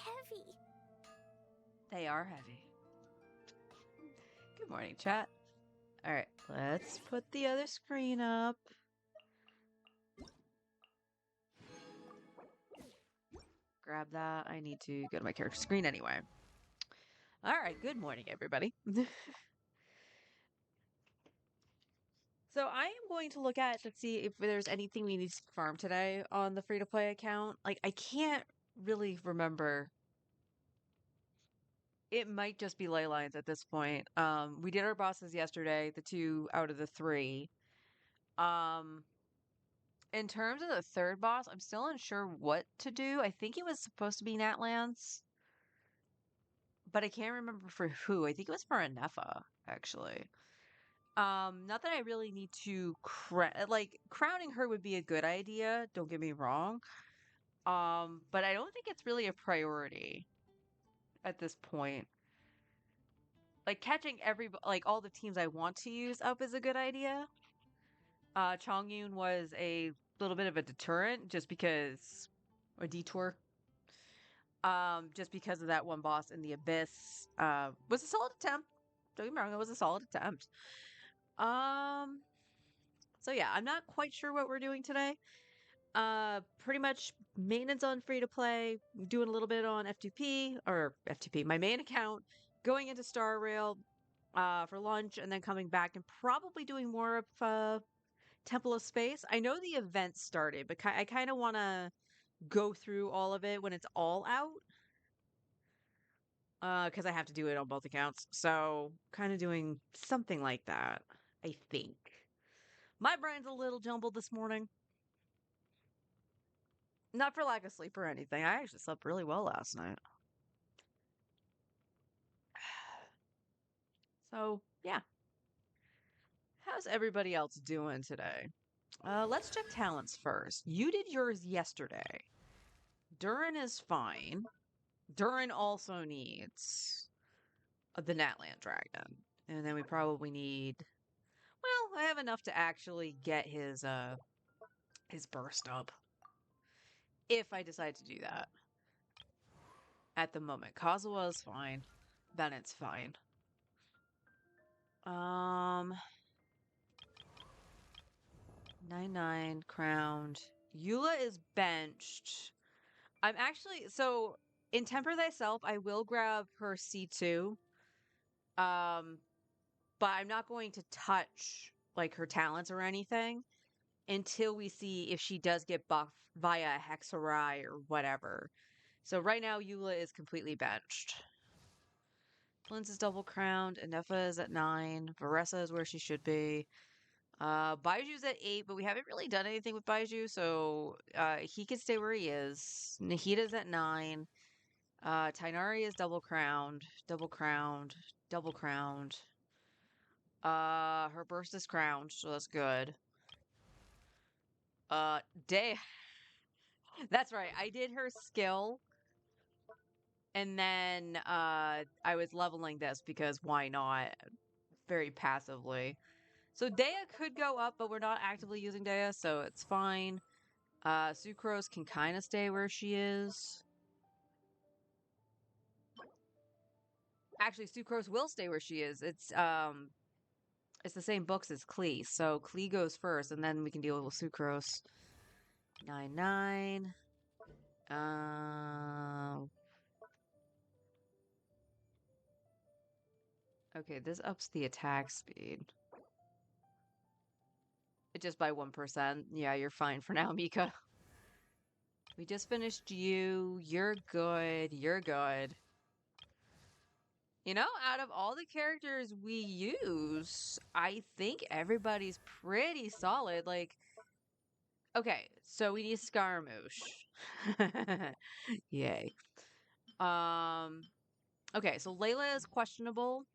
heavy. They are heavy. Good morning, chat. All right, let's put the other screen up. Grab that. I need to go to my character screen anyway. All right, good morning, everybody. So I am going to look at to see if there's anything we need to farm today on the free-to-play account. Like, I can't really remember. It might just be ley lines at this point. We did our bosses yesterday, the 2 out of the 3. In terms of the third boss, I'm still unsure what to do. I think it was supposed to be Natlands, but I can't remember for who. I think it was for Anefa, actually. Not that I really need to like crowning her would be a good idea, don't get me wrong. But I don't think it's really a priority at this point. Like catching like all the teams I want to use up is a good idea. Chongyun was a little bit of a deterrent just because, or detour, just because of that one boss in the abyss. Was a solid attempt. Don't get me wrong, it was a solid attempt. So yeah, I'm not quite sure what we're doing today. Pretty much maintenance on free to play, doing a little bit on F2P, my main account, going into Star Rail, for lunch, and then coming back and probably doing more of Temple of Space. I know the event started, but I kind of want to go through all of it when it's all out. Because I have to do it on both accounts. So, kind of doing something like that, I think. My brain's a little jumbled this morning. Not for lack of sleep or anything. I actually slept really well last night. So, yeah. How's everybody else doing today? Let's check talents first. You did yours yesterday. Durin is fine. Durin also needs the Natland Dragon. And then we probably need... Well, I have enough to actually get his burst up. If I decide to do that. At the moment. Kazuha is fine. Bennett's fine. 9-9 crowned. Eula is benched. I'm actually so in Temper Thyself, I will grab her C2. But I'm not going to touch like her talents or anything until we see if she does get buffed via Hexarai or whatever. So right now Eula is completely benched. Flint's is double crowned. Anefa is at 9. Varessa is where she should be. Baiju's at 8, but we haven't really done anything with Baiju, so he can stay where he is. Nahita's at 9. Tainari is double crowned, double crowned, double crowned. Her burst is crowned, so that's good. Day. That's right. I did her skill, and then I was leveling this because why not? Very passively. So Dea could go up, but we're not actively using Dea, so it's fine. Sucrose can kind of stay where she is. Actually, Sucrose will stay where she is. It's the same books as Klee, so Klee goes first, and then we can deal with Sucrose. 9-9. Okay, this ups the attack speed. It just by 1%. Yeah, you're fine for now, Mika. We just finished you. You're good. You're good. You know, out of all the characters we use, I think everybody's pretty solid. Like, okay, so we need Scaramouche. Yay. Okay, so Layla is questionable.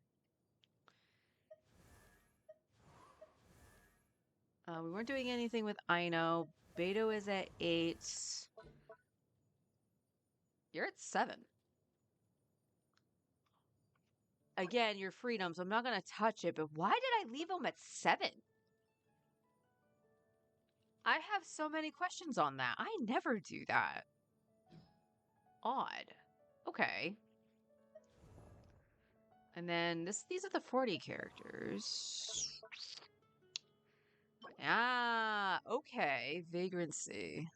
We weren't doing anything with Aino. Beto is at 8. You're at 7. Again, your freedom, so I'm not going to touch it, but why did I leave him at 7? I have so many questions on that. I never do that. Odd. Okay. And then these are the 40 characters. Ah, okay. Vagrancy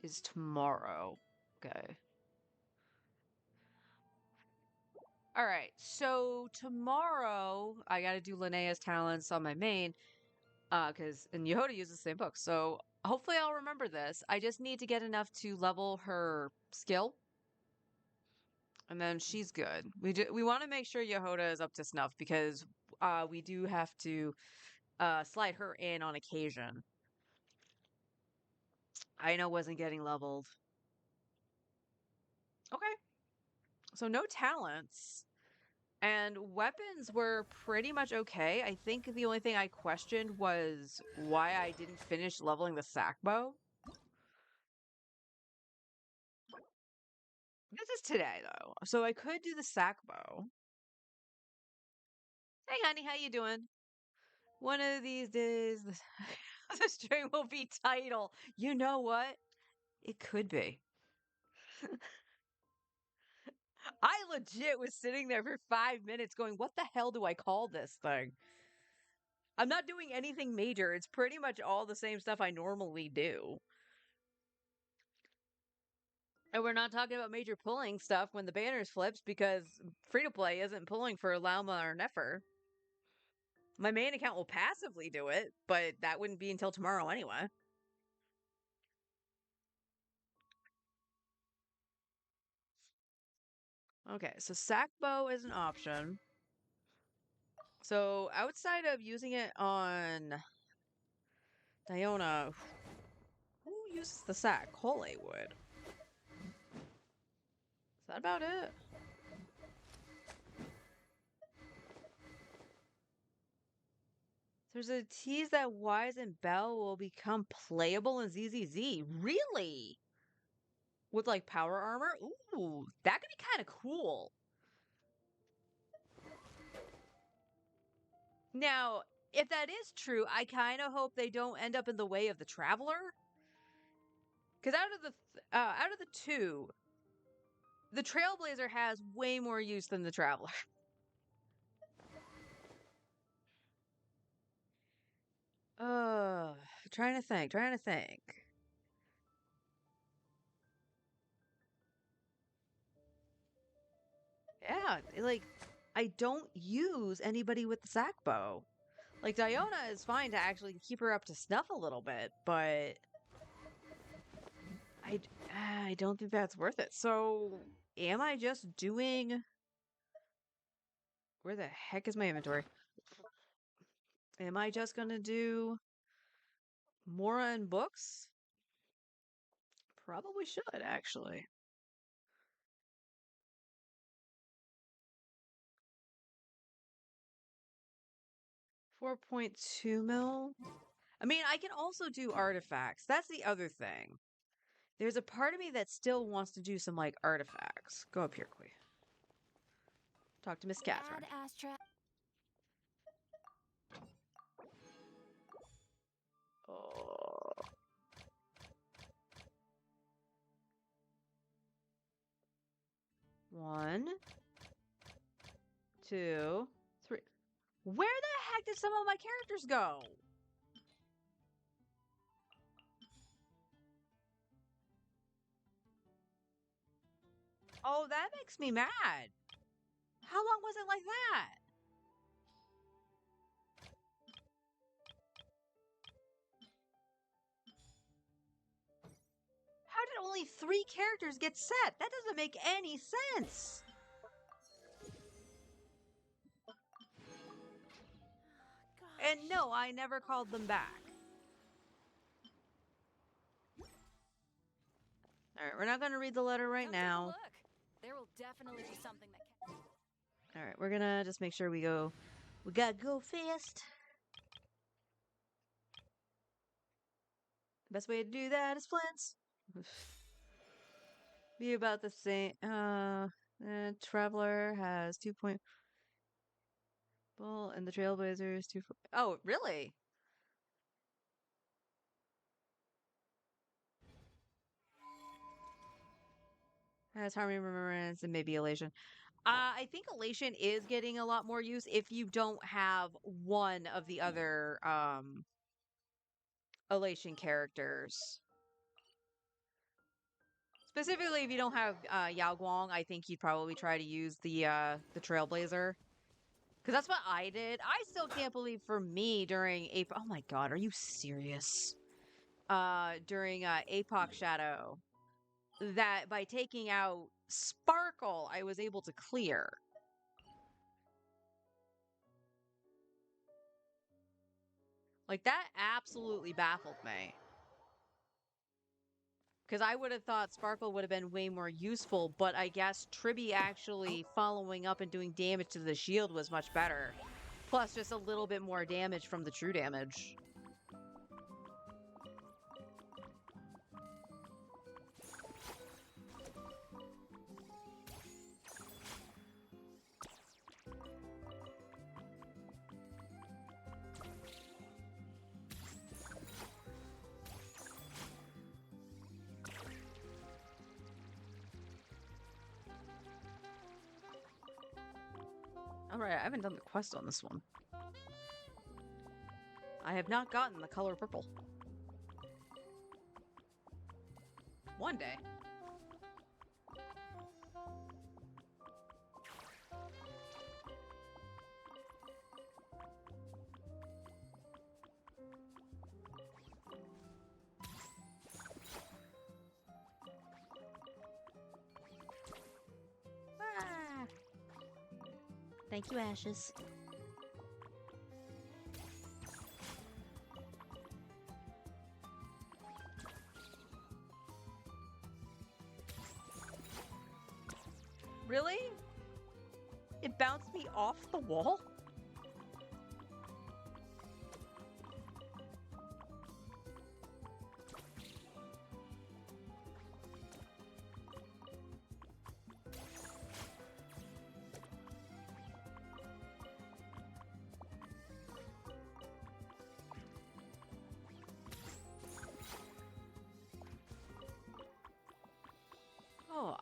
is tomorrow. Okay. All right. So tomorrow I got to do Linnea's talents on my main cuz and Yehoda uses the same book. So hopefully I'll remember this. I just need to get enough to level her skill and then she's good. We want to make sure Yehoda is up to snuff because we do have to slide her in on occasion. Aina wasn't getting leveled. Okay. So no talents. And weapons were pretty much okay. I think the only thing I questioned was why I didn't finish leveling the sack bow. This is today though. So I could do the sack bow. Hey honey, how you doing? One of these days the stream will be title. You know what? It could be. I legit was sitting there for 5 minutes going, what the hell do I call this thing? I'm not doing anything major. It's pretty much all the same stuff I normally do. And we're not talking about major pulling stuff when the banners flips because free to play isn't pulling for Lauma or Nefer. My main account will passively do it, but that wouldn't be until tomorrow anyway. Okay, so sack bow is an option. So outside of using it on Diona, who uses the sack? Cole would. Is that about it? There's a tease that Wise and Bell will become playable in ZZZ. Really? With like power armor? Ooh, that could be kind of cool. Now, if that is true, I kind of hope they don't end up in the way of the Traveler. Because out of the two, the Trailblazer has way more use than the Traveler. Uh, trying to think, trying to think. Yeah, like I don't use anybody with the sack bow. Like Diona is fine to actually keep her up to snuff a little bit, but I I don't think that's worth it. So, am I just doing where the heck is my inventory? Am I just gonna do Mora and books? Probably should, actually. 4.2 mil? I mean, I can also do artifacts. That's the other thing. There's a part of me that still wants to do some, like, artifacts. Go up here, quick. Talk to Miss Catherine. Oh. One, two, three. Where the heck did some of my characters go? Oh, that makes me mad. How long was it like that? How did only 3 characters get set? That doesn't make any sense. And no, I never called them back. All right, we're not going to read the letter right now. Look, there will definitely be something that can. All right, we're going to just make sure we go. We got to go fast. The best way to do that is Flint's. Be about the same. Traveler has 2 point. Bull and the Trailblazers 2. Oh, really? Has Harmony Remembrance and maybe Elation. I think Elation is getting a lot more use if you don't have one of the other Elation characters. Specifically, if you don't have Yao Guang, I think you'd probably try to use the Trailblazer. Because that's what I did. I still can't believe for me during April. Oh my god, are you serious? During APOC Shadow, that by taking out Sparkle, I was able to clear. Like, that absolutely baffled me. Because I would have thought Sparkle would have been way more useful, but I guess Tribby actually following up and doing damage to the shield was much better. Plus, just a little bit more damage from the true damage. Alright, I haven't done the quest on this one. I have not gotten the color purple. One day. Ah. Thank you, Ashes. Really? It bounced me off the wall? Oh,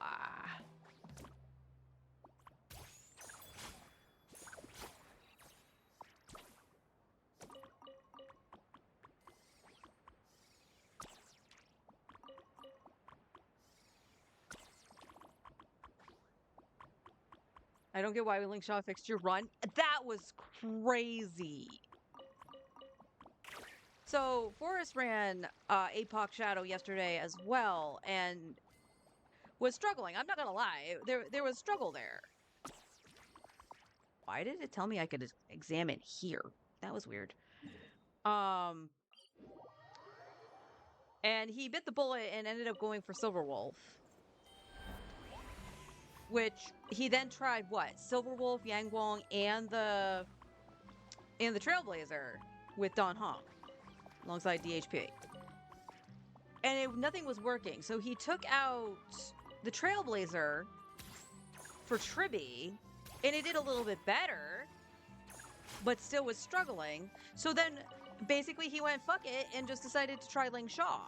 I don't get why Link Shaw fixed your run. That was crazy. So, Forrest ran APOC Shadow yesterday as well, and was struggling. I'm not gonna lie. There was struggle there. Why did it tell me I could examine here? That was weird. And he bit the bullet and ended up going for Silverwolf. Which he then tried what? Silverwolf, Yangguang, and the Trailblazer with Dan Heng alongside DHP. And nothing was working. So he took out the Trailblazer for Tribby, and it did a little bit better, but still was struggling. So then basically he went fuck it and just decided to try Ling Shaw.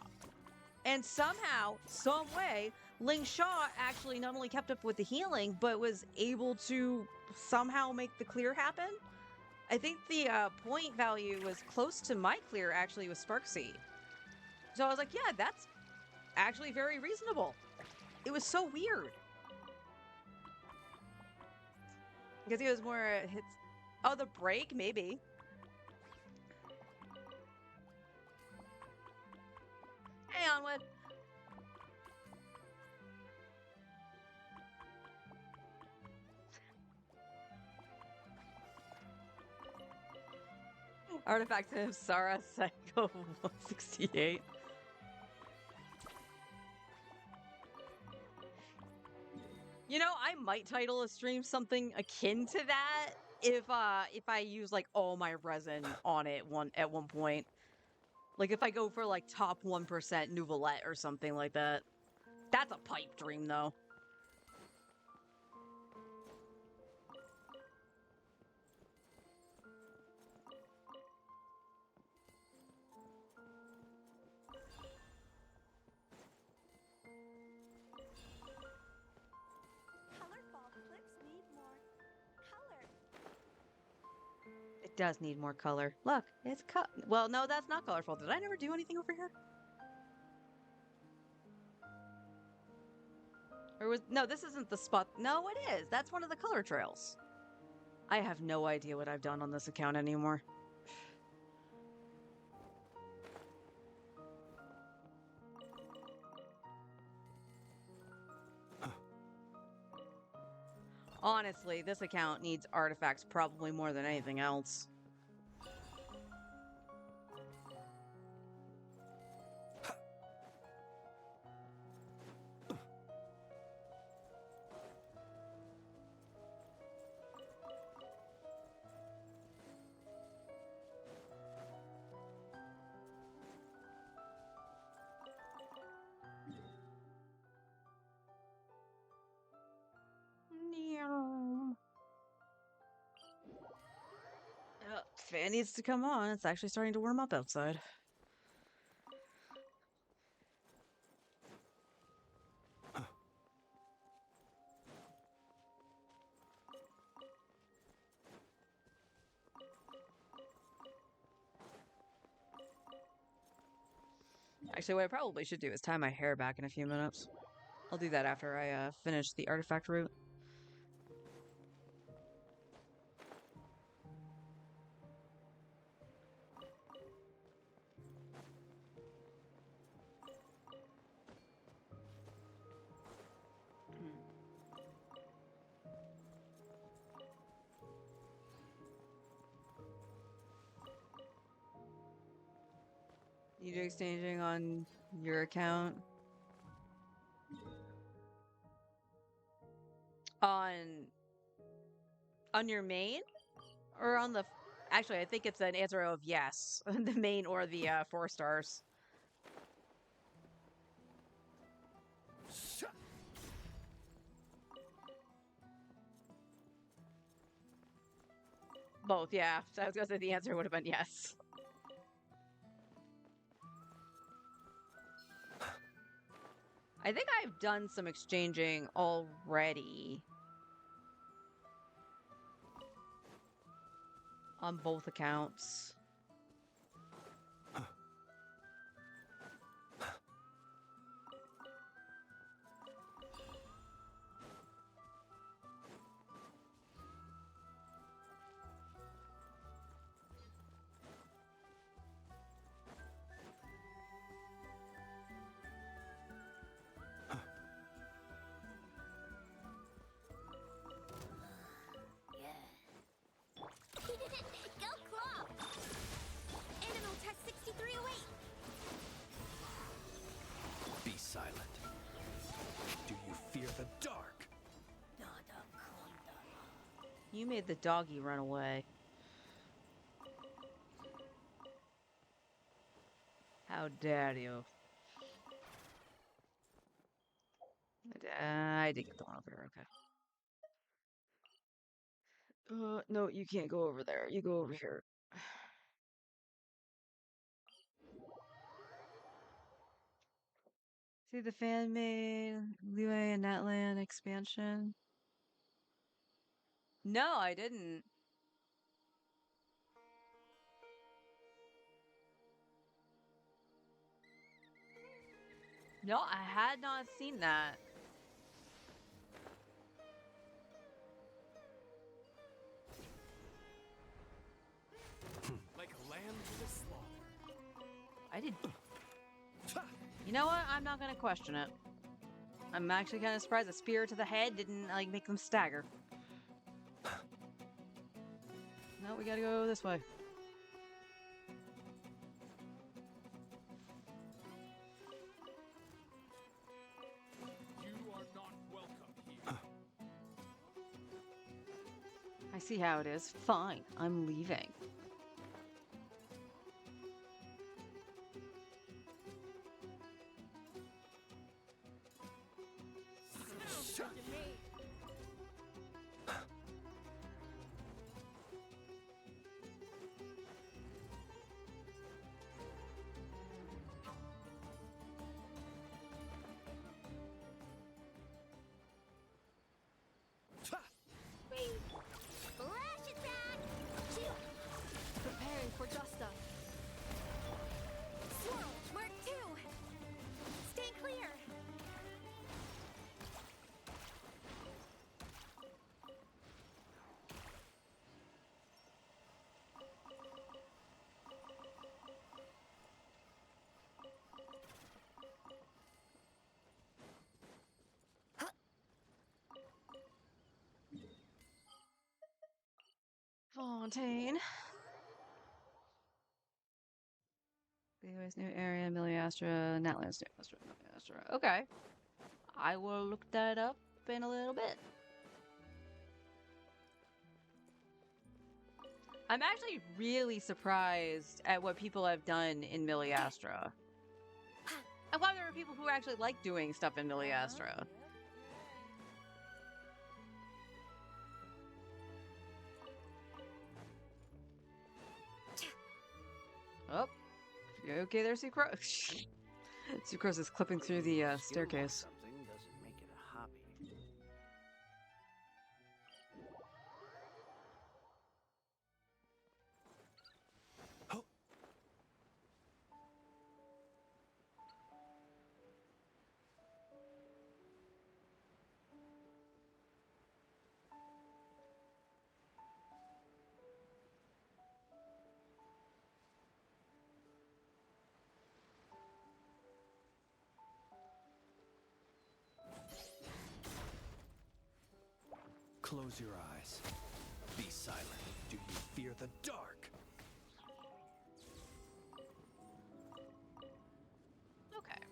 And somehow, some way, Ling Shaw actually not only kept up with the healing, but was able to somehow make the clear happen. I think the point value was close to my clear, actually, with Spark Seed. So I was like, yeah, that's actually very reasonable. It was so weird. Because he was more hits. Oh, the break? Maybe. Hey, Onwood. Artifact of Sara Psycho 168. You know, I might title a stream something akin to that if I use like all my resin on it at one point. Like if I go for like top 1% Nouvelette or something like that. That's a pipe dream though. does need more color. Look, it's well, no, that's not colorful. Did I never do anything over here? Or no, this isn't the spot. No, it is. That's one of the color trails. I have no idea what I've done on this account anymore. Honestly, this account needs artifacts probably more than anything else. Fan needs to come on. It's actually starting to warm up outside. Actually, what I probably should do is tie my hair back in a few minutes. I'll do that after I finish the artifact route. You do exchanging on your account? On your main? Or on the... Actually, I think it's an answer of yes. The main or the 4 stars. Both, yeah. So I was gonna say the answer would have been yes. I think I've done some exchanging already. On both accounts. Go Claw! Animal Test 6308! Be silent. Do you fear the dark? You made the doggy run away. How dare you? I did get the one over here, okay. No, you can't go over there. You go over here. See the fan made Leeway and Natlan expansion? No, I didn't. No, I had not seen that. Like a lamb to the slaughter. I did. You know what? I'm not gonna question it. I'm actually kind of surprised the spear to the head didn't like make them stagger. No, we gotta go this way. You are not welcome here. I see how it is. Fine, I'm leaving. Flash attack! Fontaine. Anyways, new area, Miliastra, Natlands, new Astra, Miliastra. Okay. I will look that up in a little bit. I'm actually really surprised at what people have done in Miliastra. I thought there were people who actually like doing stuff in Miliastra. Oh. Okay, there's Sucrose. Sucrose is clipping through the Skill at staircase. something doesn't make it a hobby. Oh. Close your eyes. Be silent. Do you fear the dark? Okay.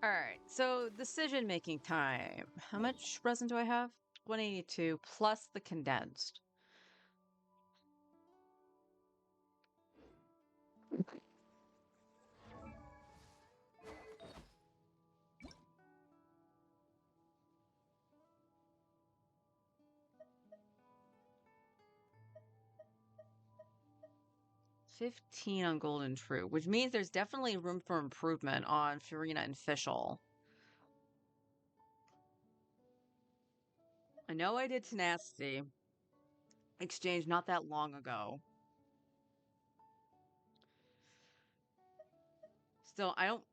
Alright, so decision making time. How much resin do I have? 182 plus the condensed. $15 on Golden True, which means there's definitely room for improvement on Furina and Fischl. I know I did Tenacity exchange not that long ago. Still, I don't...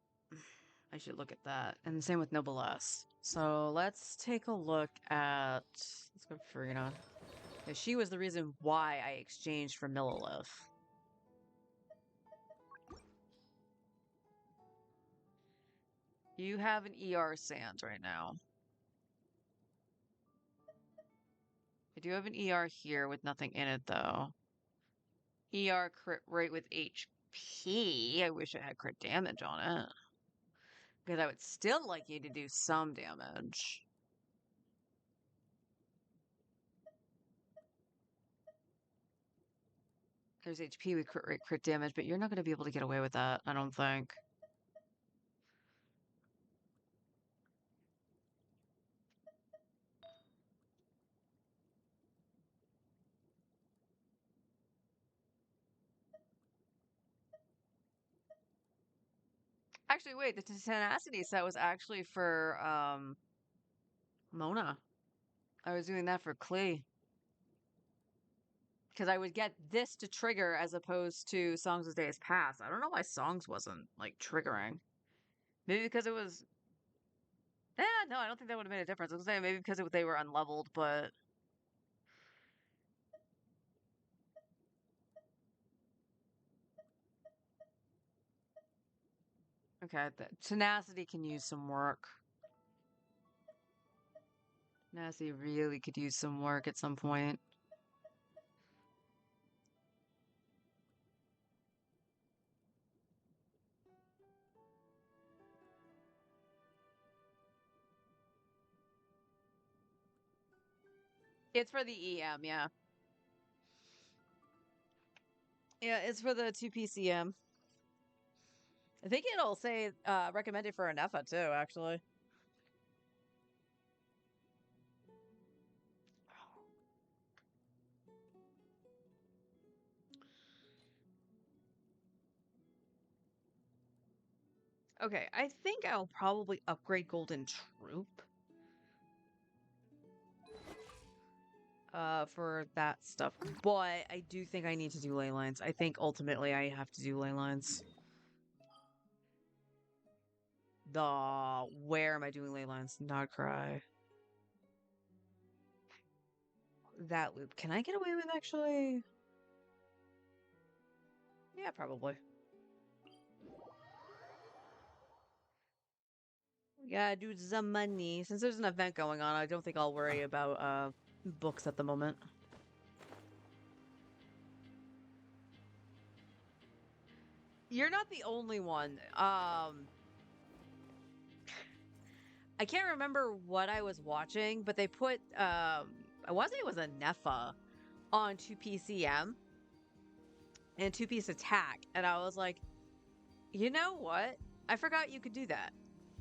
I should look at that. And the same with Noblesse. So let's take a look at... Let's go for Furina. Yeah, she was the reason why I exchanged for Millilith. You have an ER Sands right now. I do have an ER here with nothing in it, though. ER crit rate with HP. I wish I had crit damage on it. Because I would still like you to do some damage. There's HP with crit rate, crit damage, but you're not going to be able to get away with that, I don't think. Actually, wait, the Tenacity set was actually for, Mona. I was doing that for Klee. Because I would get this to trigger as opposed to Songs of Days Past. I don't know why Songs wasn't, like, triggering. Maybe because it was... no, I don't think that would have made a difference. I was saying maybe because they were unleveled, but... Okay, Tenacity can use some work. Tenacity really could use some work at some point. It's for the EM, yeah. Yeah, it's for the 2 PCM. I think it'll say recommended for Anefa too, actually. Okay, I think I'll probably upgrade Golden Troop. For that stuff. But I do think I need to do ley lines. I think ultimately I have to do ley lines. Where am I doing ley lines? Not cry. That loop. Can I get away with actually? Yeah, probably. Yeah, do some money. Since there's an event going on, I don't think I'll worry about books at the moment. You're not the only one. I can't remember what I was watching, but they put I want to say it was a Nefa on 2PCM and 2-piece attack, and I was like, you know what? I forgot you could do that.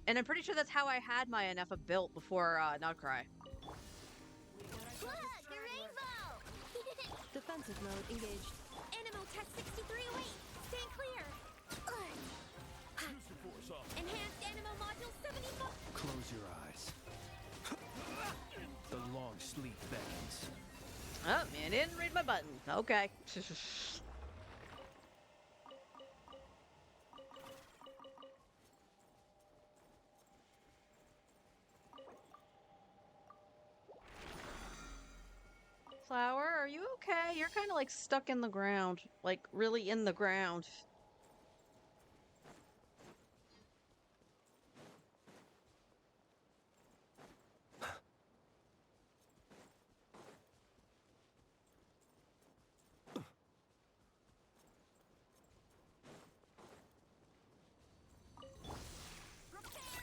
And I'm pretty sure that's how I had my Anefa built before Nutcry. Look, a rainbow! Defensive mode engaged. Animal test 6308. Stand clear. Enhanced animal module 74. Close your eyes. The long sleep beckons. Oh, man, didn't read my button. Okay. Flower, are you okay? You're kind of like stuck in the ground. Like, really in the ground.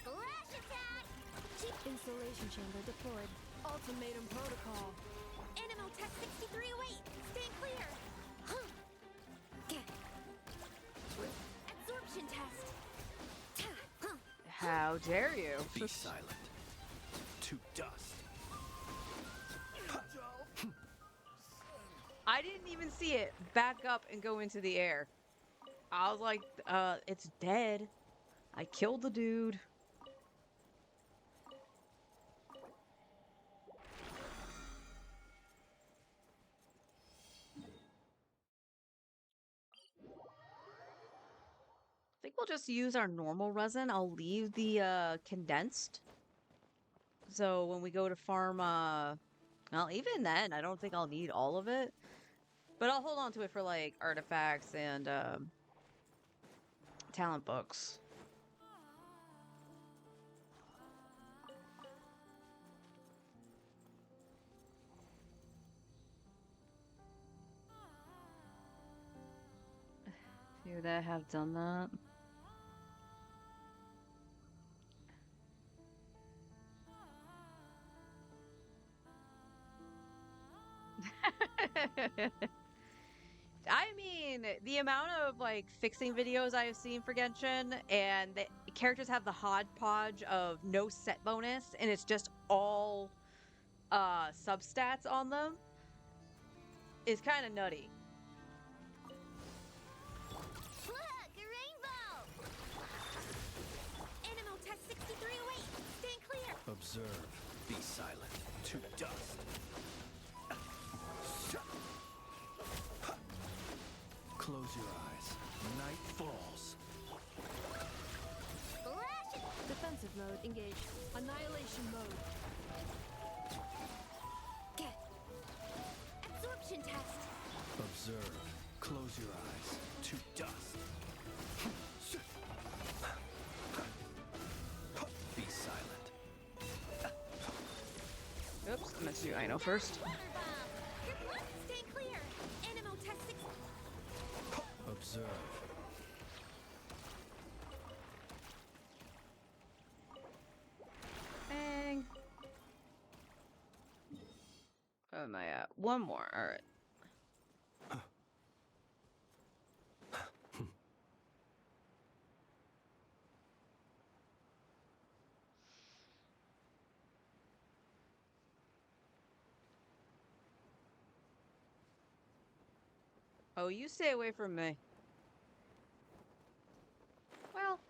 Flash attack! Installation chamber deployed. Ultimatum protocol. Animal test 6308. Stand clear. Absorption test. How dare you? Be silent. To dust. I didn't even see it back up and go into the air. I was like, it's dead. I killed the dude. I think we'll just use our normal resin. I'll leave the condensed. So when we go to farm, well, even then, I don't think I'll need all of it. But I'll hold on to it for like artifacts and talent books. Few that have done that. I mean, the amount of like fixing videos I have seen for Genshin, and the characters have the hodgepodge of no set bonus, and it's just all substats on them, is kind of nutty. Look, a rainbow! Animal test 6308. Stand clear. Observe. Be silent. To dust. Close your eyes. Night falls. Flash it. Defensive mode engaged. Annihilation mode. Absorption test. Observe. Close your eyes. To dust. Be silent. Oops, I meant to do Ino first. Water bomb. You're blocked. Stand clear. Animal test 6. Observe. Bang. Where am I at? One more. All right. Oh, you stay away from me. Well,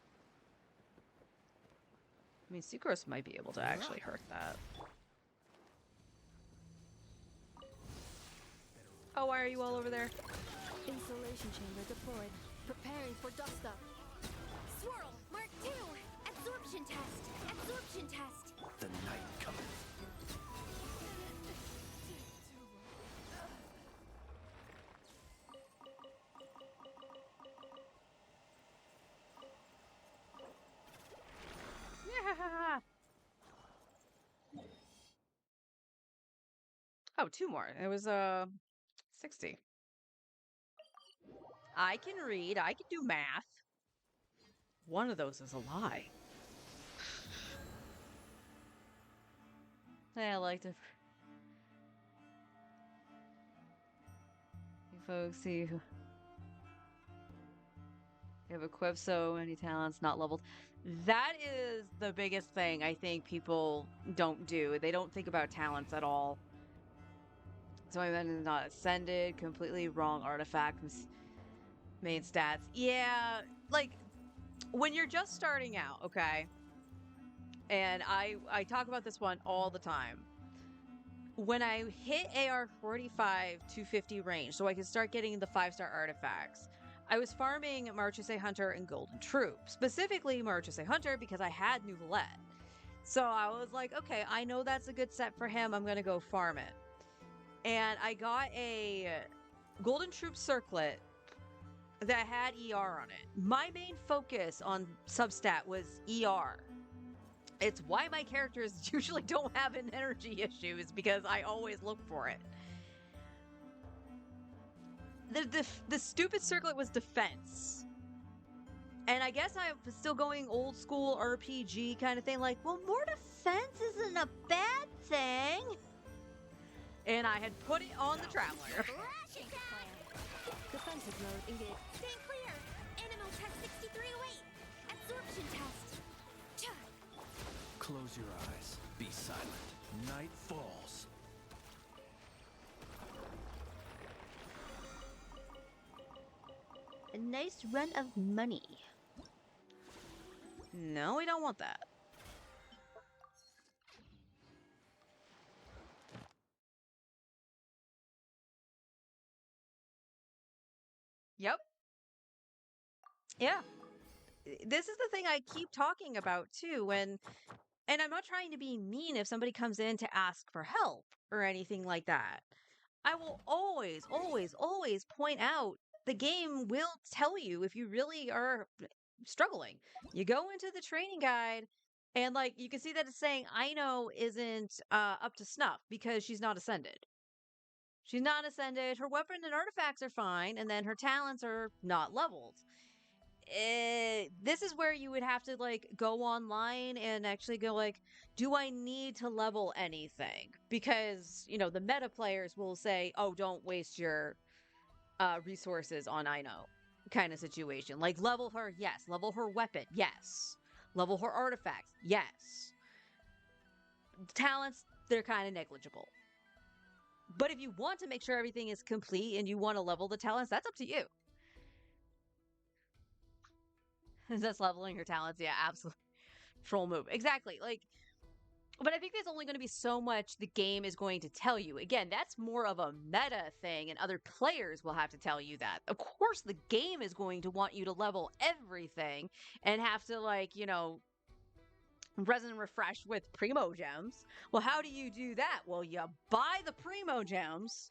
I mean, Sucrose might be able to actually hurt that. Oh, why are you all over there? Installation chamber deployed. Preparing for dust up. Swirl. Mark 2. Absorption test. Absorption test. The night cometh. Yeah. Oh, two more. It was 60. I can read, I can do math. One of those is a lie. Hey, I like to. You folks see who you have equipped so many talents not leveled. That is the biggest thing I think people don't do. They don't think about talents at all. So my men is not ascended, completely wrong artifact, main stats. Yeah, like when you're just starting out, okay? And I talk about this one all the time. When I hit AR 45 250 range, so I could start getting the 5-star artifacts, I was farming Marchese Hunter and Golden Troop, specifically Marchese Hunter because I had New Valette. So I was like, okay, I know that's a good set for him. I'm gonna go farm it. And I got a Golden Troop circlet that had ER on it. My main focus on substat was ER. It's why my characters usually don't have an energy issue, is because I always look for it. The stupid circlet was defense. And I guess I was still going old school RPG kind of thing, like, well, more defense isn't a bad thing. And I had put it on the Traveler. Flash attack! Defensive mode engaged. Stand clear! Animal test 6308! Absorption test! Cha! Close your eyes. Be silent. Night falls. A nice run of money. No, we don't want that. Yep. Yeah. This is the thing I keep talking about too, and I'm not trying to be mean if somebody comes in to ask for help or anything like that. I will always, always, always point out the game will tell you if you really are struggling. You go into the training guide and like you can see that it's saying Aino isn't up to snuff because she's not ascended. She's not ascended. Her weapon and artifacts are fine, and then her talents are not leveled. This is where you would have to like go online and actually go like, do I need to level anything? Because the meta players will say, oh, don't waste your resources on Aino kind of situation. Like level her, yes. Level her weapon, yes. Level her artifacts, yes. Talents, they're kind of negligible. But if you want to make sure everything is complete and you want to level the talents, that's up to you. That's leveling your talents. Yeah, absolutely. Troll move. Exactly. Like, but I think there's only going to be so much the game is going to tell you. Again, that's more of a meta thing, and other players will have to tell you that. Of course, the game is going to want you to level everything and have to, like, resin refresh with Primo Gems. Well, how do you do that? Well, you buy the Primo Gems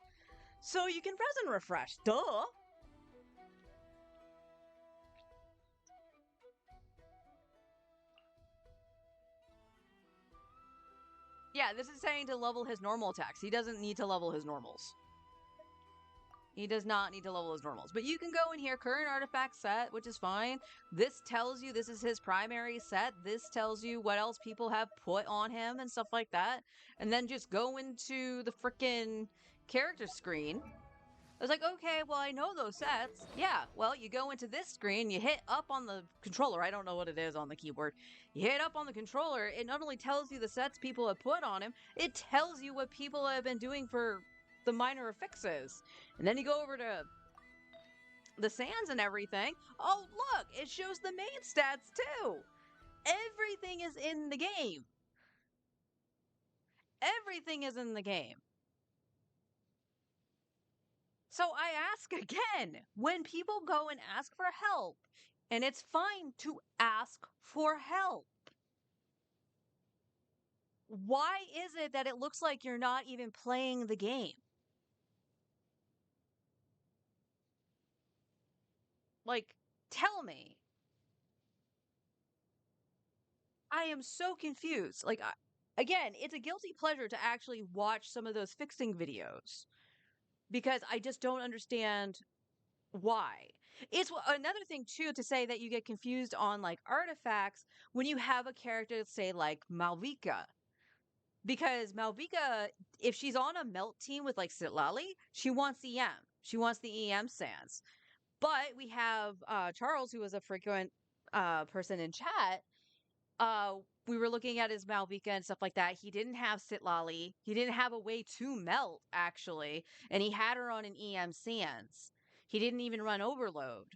so you can resin refresh. Duh! Yeah, this is saying to level his normal attacks. He doesn't need to level his normals. He does not need to level his normals. But you can go in here, current artifact set, which is fine. This tells you this is his primary set. This tells you what else people have put on him and stuff like that. And then just go into the frickin' character screen. I was like, okay, well, I know those sets. Yeah, well, you go into this screen, you hit up on the controller. I don't know what it is on the keyboard. You hit up on the controller. It not only tells you the sets people have put on him, it tells you what people have been doing for the minor affixes. And then you go over to the sands and everything. Oh, look, it shows the main stats too. Everything is in the game. Everything is in the game. So I ask again, when people go and ask for help, and it's fine to ask for help, why is it that it looks like you're not even playing the game? Like, tell me. I am so confused. Like, again, it's a guilty pleasure to actually watch some of those fixing videos because I just don't understand why. It's another thing too to say that you get confused on like artifacts when you have a character, say like Malvika, because Malvika, if she's on a melt team with like Sitlali, she wants EM. She wants the EM sands. But we have Charles, who was a frequent person in chat. Uh, we were looking at his Malvika and stuff like that. He didn't have Sitlali. He didn't have a way to melt, actually. And he had her on an EM Sands. He didn't even run Overload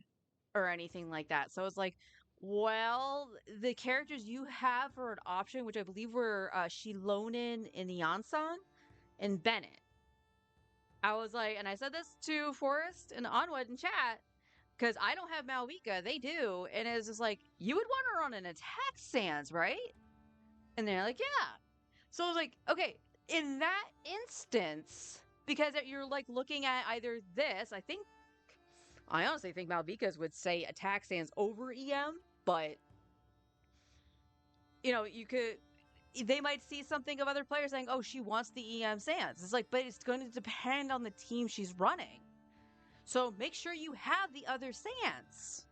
or anything like that. So it's like, well, the characters you have for an option, which I believe were Shilonen and Yansan and Bennett. I was like, and I said this to Forrest and Onward in chat, because I don't have Malvika, they do. And it's just like, you would want her on an attack sans, right? And they're like, yeah. So I was like, okay, in that instance, because you're like looking at either this, I honestly think Malvika's would say attack sans over EM, but you could, they might see something of other players saying, oh, she wants the EM sans. It's like, but it's going to depend on the team she's running. So make sure you have the other sans.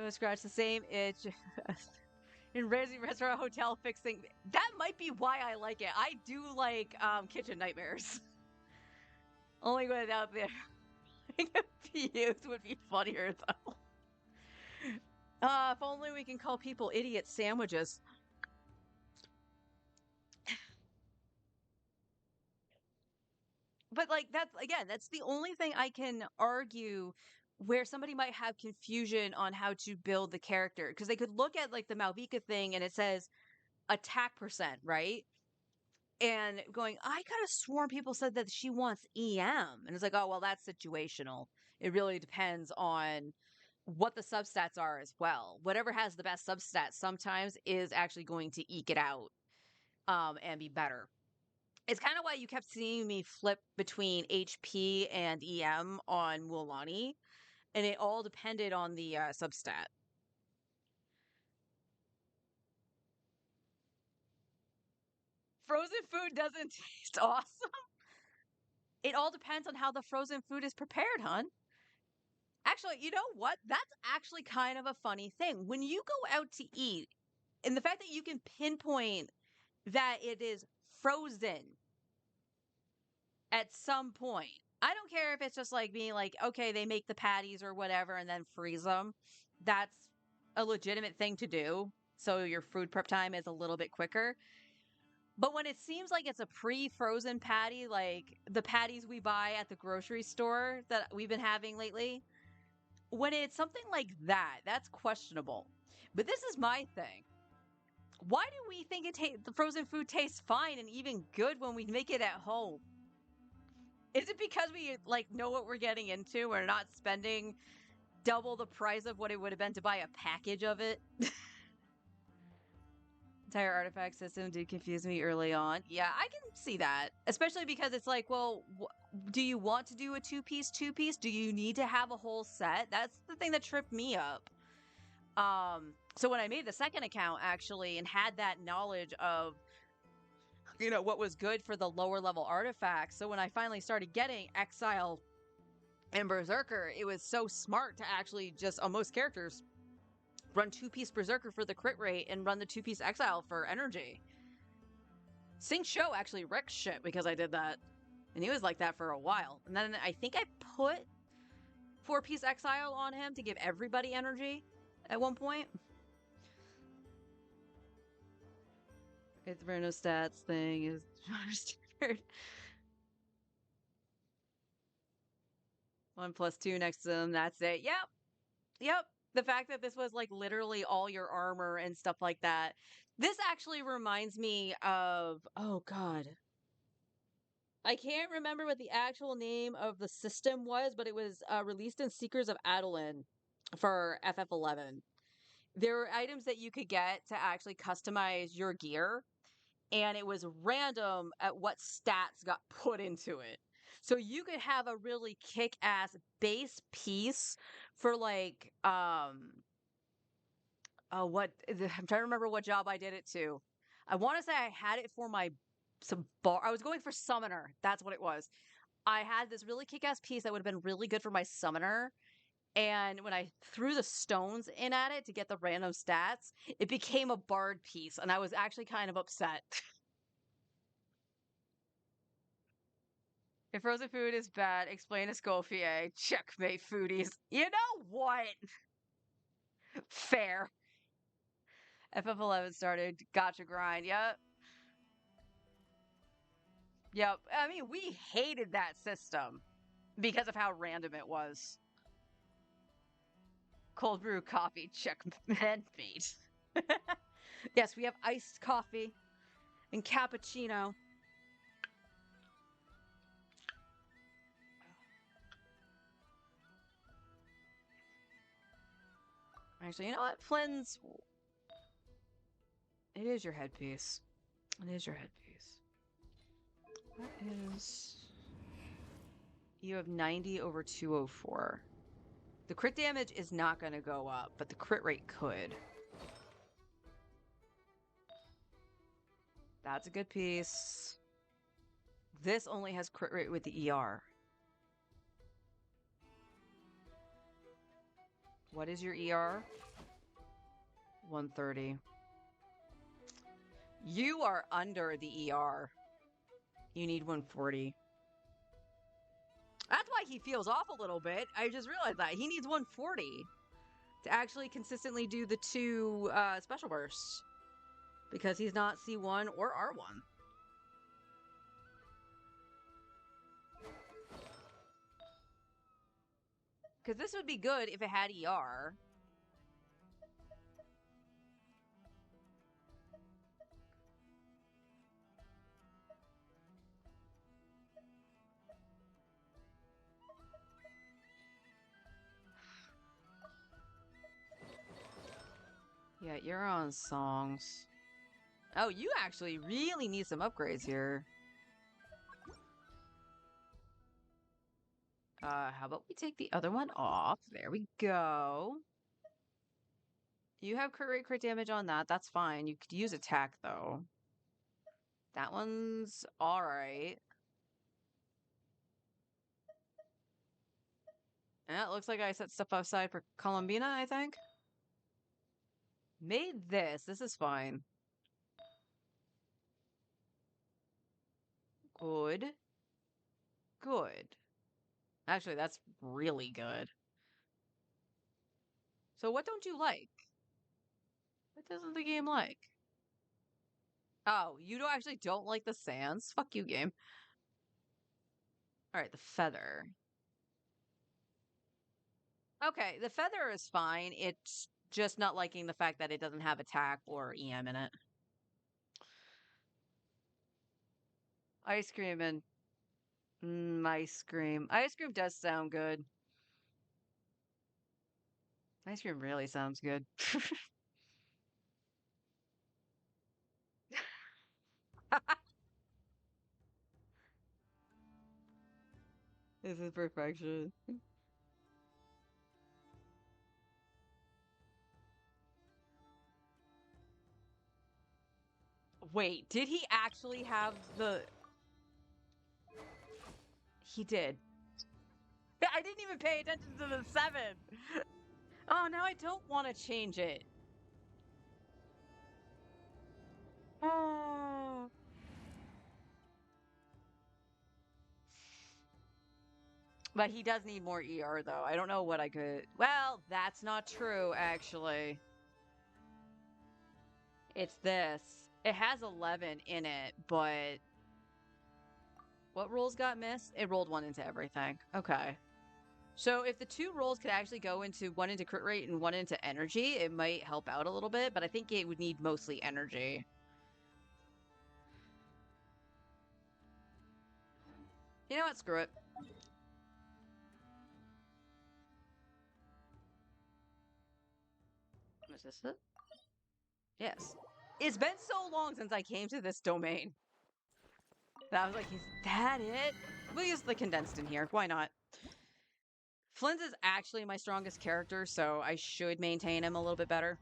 Scratch the same itch. In Resi Restaurant Hotel fixing. That might be why I like it. I do like kitchen nightmares. Only without the PUs would be funnier though. If only we can call people idiot sandwiches. But like that's the only thing I can argue where somebody might have confusion on how to build the character, because they could look at like the Malvika thing and it says attack percent, right? And going, I could have sworn people said that she wants EM. And it's like, oh, well, that's situational. It really depends on what the substats are as well. Whatever has the best substats sometimes is actually going to eke it out and be better. It's kind of why you kept seeing me flip between HP and EM on Mualani, and it all depended on the substat. Frozen food doesn't taste awesome. It all depends on how the frozen food is prepared, hun. Actually, you know what? That's actually kind of a funny thing. When you go out to eat, and the fact that you can pinpoint that it is frozen at some point. I don't care if it's just like being like, okay, they make the patties or whatever and then freeze them. That's a legitimate thing to do. So your food prep time is a little bit quicker. But when it seems like it's a pre-frozen patty, like the patties we buy at the grocery store that we've been having lately, when it's something like that, that's questionable. But this is my thing. Why do we think the frozen food tastes fine and even good when we make it at home? Is it because we like know what we're getting into? We're not spending double the price of what it would have been to buy a package of it? Entire artifact system did confuse me early on. Yeah, I can see that. Especially because it's like, well, do you want to do a two-piece? Do you need to have a whole set? That's the thing that tripped me up. So when I made the second account, actually, and had that knowledge of, what was good for the lower level artifacts. So when I finally started getting Exile and Berserker, it was so smart to actually just, on most characters, run two-piece Berserker for the crit rate and run the two-piece Exile for energy. Sing Show actually wrecked shit because I did that. And he was like that for a while. And then I think I put 4-piece Exile on him to give everybody energy at one point. It's the random stats thing is standard. 1+2 next to them, that's it. Yep. The fact that this was like literally all your armor and stuff like that. This actually reminds me of, oh god. I can't remember what the actual name of the system was, but it was released in Seekers of Adoulin for FF11. There were items that you could get to actually customize your gear, and it was random at what stats got put into it. So you could have a really kick-ass base piece for like I'm trying to remember what job I did it to. I want to say I had it for my some bar. I was going for summoner. That's what it was. I had this really kick-ass piece that would have been really good for my summoner. And when I threw the stones in at it to get the random stats, it became a bard piece, and I was actually kind of upset. If frozen food is bad, explain to Scofier. Checkmate, foodies. You know what? Fair. FF11 started. Gotcha grind. Yep. Yep. I mean, we hated that system because of how random it was. Cold brew coffee. Checkmate. Yes, we have iced coffee and cappuccino. Actually, you know what? Flynn's. It is your headpiece. It is your headpiece. What is. You have 90 over 204. The crit damage is not going to go up, but the crit rate could. That's a good piece. This only has crit rate with the ER. What is your ER? 130. You are under the ER. You need 140. That's why he feels off a little bit. I just realized that. He needs 140 to actually consistently do the 2 special bursts. Because he's not C1 or R1. Because this would be good if it had ER. Yeah, you're on songs. Oh, you actually really need some upgrades here. How about we take the other one off? There we go. You have crit damage on that. That's fine. You could use attack, though. That one's alright. Yeah, it looks like I set stuff aside for Columbina, I think. Made this. This is fine. Good. Good. Actually, that's really good. So what don't you like? What doesn't the game like? Oh, you don't like the sands? Fuck you, game. Alright, the feather. Okay, the feather is fine. It's just not liking the fact that it doesn't have attack or EM in it. Ice cream and... ice cream. Ice cream does sound good. Ice cream really sounds good. This is perfection. Wait, did he actually have the... He did. I didn't even pay attention to the 7! Oh, now I don't want to change it. Oh. But he does need more ER, though. I don't know what I could... Well, that's not true, actually. It's this. It has 11 in it, but... What rolls got missed? It rolled 1 into everything. Okay. So if the 2 rolls could actually go into 1 into crit rate and 1 into energy, it might help out a little bit, but I think it would need mostly energy. You know what? Screw it. Is this it? Yes. It's been so long since I came to this domain. That I was like, is that it? We'll use the condensed in here. Why not? Flynn's is actually my strongest character, so I should maintain him a little bit better.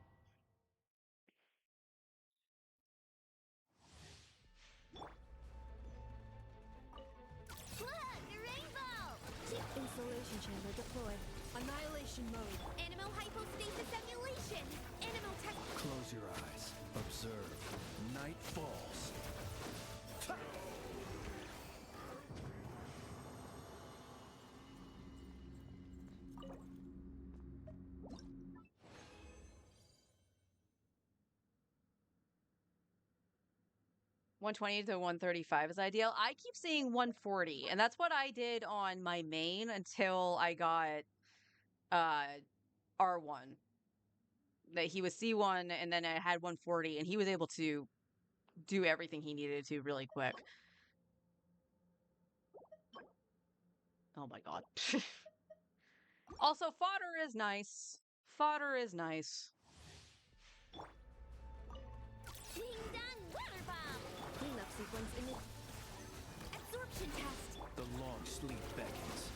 acceleration mode. Animal hypostasis emulation. Animal test. Close your eyes. Observe. Night falls. Ha! 120 to 135 is ideal. I keep seeing 140, and that's what I did on my main until I got R1. That he was C1, and then I had 140, and he was able to do everything he needed to really quick. Oh my god. Also, fodder is nice. Fodder is nice. Ding dong weather bomb. Cleanup sequence in Absorption test. The long sleep beckons.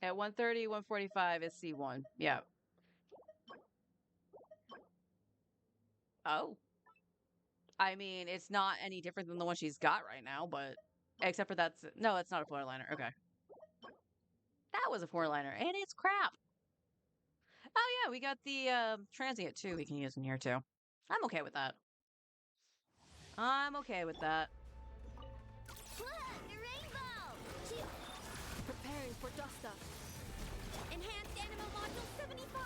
At 130, 145 is C1. Yeah. Oh. I mean, it's not any different than the one she's got right now, but except for that's no, that's not a four liner. Okay. That was a four liner, and it's crap. Oh yeah, we got the transient too we can use in here too. I'm okay with that. I'm okay with that. Look, the rainbow. Phew. preparing for dust up. Enhanced animal module 75.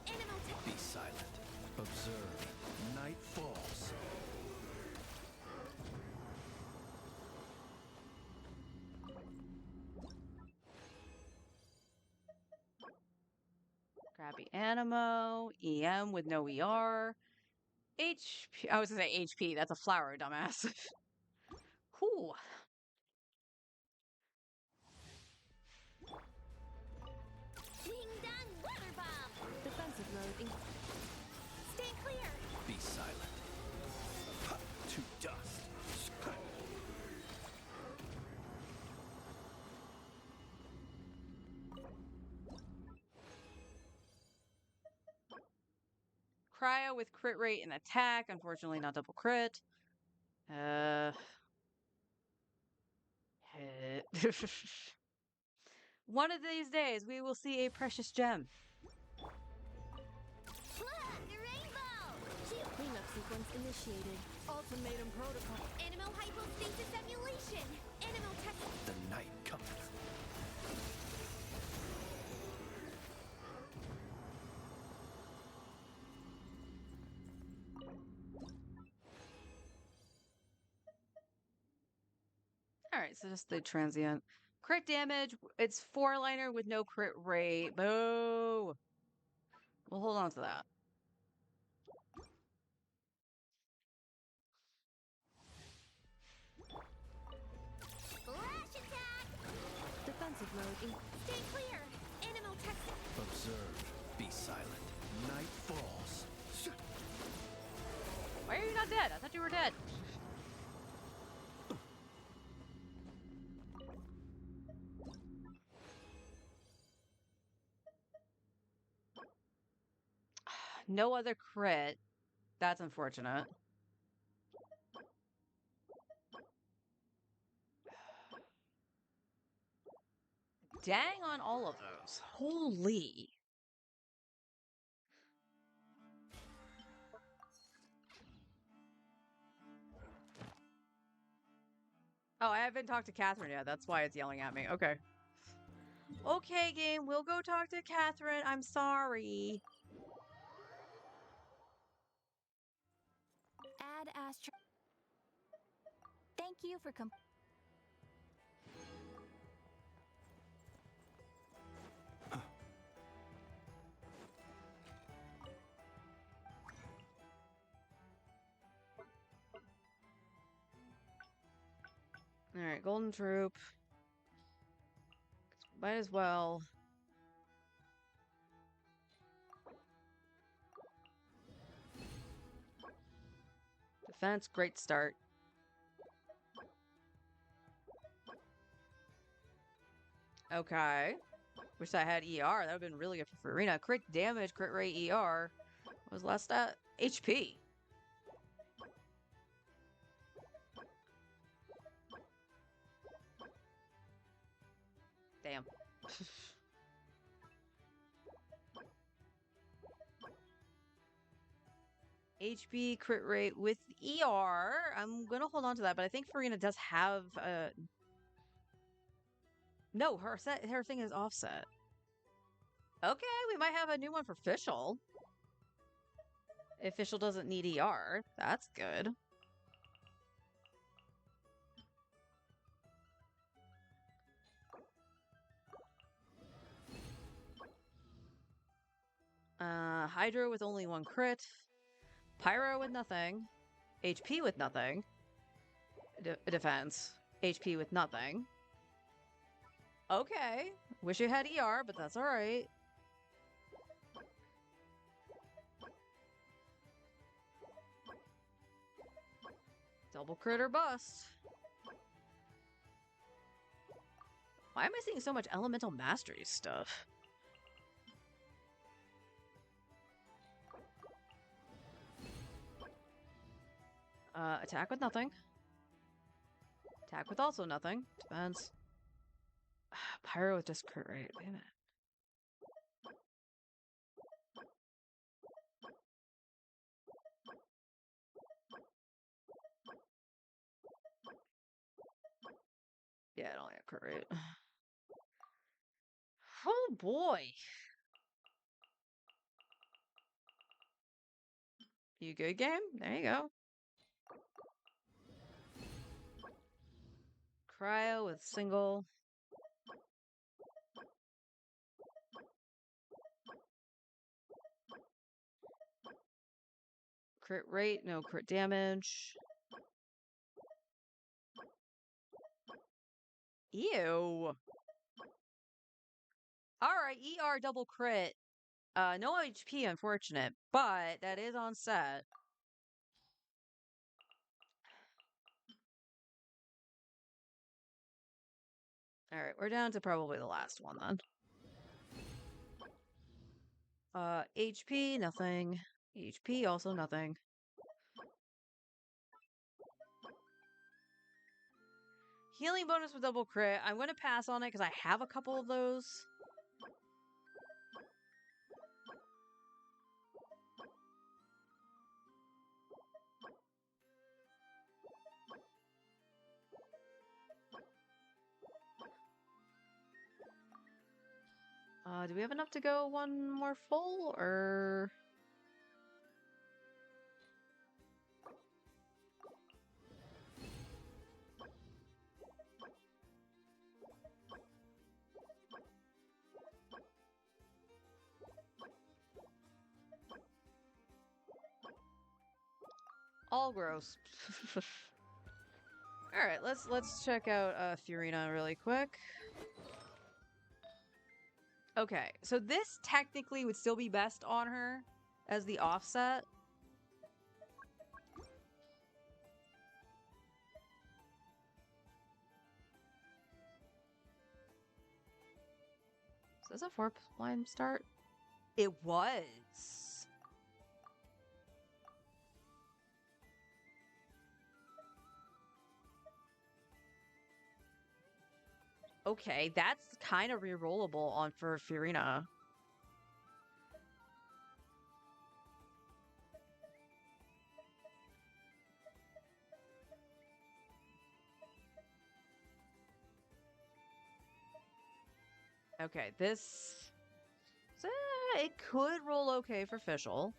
Animal test. Be silent. Observe. Night falls. Crappy Animo, EM with no ER. HP. I was gonna say HP. That's a flower, dumbass. Whew. Ding dong weather bomb. Defensive mode in Stay clear. Be silent. Ha! To dust. Cryo with crit rate and attack. Unfortunately, not double crit. One of these days, we will see a precious gem. Look, the rainbow. Phew. cleanup sequence initiated. Ultimatum protocol. Animal hypostasis emulation. Animal test. The night comforter. All right, so just the transient. Crit damage, it's four liner with no crit rate. Boo! We'll hold on to that. Flash attack. Defensive mode in Stay clear. Animal test. Observe. Be silent. Night falls. Why are you not dead? I thought you were dead. No other crit. That's unfortunate. Dang on all of those. Holy. Oh, I haven't talked to Catherine yet. That's why it's yelling at me. Okay. Okay, game. We'll go talk to Catherine. I'm sorry. Add astro. Thank you for All right, Golden Troop. Might as well. Defense, great start. Okay. Wish I had ER. That would have been really good for Farina. Crit damage, crit rate, ER. What was the last stat? HP. Damn. HP crit rate with ER. I'm gonna hold on to that, but I think Farina does have no, her thing is offset. Okay, we might have a new one for Fischl. If Fischl doesn't need ER, that's good. Hydro with only 1 crit. Pyro with nothing. HP with nothing. Defense. HP with nothing. Okay. Wish you had ER, but that's alright. Double crit or bust. Why am I seeing so much elemental mastery stuff? Attack with nothing. Attack with also nothing. Depends. Pyro with just crit rate. Damn it. Yeah, I don't have crit rate. Oh boy. You good, game? There you go. Cryo with single. Crit rate, no crit damage. Ew. Alright, ER double crit. No HP, unfortunate, but that is on set. Alright, we're down to probably the last one then. HP, nothing. HP, also nothing. Healing bonus with double crit. I'm going to pass on it because I have a couple of those. Do we have enough to go one more full, or... All gross. Alright, let's check out Furina really quick. Okay, so this technically would still be best on her as the offset. So is a 4-line start? It was. Okay, that's kind of rerollable on for Furina. Okay, this... it could roll okay for Fischl.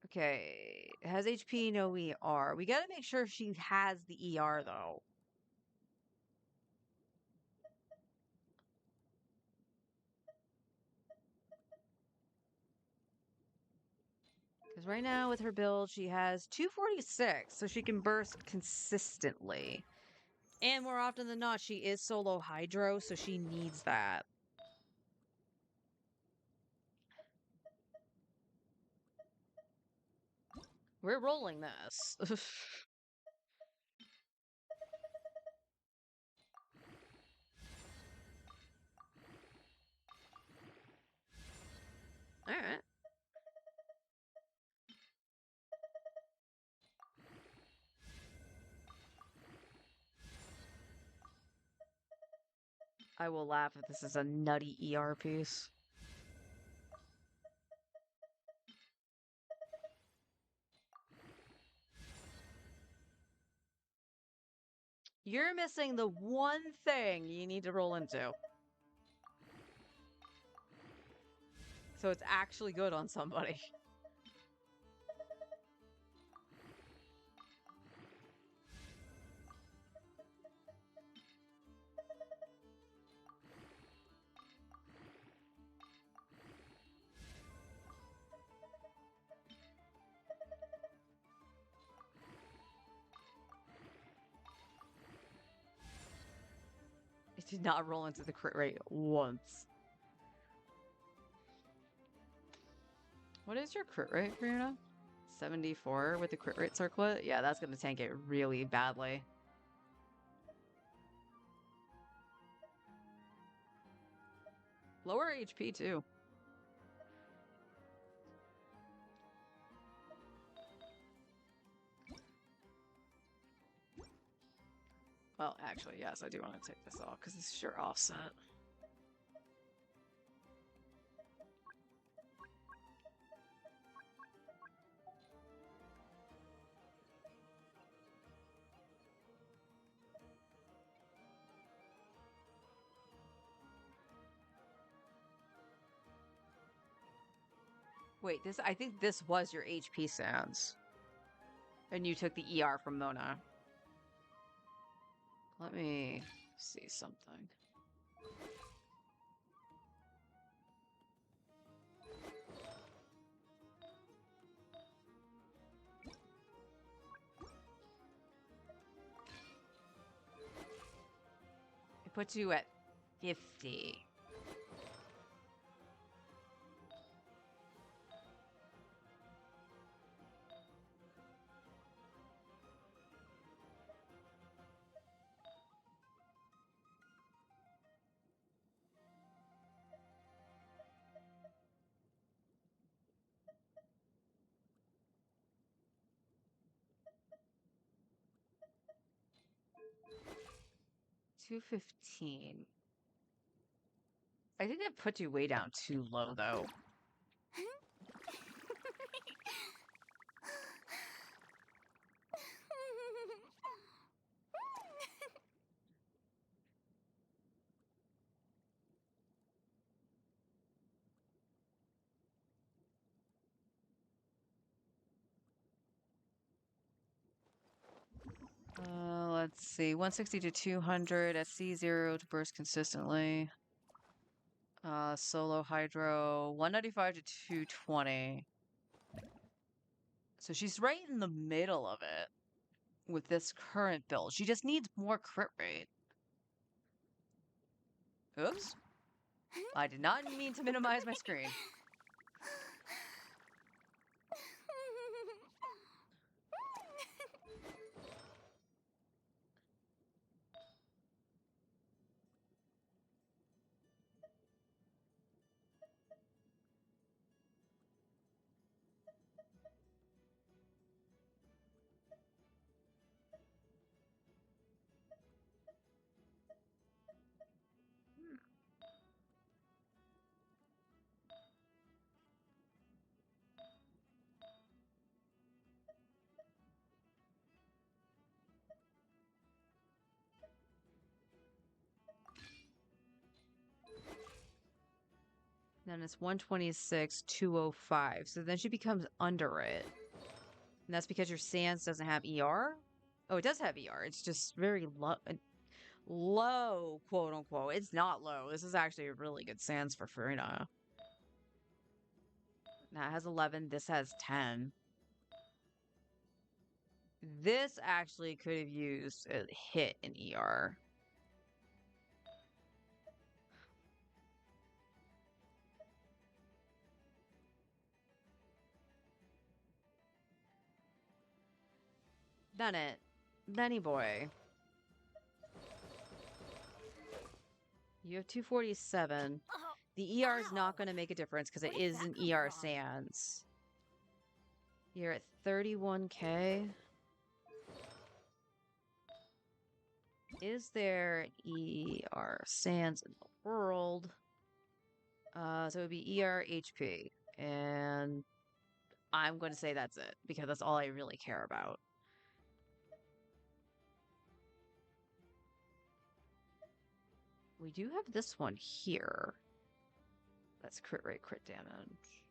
Okay, has HP, no ER. We gotta make sure she has the ER, though. Because right now, with her build, she has 246, so she can burst consistently. And more often than not, she is solo Hydro, so she needs that. We're rolling this. Alright. I will laugh if this is a nutty ER piece. You're missing the one thing you need to roll into. So it's actually good on somebody. It did not roll into the crit rate once. What is your crit rate, Fiona? 74 with the crit rate circlet? Yeah, that's gonna tank it really badly. Lower HP too. Well, actually, yes, I do want to take this off because it's sure offset. Wait, I think this was your HP sans. And you took the ER from Mona. Let me see something. It puts you at 50. $215. I think that puts you way down too low, though. Let's see. 160 to 200 at C0 to burst consistently. Solo Hydro, 195 to 220. So she's right in the middle of it with this current build. She just needs more crit rate. Oops. I did not mean to minimize my screen. Then it's 126, 205. So then she becomes under it. And that's because your Sans doesn't have ER? Oh, it does have ER. It's just very low, quote unquote. It's not low. This is actually a really good Sans for Furina. That has 11. This has 10. This actually could have used a hit in ER. Done it. Benny boy. You have 247. The ER is not Ow! going to make a difference because it Where did is that an come ER from? Sans. You're at 31k. Is there an ER Sans in the world? So it would be ER HP. And I'm going to say that's it because that's all I really care about. We do have this one here. That's crit rate, crit damage.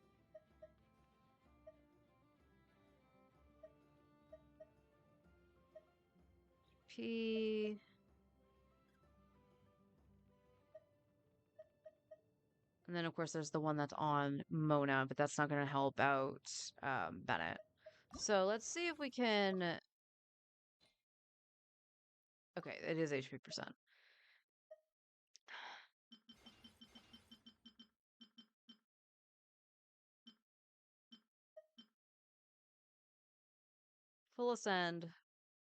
P. And then, of course, there's the one that's on Mona, but that's not going to help out Bennett. So let's see if we can... Okay, it is HP percent. Full ascend.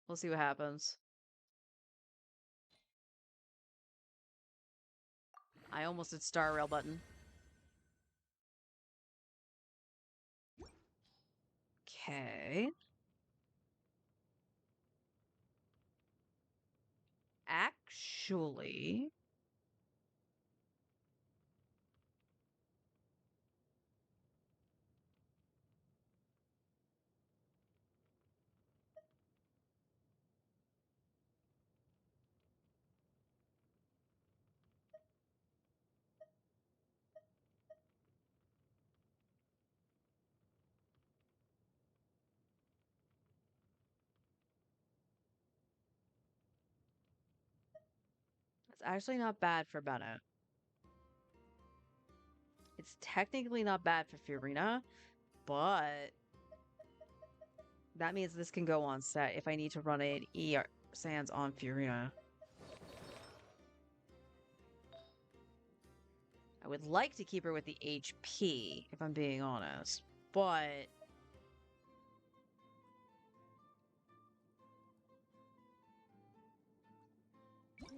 We'll see what happens. I almost did star rail button. Okay. Actually... It's actually not bad for Bennett. It's technically not bad for Fiorina, but that means this can go on set if I need to run an ER Sans on Fiorina. I would like to keep her with the HP, if I'm being honest, but...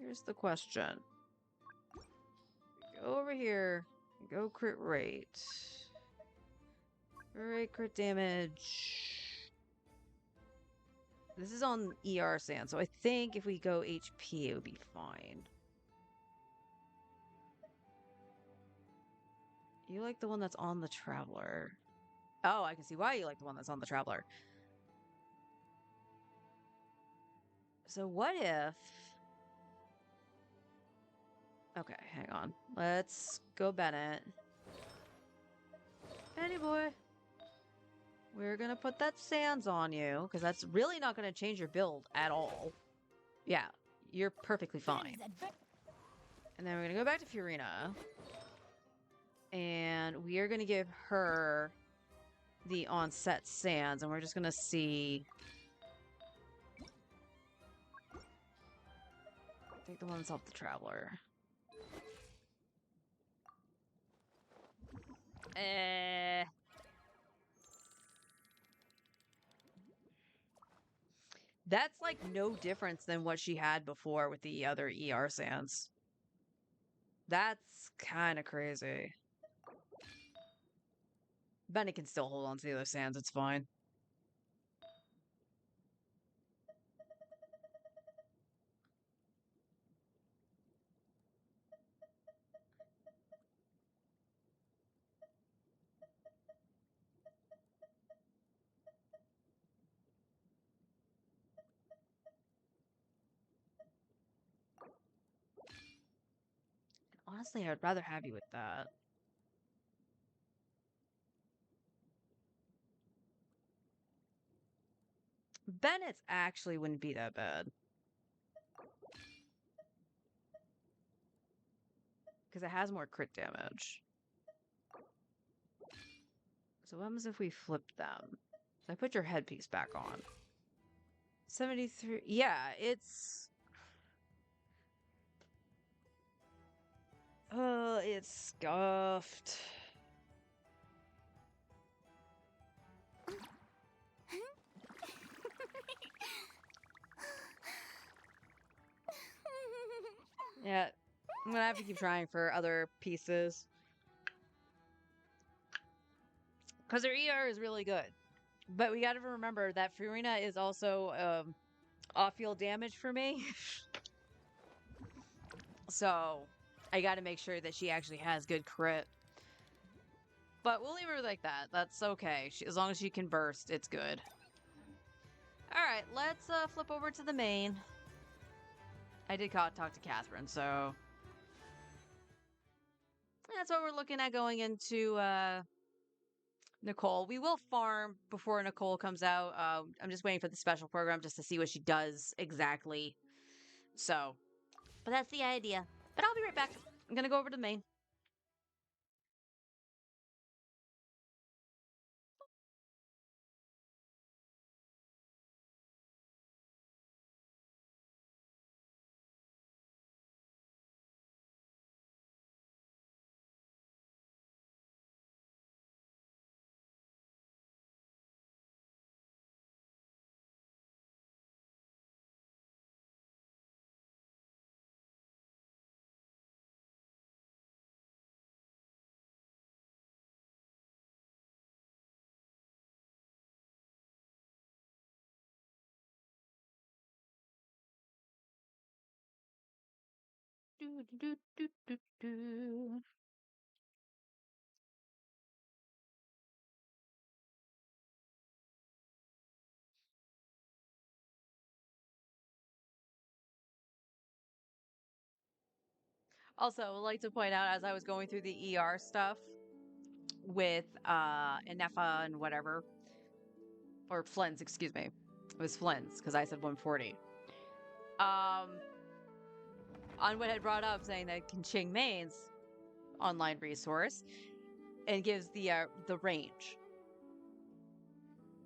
Here's the question. Go over here. Go crit rate. Crit damage. This is on ER Sans, so I think if we go HP, it would be fine. You like the one that's on the Traveler. Oh, I can see why you like the one that's on the Traveler. So what if... Okay, hang on. Let's go Bennett. Benny boy. We're gonna put that Sans on you, because that's really not gonna change your build at all. Yeah, you're perfectly fine. And then we're gonna go back to Fiorina. And we are gonna give her the on-set Sans, and we're just gonna see... Take the one that's off the Traveler. That's like no difference than what she had before with the other ER Sans. That's kind of crazy. Benny can still hold on to the other Sans, it's fine. Honestly, I'd rather have you with that. Bennett's actually wouldn't be that bad. Because it has more crit damage. So what happens if we flip them? So I put your headpiece back on. 73. Yeah, it's... it's scuffed. Yeah, I'm gonna have to keep trying for other pieces. Because her ER is really good. But we got to remember that Furina is also off-field damage for me. So I got to make sure that she actually has good crit. But we'll leave her like that. That's okay. As long as she can burst, it's good. Alright, let's flip over to the main. I did talk to Catherine, so... That's what we're looking at going into Nicole. We will farm before Nicole comes out. I'm just waiting for the special program just to see what she does exactly. So, but that's the idea. But I'll be right back. I'm gonna go over to the main. Do, do, do, do, do. Also, I'd like to point out as I was going through the ER stuff with Inefa and whatever, or Flens, excuse me. It was Flens because I said 140. Onwit had brought up saying that Kinching Main's online resource and gives the range.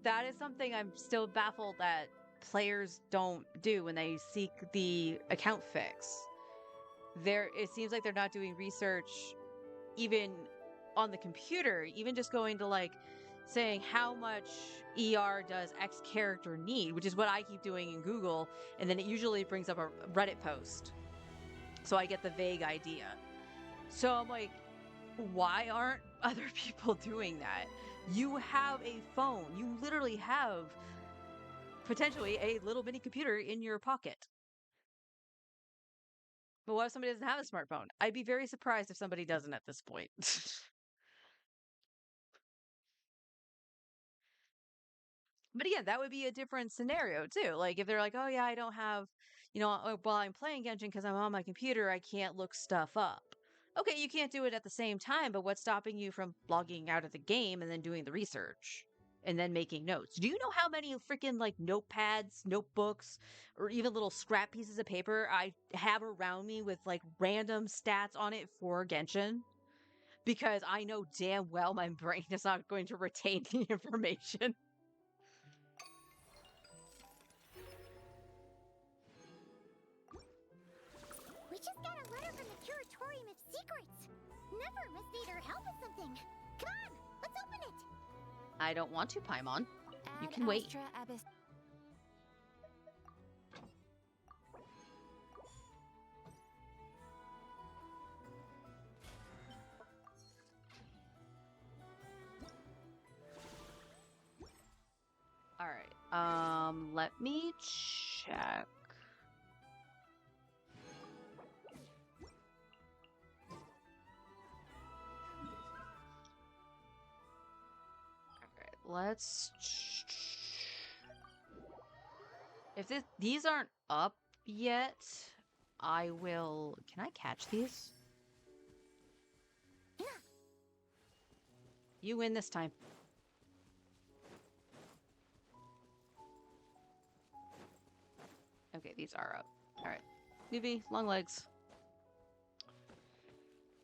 That is something I'm still baffled that players don't do when they seek the account fix. It seems like they're not doing research even on the computer, even just going to like saying how much ER does X character need, which is what I keep doing in Google, and then it usually brings up a Reddit post. So I get the vague idea. So I'm like, why aren't other people doing that? You have a phone. You literally have potentially a little mini computer in your pocket. But what if somebody doesn't have a smartphone? I'd be very surprised if somebody doesn't at this point. But again, that would be a different scenario too. Like if they're like, oh yeah, I don't have, while I'm playing Genshin because I'm on my computer, I can't look stuff up. Okay, you can't do it at the same time, but what's stopping you from logging out of the game and then doing the research and then making notes? Do you know how many freaking like notepads, notebooks, or even little scrap pieces of paper I have around me with like random stats on it for Genshin? Because I know damn well my brain is not going to retain the information. We just got a letter from the Curatorium of Secrets. Never must need our help with something. Come on, let's open it. I don't want to, Paimon. You Ad can wait. Astra Abyss. All right. Let me check. All right, let's. If these aren't up yet, I will. Can I catch these? You win this time. Okay, these are up. All right. Newbie, long legs.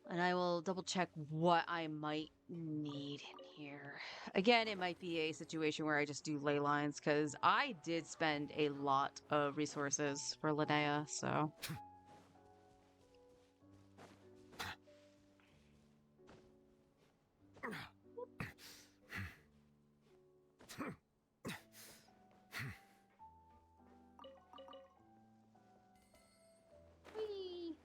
And I will double check what I might need in here. Again, it might be a situation where I just do ley lines because I did spend a lot of resources for Linnea, so. Whee!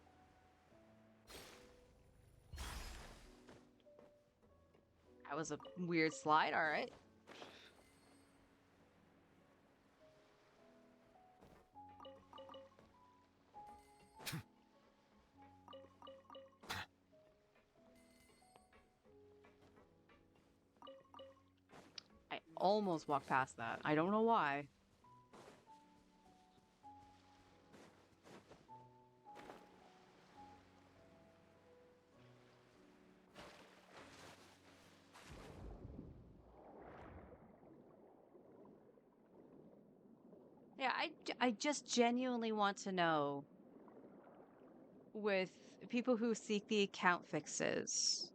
That was a weird slide. All right. I almost walked past that. I don't know why. Yeah, I just genuinely want to know with people who seek the account fixes,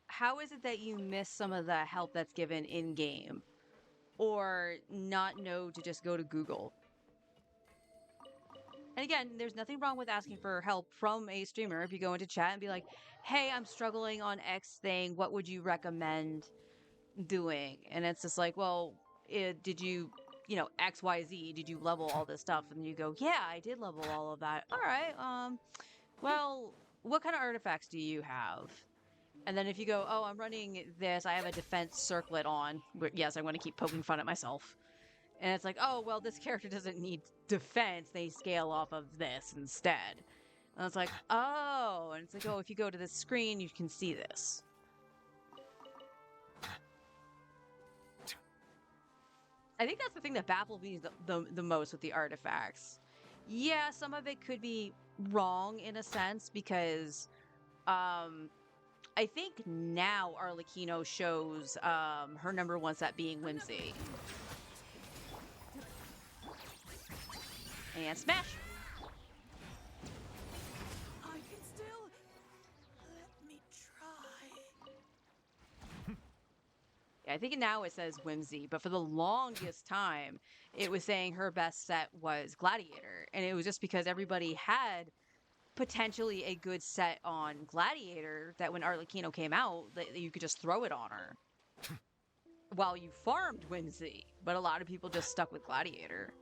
how is it that you miss some of the help that's given in game or not know to just go to Google? And again, there's nothing wrong with asking for help from a streamer if you go into chat and be like, hey, I'm struggling on X thing. What would you recommend doing? And it's just like, well, did you, XYZ, did you level all this stuff? And you go, yeah, I did level all of that. All right. Well, what kind of artifacts do you have? And then if you go, oh, I'm running this, I have a defense circlet on. Yes, I'm going to keep poking fun at myself. And it's like, oh, well, this character doesn't need defense. They scale off of this instead. And it's like, oh. And it's like, oh, if you go to this screen, you can see this. I think that's the thing that baffled me the most with the artifacts. Yeah, some of it could be wrong in a sense because I think now Arlecchino shows her number one set being Whimsy. And smash! I can still... Let me try. I think now it says Whimsy, but for the longest time, it was saying her best set was Gladiator. And it was just because everybody had potentially a good set on Gladiator that when Arlecchino came out, that you could just throw it on her while you farmed Whimsy. But a lot of people just stuck with Gladiator.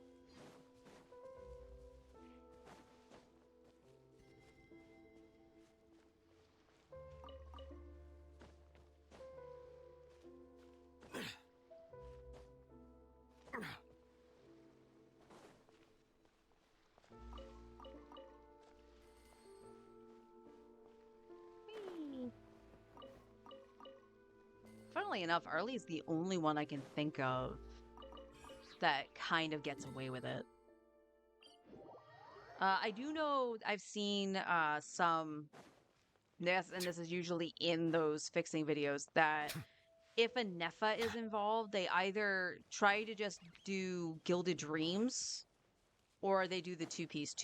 Funnily enough, Arlie's the only one I can think of that kind of gets away with it. I do know I've seen some, yes, and this is usually in those fixing videos, that if a Neffa is involved, they either try to just do Gilded Dreams or they do the two-piece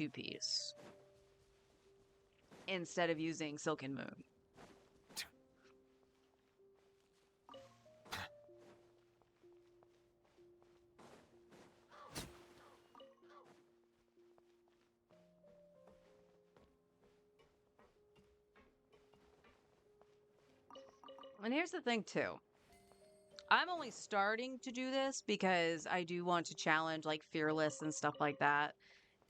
instead of using Silken Moon. And here's the thing, too. I'm only starting to do this because I do want to challenge, like, Fearless and stuff like that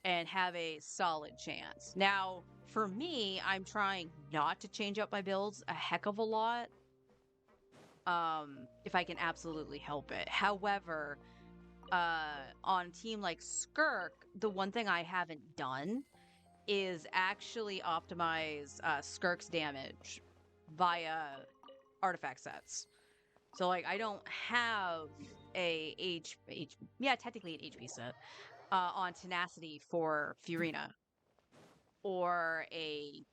and have a solid chance. Now, for me, I'm trying not to change up my builds a heck of a lot if I can absolutely help it. However, on a team like Skirk, the one thing I haven't done is actually optimize Skirk's damage via artifact sets. So, like, I don't have a technically an HP set on Tenacity for Furina, or a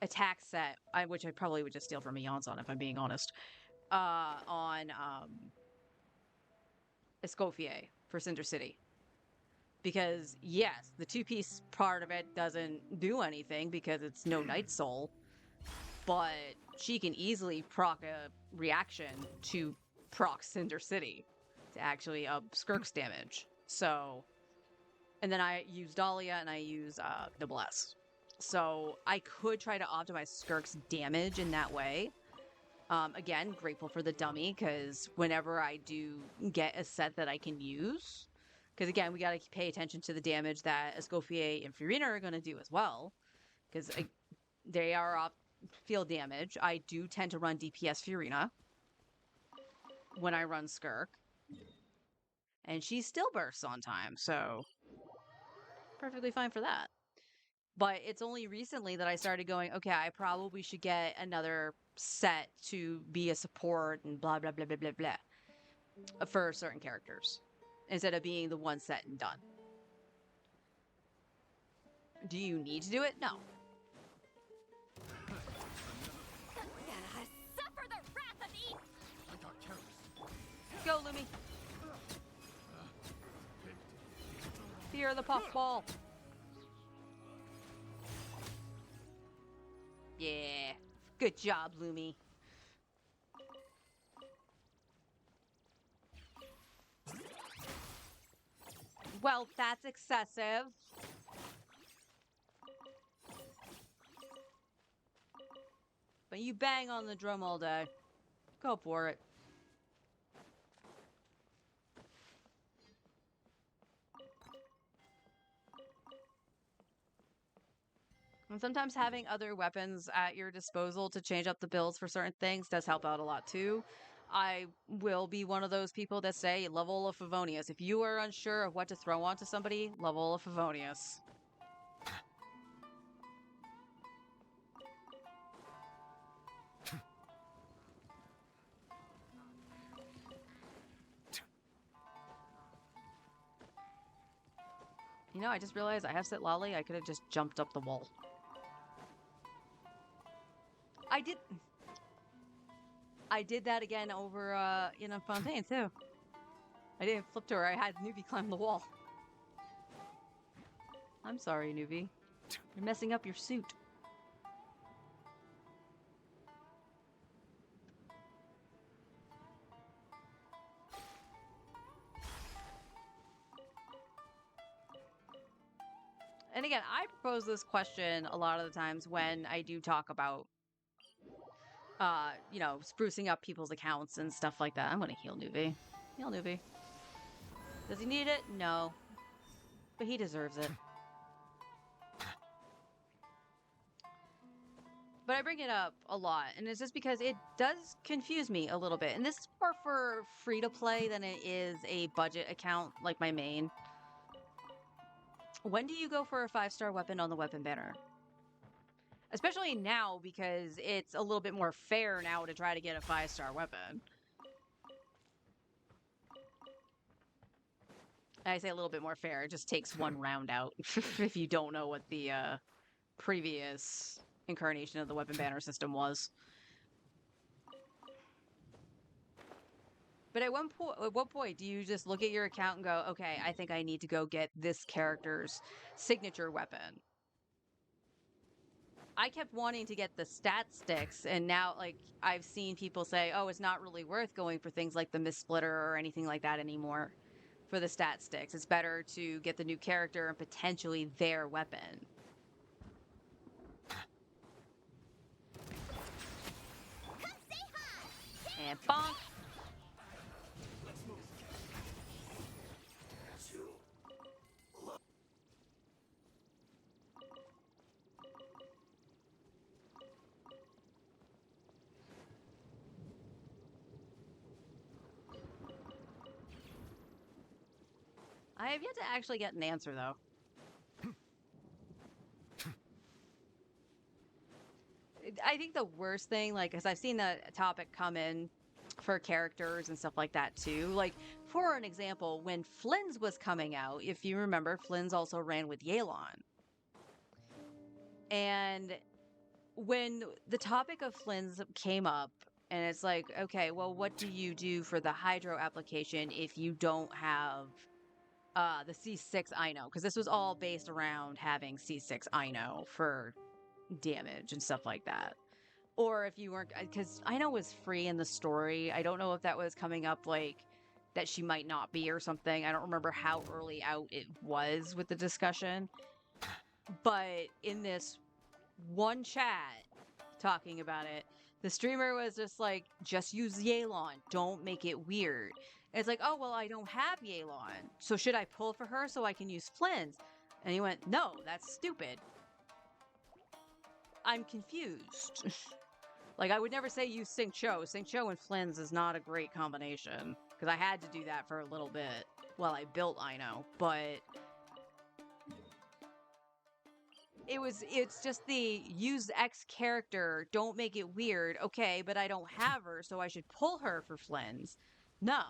attack set, which I probably would just steal from Eonson if I'm being honest, on Escoffier for Cinder City. Because, yes, the two-piece part of it doesn't do anything because it's no Night Soul, but she can easily proc a reaction to proc Cinder City to actually up Skirk's damage. So, and then I use Dahlia and I use Noblesse. So I could try to optimize Skirk's damage in that way. Again, grateful for the dummy, because whenever I do get a set that I can use, because again, we got to pay attention to the damage that Escoffier and Furina are going to do as well, because they are field damage. I do tend to run DPS Fiorina when I run Skirk. And she still bursts on time, so perfectly fine for that. But it's only recently that I started going, okay, I probably should get another set to be a support and blah, blah, blah, blah, blah, blah for certain characters instead of being the one set and done. Do you need to do it? No. Suffer the wrath of Eve! I got careless. Go, Lumi. Fear the puffball. Yeah. Good job, Lumi. Well, that's excessive. But you bang on the drum all day. Go for it. And sometimes having other weapons at your disposal to change up the builds for certain things does help out a lot too. I will be one of those people that say level of Favonius. If you are unsure of what to throw onto somebody, level of Favonius. You know, I just realized I have set Lolly. I could have just jumped up the wall. I did that again over, Fontaine, too. I didn't flip to her. I had Newbie climb the wall. I'm sorry, Newbie. You're messing up your suit. And again, I propose this question a lot of the times when I do talk about sprucing up people's accounts and stuff like that. I'm gonna heal Newbie. Heal Newbie. Does he need it? No. But he deserves it. But I bring it up a lot, and it's just because it does confuse me a little bit. And this is more for free-to-play than it is a budget account like my main. When do you go for a 5-star weapon on the weapon banner? Especially now, because it's a little bit more fair now to try to get a 5-star weapon. I say a little bit more fair, it just takes one round out if you don't know what the previous incarnation of the weapon banner system was. But at what point do you just look at your account and go, okay, I think I need to go get this character's signature weapon? I kept wanting to get the stat sticks, and now, like, I've seen people say, oh, it's not really worth going for things like the Mist Splitter or anything like that anymore for the stat sticks. It's better to get the new character and potentially their weapon. Come say hi! And bonk! I have yet to actually get an answer, though. I think the worst thing, like, because I've seen the topic come in for characters and stuff like that, too. Like, for an example, when Flynn's was coming out, if you remember, Flynn's also ran with Yelan. And when the topic of Flynn's came up, and it's like, okay, well, what do you do for the Hydro application if you don't have the C6 Ino? Because this was all based around having C6 Ino for damage and stuff like that. Or if you weren't, because Ino was free in the story. I don't know if that was coming up like that she might not be or something. I don't remember how early out it was with the discussion. But in this one chat talking about it, the streamer was just like, just use Yelan. Don't make it weird. And it's like, oh, well, I don't have Yelan. So should I pull for her so I can use Flynn's? And he went, no, that's stupid. I'm confused. Like, I would never say use Sync Cho. Sync Cho and Flynn's is not a great combination. Because I had to do that for a little bit while I built Ino. But it's just the use X character, don't make it weird. Okay, but I don't have her, so I should pull her for Flynn's. No.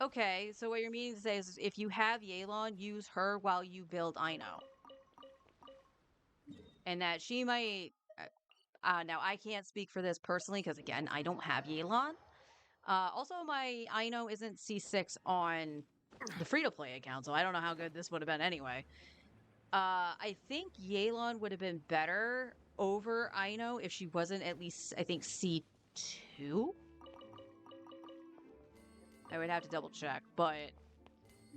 Okay, so what you're meaning to say is if you have Yelan, use her while you build Ino. And that she might... now, I can't speak for this personally, because again, I don't have Yelan. Also, my Ino isn't C6 on the free-to-play account, so I don't know how good this would have been anyway. I think Yelan would have been better over Ino if she wasn't at least, I think, C2? I would have to double check, but,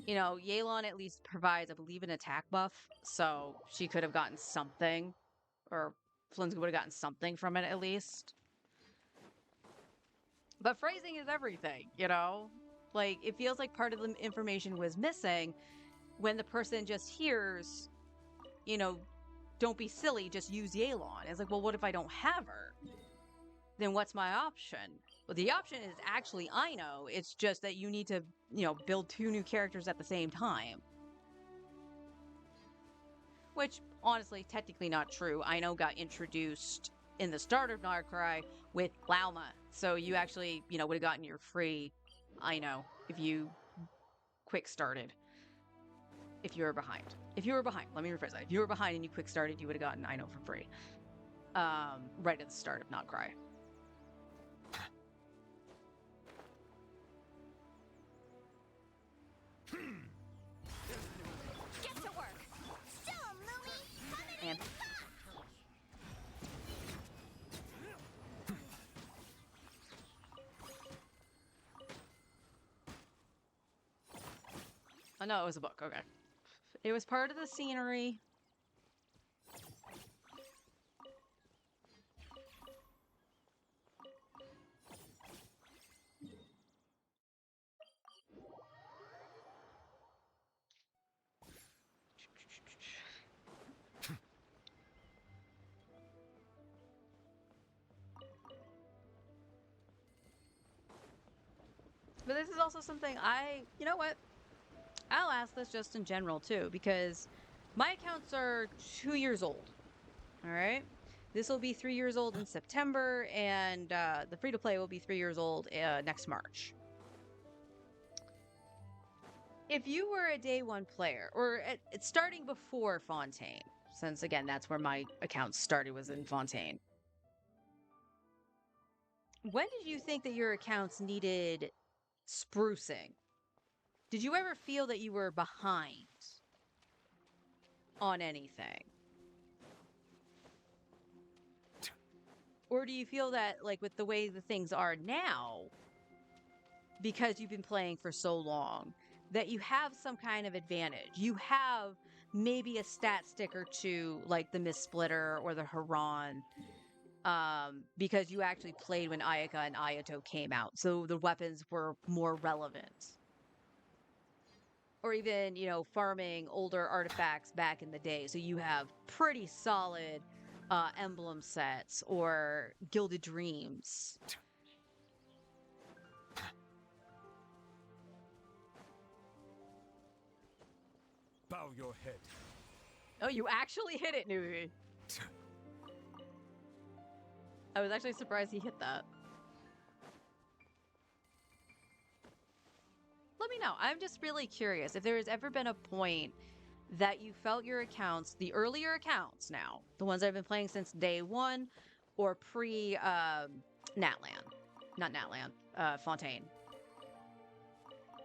you know, Yelan at least provides, I believe, an attack buff, so she could have gotten something, or Flynn's would have gotten something from it at least. But phrasing is everything, you know? Like, it feels like part of the information was missing when the person just hears, you know, don't be silly, just use Yelan. It's like, well, what if I don't have her? Then what's my option? Well, the option is actually Ino. It's just that you need to, you know, build 2 new characters at the same time. Which, honestly, technically not true. Ino got introduced in the start of Darkrai with Lauma. So you actually, you know, would have gotten your free Ino if you quick started. If you were behind. If you were behind, let me rephrase that. If you were behind and you quick started, you would have gotten Ino for free. Right at the start of Darkrai. Get to work. Still, Lumi. Coming And oh no, it was a book. Okay. It was part of the scenery. But this is also something you know what? I'll ask this just in general too, because my accounts are 2 years old. All right. This will be 3 years old in September, and the free to play will be 3 years old next March. If you were a day one player, or it's starting before Fontaine, since again that's where my account started, was in Fontaine. When did you think that your accounts needed sprucing? Did you ever feel that you were behind on anything? Or do you feel that, like, with the way the things are now, because you've been playing for so long, that you have some kind of advantage? You have maybe a stat stick or two, like the Miss Splitter or the Haran, because you actually played when Ayaka and Ayato came out, so the weapons were more relevant. Or even, you know, farming older artifacts back in the day, so you have pretty solid emblem sets or Gilded Dreams. Bow your head. Oh, you actually hit it, Nui. I was actually surprised he hit that. Let me know. I'm just really curious if there has ever been a point that you felt your accounts, the earlier accounts now, the ones I've been playing since day one, or pre Natlan. Not Natlan, Fontaine.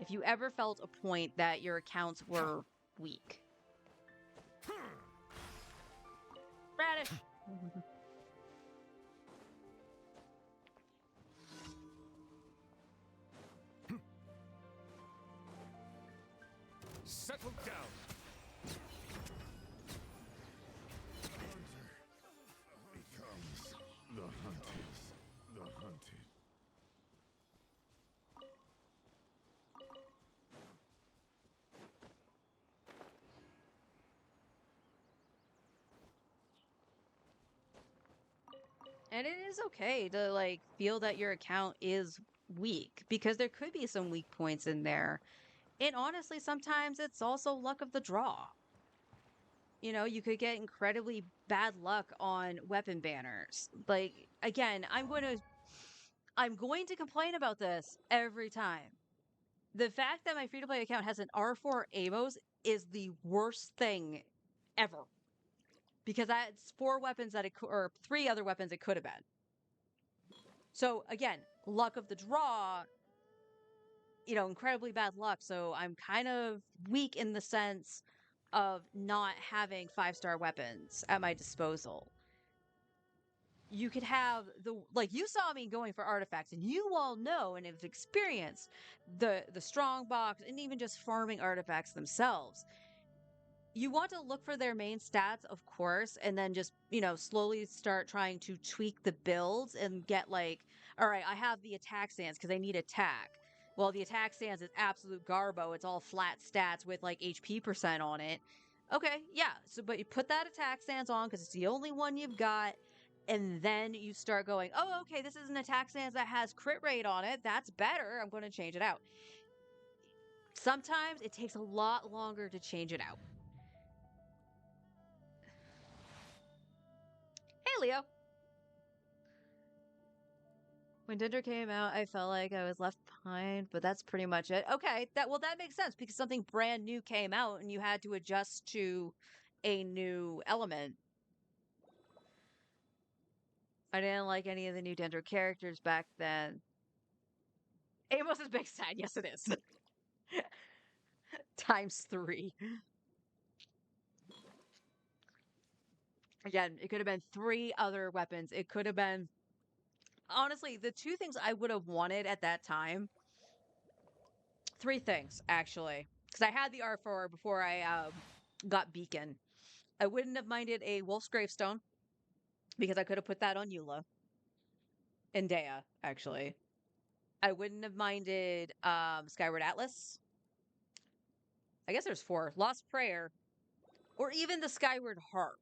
If you ever felt a point that your accounts were weak. Radish! Settle down. Becomes the hunters, the hunted. And it is okay to like feel that your account is weak because there could be some weak points in there. And honestly, sometimes it's also luck of the draw. You know, you could get incredibly bad luck on weapon banners. Like again, I'm going to complain about this every time. The fact that my free to play account has an R4 Amos is the worst thing ever. Because that's four weapons that it could, or three other weapons it could have been. So again, luck of the draw, you know, incredibly bad luck. So I'm kind of weak in the sense of not having 5-star weapons at my disposal. You could have like you saw me going for artifacts, and you all know and have experienced the strong box and even just farming artifacts themselves. You want to look for their main stats, of course, and then just, you know, slowly start trying to tweak the builds and get like, all right, I have the attack stance because I need attack. Well, the attack stance is absolute garbo. It's all flat stats with like HP percent on it. Okay, yeah. So, but you put that attack stance on because it's the only one you've got. And then you start going, oh, okay, this is an attack stance that has crit rate on it. That's better. I'm going to change it out. Sometimes it takes a lot longer to change it out. Hey, Leo. When Tinder came out, I felt like I was left behind, but that's pretty much it. Okay, that makes sense because something brand new came out and you had to adjust to a new element. I didn't like any of the new Tinder characters back then. Amos is big sad. Yes, it is. Times 3. Again, it could have been 3 other weapons. It could have been honestly the 2 things I would have wanted at that time. 3 things actually, because I had the R4 before I got Beacon. I wouldn't have minded a Wolf's Gravestone because I could have put that on Eula and Dea, actually. I wouldn't have minded Skyward Atlas. I guess there's 4. Lost Prayer, or even the Skyward Harp.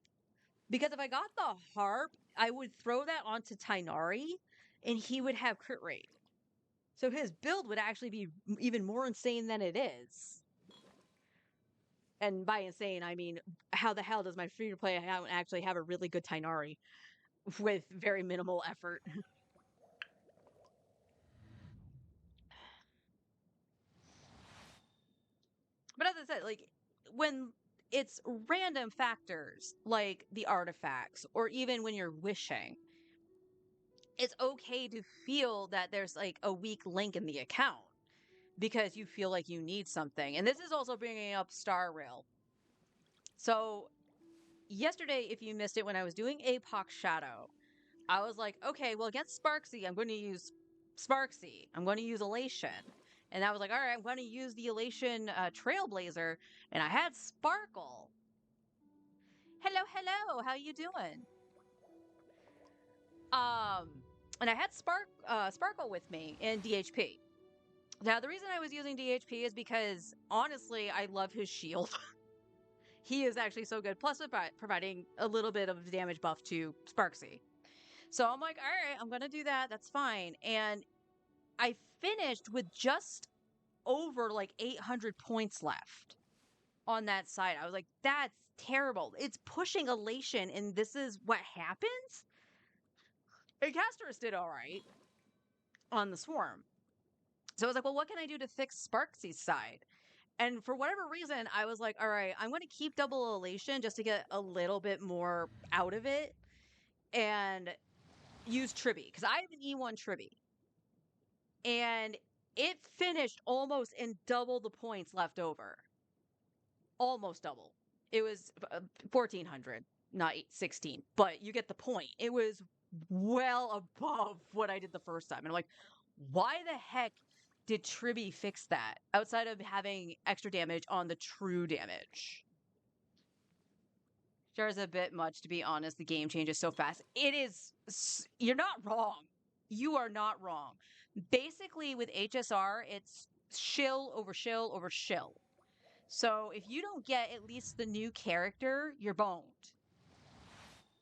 Because if I got the harp, I would throw that onto Tighnari, and he would have crit rate. So his build would actually be even more insane than it is. And by insane, I mean, how the hell does my free-to-play account actually have a really good Tighnari with very minimal effort? But as I said, like, when it's random factors, like the artifacts, or even when you're wishing, it's okay to feel that there's, like, a weak link in the account because you feel like you need something. And this is also bringing up Star Rail. So, yesterday, if you missed it, when I was doing Apoc Shadow, I was like, okay, well, against Sparksy, I'm going to use Sparksy. I'm going to use Elation. And I was like, all right, I'm going to use the Elation Trailblazer. And I had Sparkle. Hello, hello. How you doing? And I had Sparkle with me in DHP. Now, the reason I was using DHP is because, honestly, I love his shield. He is actually so good. Plus, providing a little bit of damage buff to Sparksy. So I'm like, all right, I'm going to do that. That's fine. And I finished with just over like 800 points left on that side. I was like, that's terrible. It's pushing Elation, and this is what happens? And Castorus did all right on the Swarm. So I was like, well, what can I do to fix Sparksy's side? And for whatever reason, I was like, all right, I'm going to keep double Elation just to get a little bit more out of it and use Tribby, because I have an E1 Tribby. And it finished almost in double the points left over. Almost double. It was 1,400, not 16, but you get the point. It was well above what I did the first time. And I'm like, why the heck did Tribby fix that outside of having extra damage on the true damage? Sure is a bit much, to be honest. The game changes so fast. It is. You're not wrong. You are not wrong. Basically, with HSR, it's shill over shill over shill. So if you don't get at least the new character, you're boned.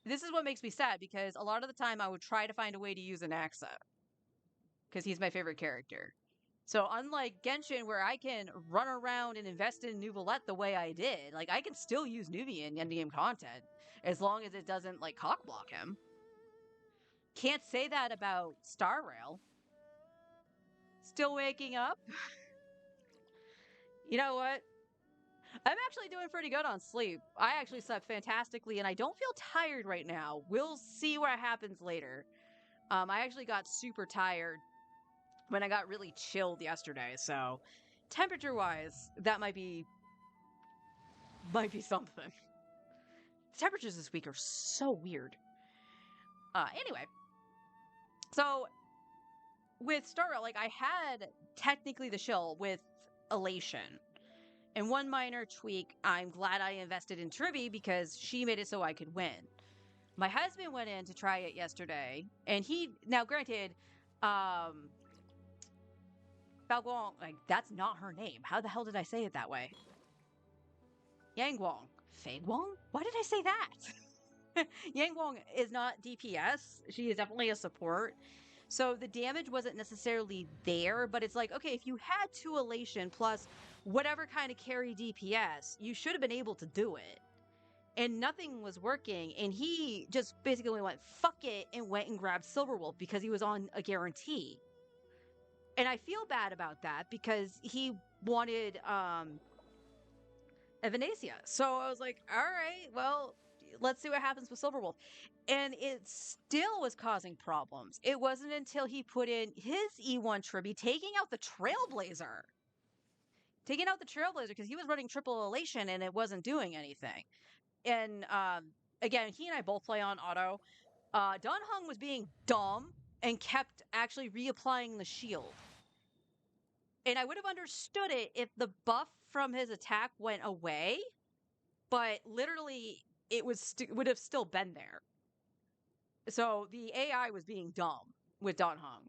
this is what makes me sad because a lot of the time I would try to find a way to use Anaxa because he's my favorite character. So unlike Genshin, where I can run around and invest in Nuvolette the way I did, like I can still use Nuvi in endgame content as long as it doesn't like cockblock him. Can't say that about Star Rail. Still waking up. You know what? I'm actually doing pretty good on sleep. I actually slept fantastically and I don't feel tired right now. We'll see what happens later. I actually got super tired when I got really chilled yesterday, so temperature-wise, that might be something. The temperatures this week are so weird. Anyway. So, with Star Rail, like, I had technically the shill with Elation. And one minor tweak, I'm glad I invested in Trivy because she made it so I could win. My husband went in to try it yesterday, and now granted, Balguang, like, that's not her name. How the hell did I say it that way? Yangguang. Feiguang? Why did I say that? Yangguang is not DPS. She is definitely a support. So the damage wasn't necessarily there, but it's like, okay, if you had 2 Elation plus whatever kind of carry DPS, you should have been able to do it. And nothing was working, and he just basically went, fuck it, and went and grabbed Silverwolf because he was on a guarantee. And I feel bad about that because he wanted Evanesia. So I was like, all right, well, let's see what happens with Silverwolf. And it still was causing problems. It wasn't until he put in his E1 Tribby, taking out the Trailblazer. Because he was running triple Elation and it wasn't doing anything. And again, he and I both play on auto. Don Hung was being dumb and kept actually reapplying the shield. And I would have understood it if the buff from his attack went away, but literally it would have still been there. So the AI was being dumb with Don Hung.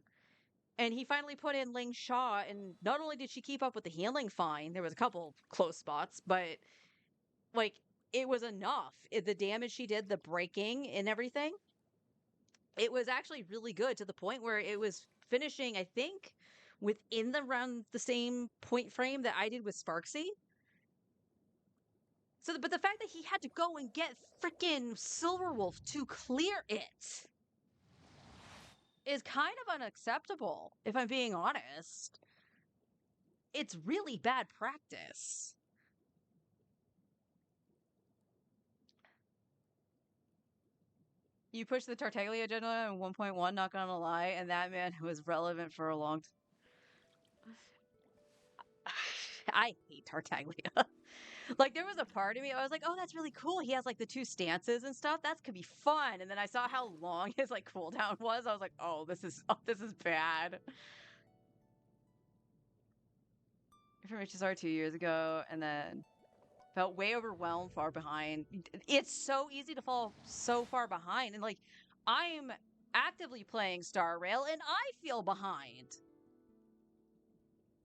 And he finally put in Ling Sha, and not only did she keep up with the healing fine, there was a couple close spots, but like it was enough. The damage she did, the breaking and everything, it was actually really good to the point where it was finishing, I think, within around the same point frame that I did with Sparksy. So, but the fact that he had to go and get freaking Silverwolf to clear it is kind of unacceptable, if I'm being honest. It's really bad practice. You pushed the Tartaglia agenda in 1.1, not gonna lie, and that man was relevant for a long time. I hate Tartaglia. Like, there was a part of me, I was like, oh, that's really cool. He has, like, the 2 stances and stuff. That could be fun. And then I saw how long his, like, cooldown was. I was like, oh, this is bad. From HSR 2 years ago, and then felt way overwhelmed, far behind. It's so easy to fall so far behind. And, like, I'm actively playing Star Rail, and I feel behind.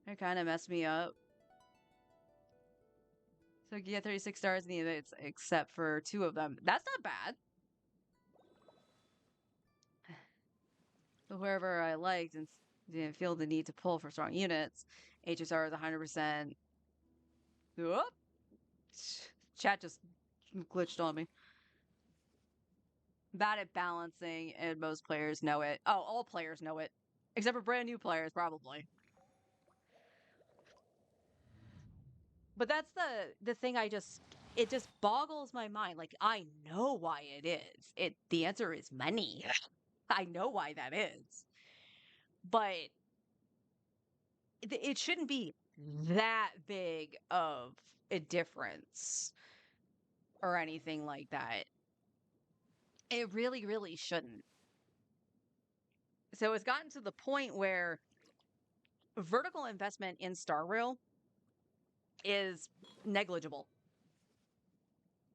It kind of messed me up. So you get 36 stars in the events, except for 2 of them. That's not bad. So whoever I liked and didn't feel the need to pull for strong units, HSR is 100%. Whoop! Chat just glitched on me. Bad at balancing, and most players know it. Oh, all players know it. Except for brand new players, probably. But that's the thing it just boggles my mind. Like, I know why it is. The answer is money. I know why that is. But it shouldn't be that big of a difference or anything like that. It really, really shouldn't. So it's gotten to the point where vertical investment in Star Rail is negligible.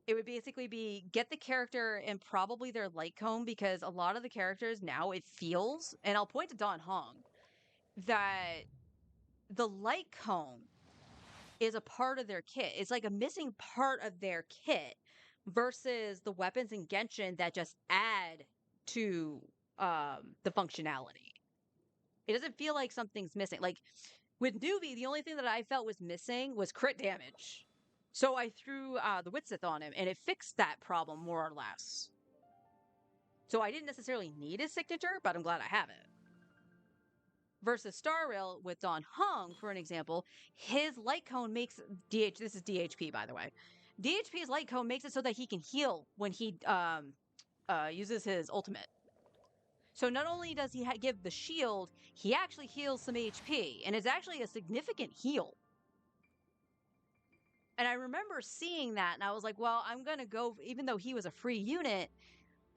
It would basically be get the character and probably their light cone, because a lot of the characters now, it feels, and I'll point to Don Hong, that the light cone is a part of their kit. It's like a missing part of their kit versus the weapons in Genshin that just add to the functionality. It doesn't feel like something's missing. Like with Nuvi, the only thing that I felt was missing was crit damage. So I threw the Witsith on him, and it fixed that problem more or less. So I didn't necessarily need his signature, but I'm glad I have it. Versus Star Rail with Don Hung, for an example, his light cone makes this is DHP, by the way. DHP's light cone makes it so that he can heal when he uses his ultimate. So not only does he give the shield, he actually heals some HP, and it's actually a significant heal. And I remember seeing that, and I was like, well, I'm going to go, even though he was a free unit,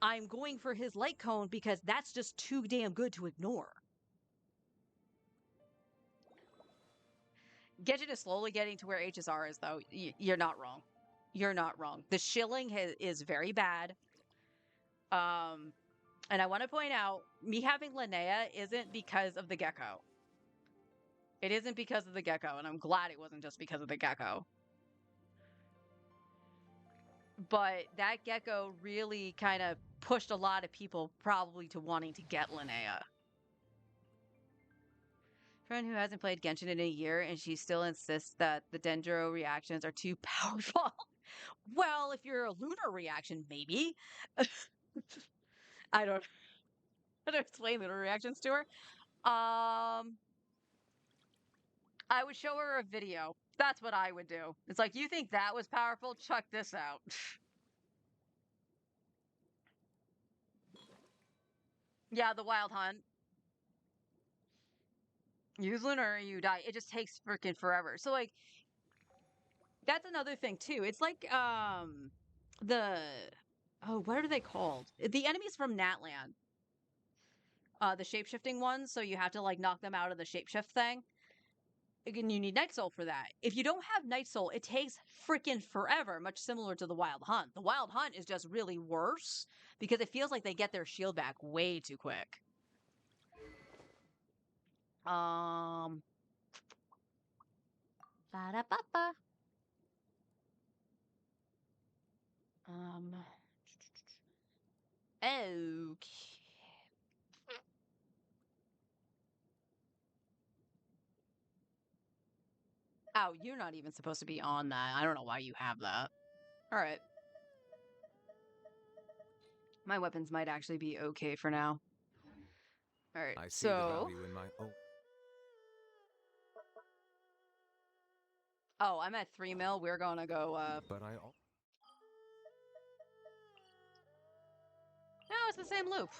I'm going for his light cone because that's just too damn good to ignore. Genshin is slowly getting to where HSR is, though. You're not wrong. You're not wrong. The shilling is very bad. And I want to point out, me having Linnea isn't because of the Gecko. It isn't because of the Gecko, and I'm glad it wasn't just because of the Gecko. But that Gecko really kind of pushed a lot of people probably to wanting to get Linnea. Friend who hasn't played Genshin in a year, and she still insists that the Dendro reactions are too powerful. Well, if you're a lunar reaction, maybe. I don't explain lunar reactions to her. I would show her a video. That's what I would do. It's like, you think that was powerful? Check this out. Yeah, the Wild Hunt. Use lunar, you die. It just takes freaking forever. So, like, that's another thing, too. It's like, what are they called? The enemies from Natlan. The shape-shifting ones, so you have to, like, knock them out of the shape-shift thing. Again, you need Night Soul for that. If you don't have Night Soul, it takes freaking forever, much similar to the Wild Hunt. The Wild Hunt is just really worse, because it feels like they get their shield back way too quick. Ba-da-ba-ba. Okay. Oh, you're not even supposed to be on that. I don't know why you have that. All right. My weapons might actually be okay for now. All right, I see the so... value in my own. Oh, I'm at 3 mil. We're gonna go, But I No, it's the same loop.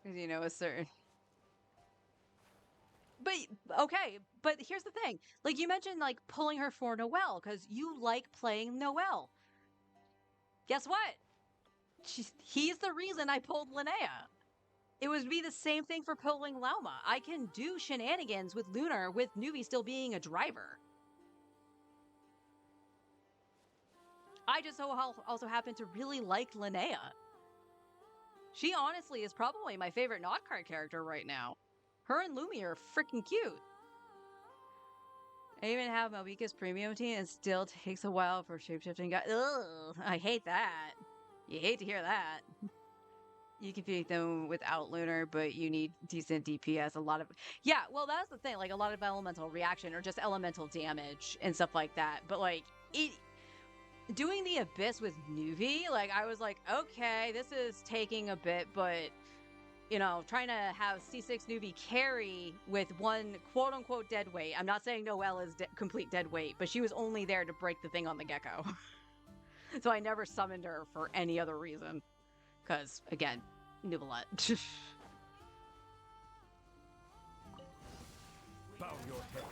Because, you know, a certain... But, okay, but here's the thing. Like, you mentioned, like, pulling her for Noelle, because you like playing Noelle. Guess what? He's the reason I pulled Linnea. It would be the same thing for pulling Lauma. I can do shenanigans with Lunar with Nuvi still being a driver. I just also happen to really like Linnea. She honestly is probably my favorite not-card character right now. Her and Lumi are freaking cute. I even have Malvika's premium team and still takes a while for shapeshifting guys. Ugh, I hate that. You hate to hear that. You can beat them without Lunar, but you need decent DPS. Yeah, well, that's the thing. Like, a lot of elemental reaction or just elemental damage and stuff like that. But, like, doing the Abyss with Nuvi, like, I was like, okay, this is taking a bit, but, you know, trying to have C6 Nuvi carry with one quote-unquote dead weight. I'm not saying Noelle is complete dead weight, but she was only there to break the thing on the Gecko. So I never summoned her for any other reason. Because, again, Nuvolette. bow your head.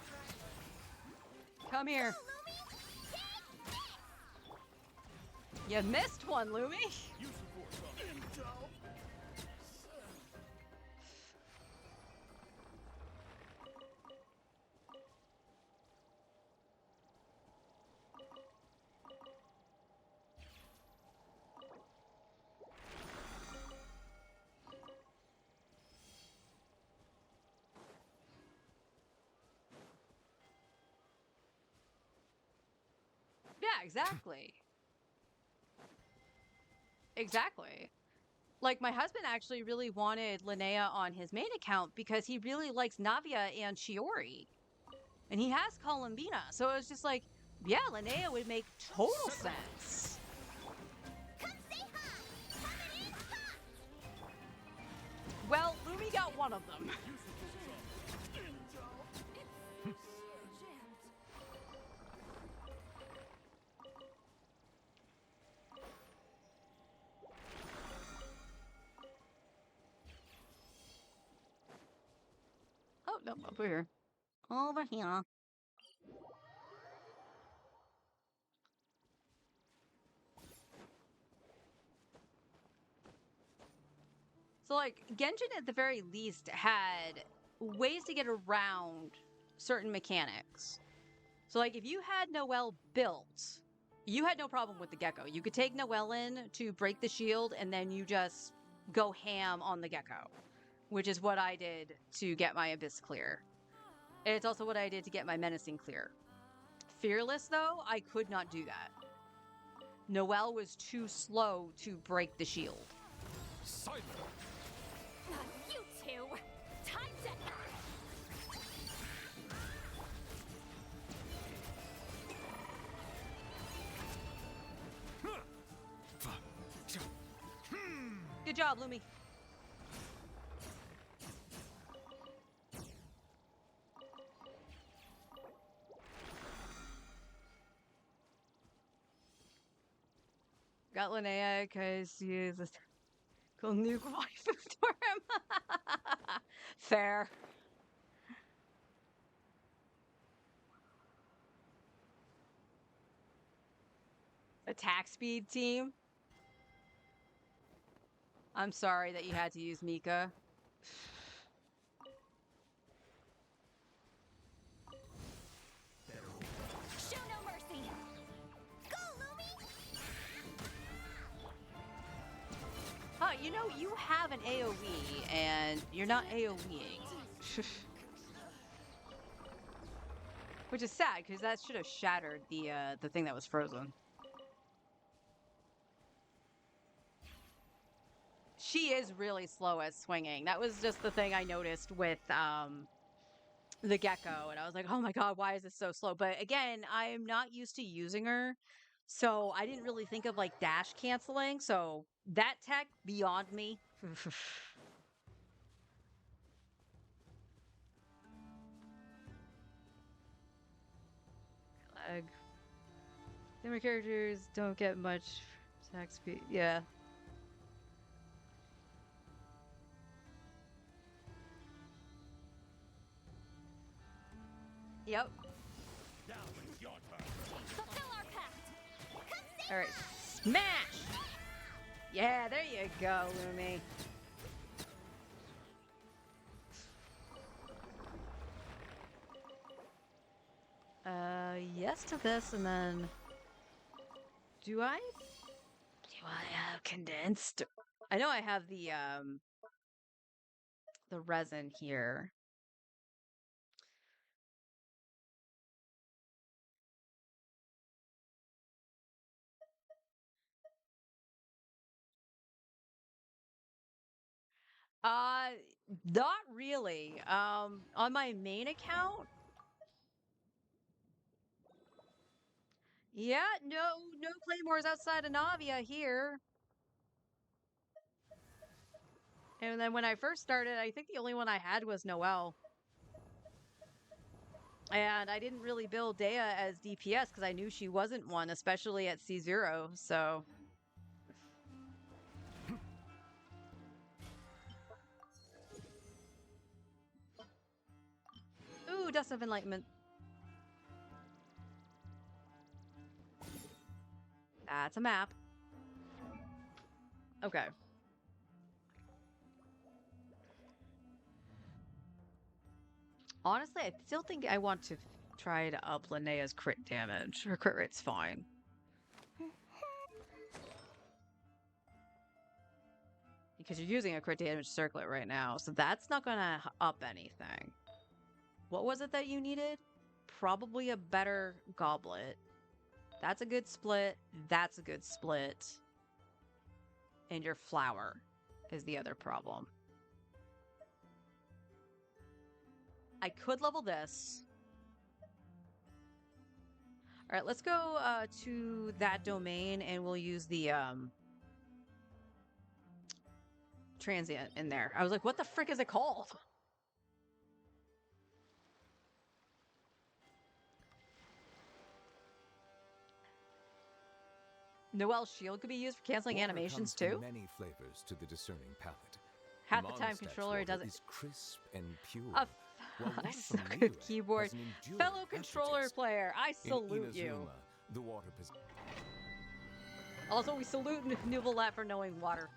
Come here. You missed one, Lumi. exactly. Exactly. Like, my husband actually really wanted Linnea on his main account because he really likes Navia and Shiori. And he has Columbina. So it was just like, yeah, Linnea would make total sense. Come say hi! Coming in hot! Well, Lumi got one of them. Oh, no, over here. Over here. So, like, Genshin at the very least had ways to get around certain mechanics. So, like, if you had Noelle built, you had no problem with the Gecko. You could take Noelle in to break the shield, and then you just go ham on the Gecko, which is what I did to get my Abyss clear. And it's also what I did to get my Menacing clear. Fearless, though, I could not do that. Noelle was too slow to break the shield. Silent! Not you two! Time to act! Good job, Lumi. Got Linnea because she is a cool new waifu for him. Fair. Attack speed team. I'm sorry that you had to use Mika. Show no mercy! Go, Lumi! Huh, you know, you have an AoE, and you're not AoEing. Which is sad, because that should have shattered the thing that was frozen. She is really slow at swinging. That was just the thing I noticed with the Gecko, and I was like, oh my god, why is this so slow? But again, I'm not used to using her, so I didn't really think of like dash canceling, so that tech beyond me. Lag. Newer characters don't get much attack speed. Yeah. Yep. Now it's your turn. Fulfill our pact! All right. Smash! Yeah, there you go, Lumi. Yes to this, and then do I have condensed? I know I have the resin here. Uh, not really. On my main account, yeah, no claymores outside of Navia here. And then when I first started, I think the only one I had was Noelle. And I didn't really build Dea as DPS because I knew she wasn't one, especially at C0, so... Ooh, Dust of Enlightenment. That's a map. Okay. Honestly, I still think I want to try to up Linnea's crit damage. Her crit rate's fine. Because you're using a crit damage circlet right now, so that's not gonna up anything. What was it that you needed? Probably a better goblet. That's a good split. That's a good split. And your flower is the other problem. I could level this. All right, let's go to that domain and we'll use the transient in there. I was like, what the frick is it called? Noelle's shield could be used for canceling Water animations comes in too. many flavors to the discerning palate. Half the time, Mondstadt's controller water doesn't. is crisp and pure. A while water suck from with Liyue keyboard. has an enduring Fellow controller aftertaste. player, I In salute you. Inazuma, the water Also, we salute Nuvolet for knowing water.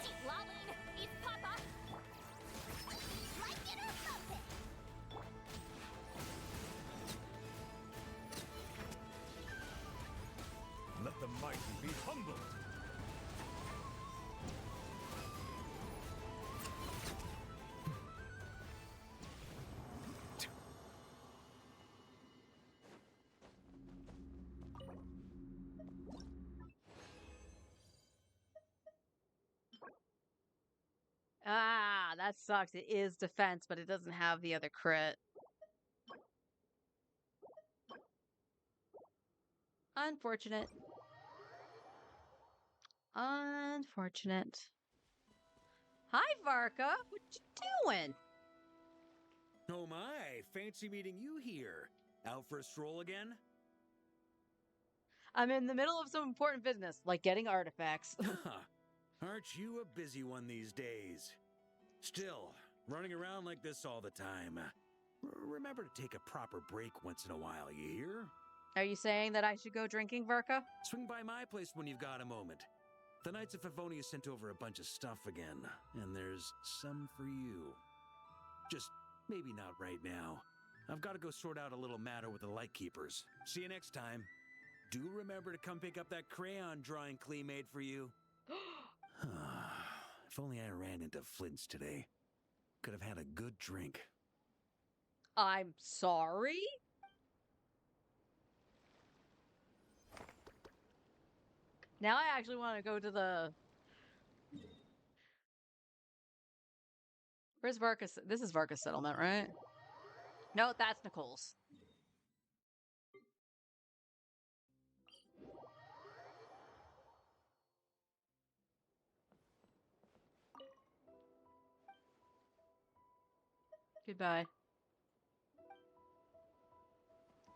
She's lolling. It's Papa. Like it or lump it. Let the mighty be humbled. Ah, that sucks. It is defense, but it doesn't have the other crit. Unfortunate. Unfortunate. Hi, Varka. What you doing? Oh my, fancy meeting you here. Out for a stroll again? I'm in the middle of some important business, like getting artifacts. Aren't you a busy one these days? Still, running around like this all the time. Remember to take a proper break once in a while, you hear? Are you saying that I should go drinking, Varka? Swing by my place when you've got a moment. The Knights of Favonius sent over a bunch of stuff again, and there's some for you. Just maybe not right now. I've got to go sort out a little matter with the Lightkeepers. See you next time. Do remember to come pick up that crayon drawing Klee made for you. If only I ran into Flint's today. Could have had a good drink. I'm sorry? Now I actually want to go to the... Where's Varka's? This is Varka's settlement, right? No, that's Nicole's. Goodbye.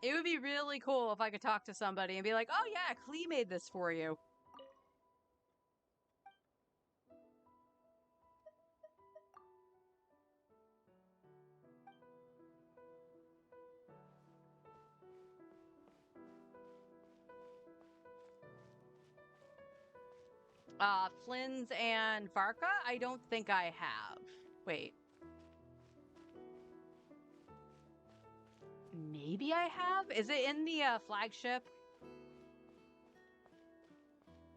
It would be really cool if I could talk to somebody and be like, oh yeah, Klee made this for you. Flynn's and Varka? I don't think I have. Wait. Maybe I have? Is it in the flagship?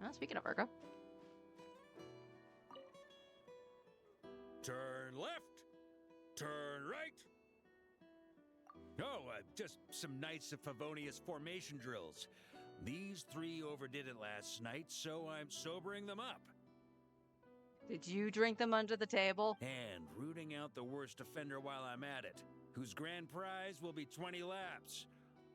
Oh, speaking of Varka. Turn left. Turn right. Oh, just some Knights of Favonius formation drills. These three overdid it last night, so I'm sobering them up. Did you drink them under the table? And rooting out the worst offender while I'm at it, whose grand prize will be 20 laps.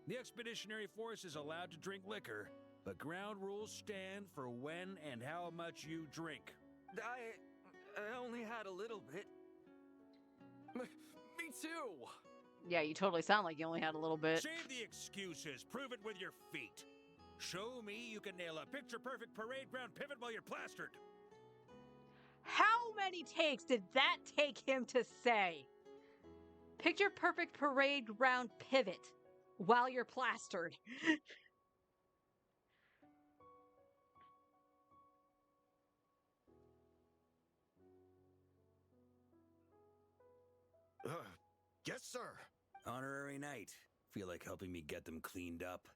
The Expeditionary Force is allowed to drink liquor, but ground rules stand for when and how much you drink. I only had a little bit. Me too. Yeah, you totally sound like you only had a little bit. Save the excuses. Prove it with your feet. Show me you can nail a picture-perfect parade ground pivot while you're plastered. How many takes did that take him to say? Picture perfect parade ground pivot while you're plastered. Yes, sir. Honorary Knight. Feel like helping me get them cleaned up.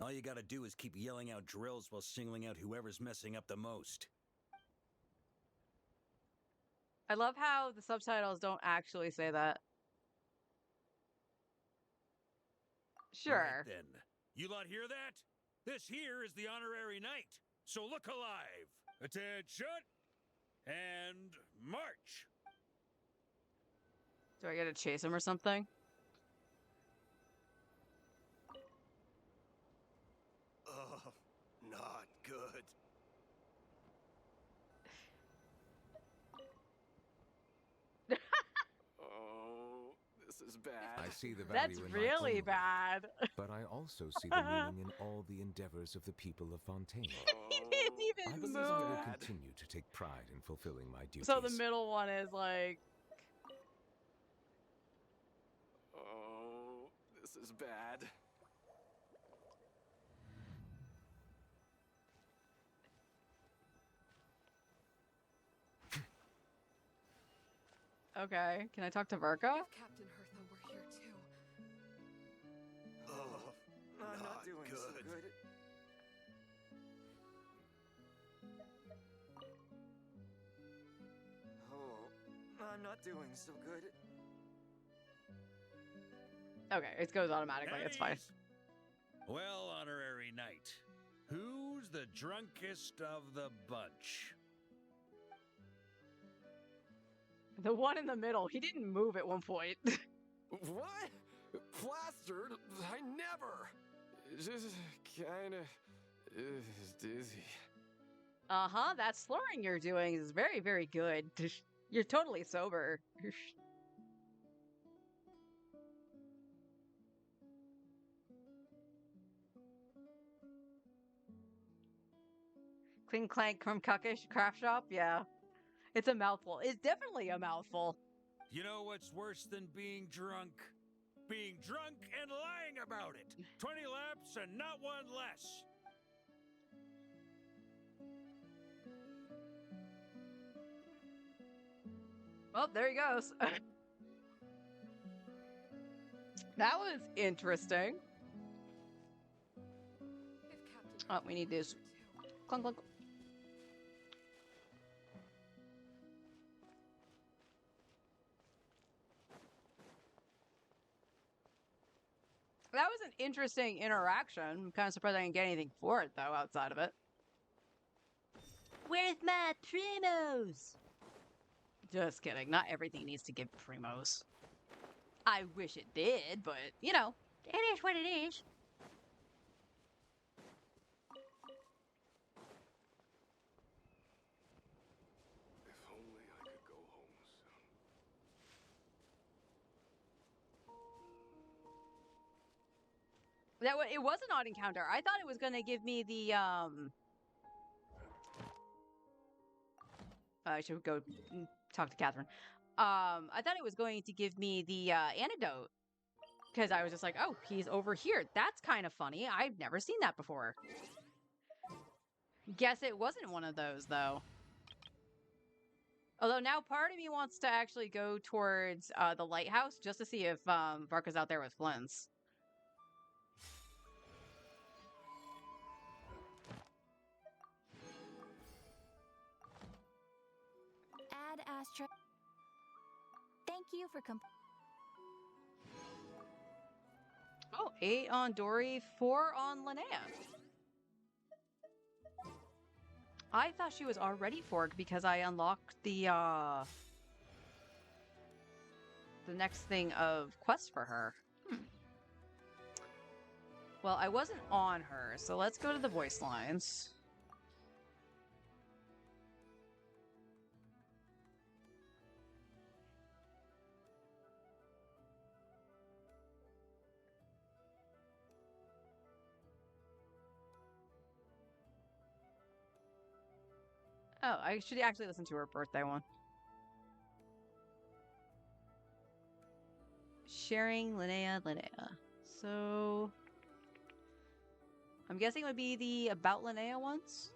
All you gotta do is keep yelling out drills while singling out whoever's messing up the most. I love how the subtitles don't actually say that. Sure. Right then. You lot hear that? This here is the honorary knight. So look alive. Attention. And march. Do I get to chase him or something? Oh, not good. Oh, this is bad. I see the value That's in my really own bad. work, but I also see the meaning in all the endeavors of the people of Fontaine. He didn't I even believe I will move. continue to take pride in fulfilling my duties. So the middle one is like, Oh, this is bad. okay, can I talk to Verka? If Captain Hertha were here too. Oh, I'm not doing so good. Oh, I'm not doing so good. Okay, it goes automatically. It's fine. At ease. Well, honorary knight, who's the drunkest of the bunch? The one in the middle, he didn't move at one point. what? Plastered? I never. Just kind of dizzy. Uh-huh, that slurring you're doing is very, very good. You're totally sober. Clink clank from Cuckish Craft Shop? Yeah. It's a mouthful. It's definitely a mouthful. You know what's worse than being drunk? Being drunk and lying about it. 20 laps and not one less. Oh, there he goes. That was interesting. If Captain Oh, we need Hertha were this. here too. Clunk, clunk. That was an interesting interaction. I'm kind of surprised I didn't get anything for it, though, outside of it. Where's my primos? Just kidding. Not everything needs to give primos. I wish it did, but, you know, it is what it is. If only I could go home soon. It was an odd encounter. I thought it was going to give me the, I should go talk to Catherine. I thought it was going to give me the antidote. Because I was just like, oh, he's over here. That's kind of funny. I've never seen that before. Guess it wasn't one of those, though. Although now part of me wants to actually go towards the lighthouse just to see if Varka's out there with Flints. Add Astra. Thank you for Oh, 8 on Dory, 4 on Linnea. I thought she was already forked because I unlocked the next thing of quest for her. Well, I wasn't on her, so let's go to the voice lines. Oh, I should actually listen to her birthday one. Sharing Linnea. So I'm guessing it would be the About Linnea ones.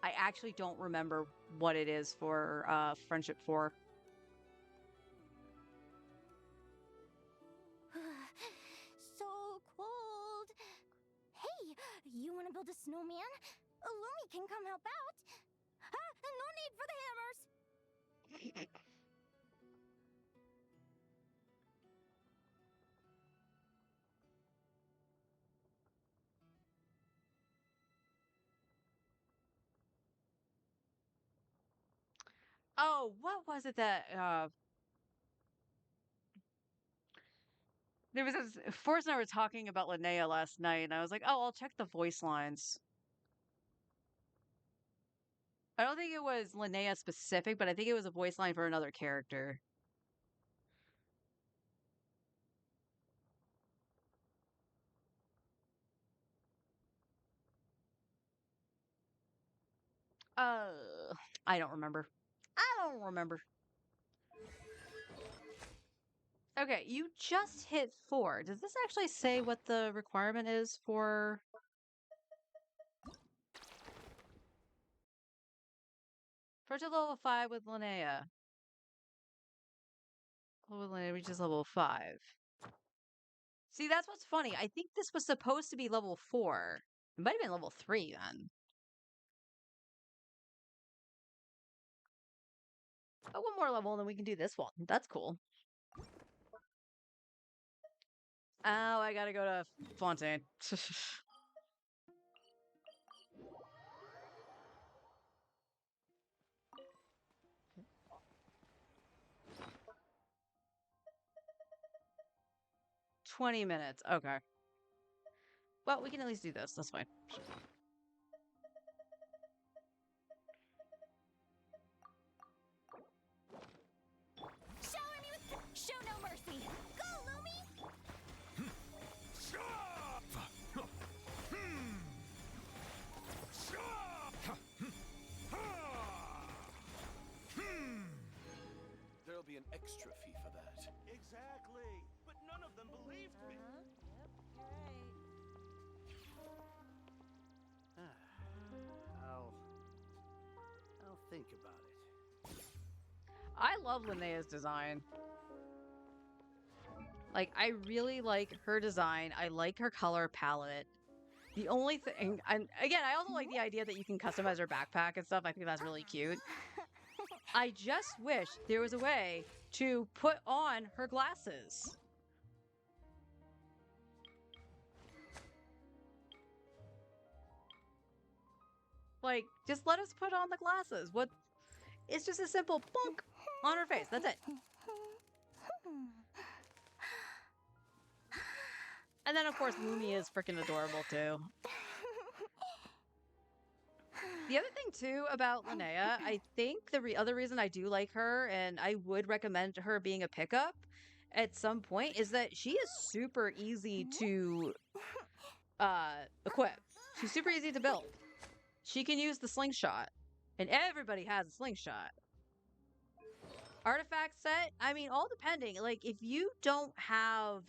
I actually don't remember what it is for Friendship 4. snowman. Lumi can come help out. No need for the hammers. Oh, what was it that there was this Forrest and I were talking about Linnea last night, and I was like, oh, I'll check the voice lines. I don't think it was Linnea specific, but I think it was a voice line for another character. Uh, I don't remember. I don't remember. Okay, you just hit 4. Does this actually say what the requirement is for... Approach to level 5 with Linnea. With Linnea reaches level 5. See, that's what's funny. I think this was supposed to be level 4. It might have been level 3 then. Oh, one more level and then we can do this one. That's cool. Oh, I gotta go to Fontaine. 20 minutes. Okay. Well, we can at least do this. That's fine. Show no mercy. Go, Lumi. There'll be an extra fee for that. Exactly. But none of them believed me. I'll think about it. I love Linnea's design. Like, I really like her design. I like her color palette. The only thing, and again, I also like the idea that you can customize her backpack and stuff. I think that's really cute. I just wish there was a way to put on her glasses. Like, just let us put on the glasses. What? It's just a simple bonk on her face. That's it. And then, of course, Lumi is freaking adorable, too. The other thing, too, about Linnea, I think the other reason I do like her, and I would recommend her being a pickup at some point, is that she is super easy to equip. She's super easy to build. She can use the slingshot, and everybody has a slingshot. Artifact set, I mean, all depending. Like, if you don't have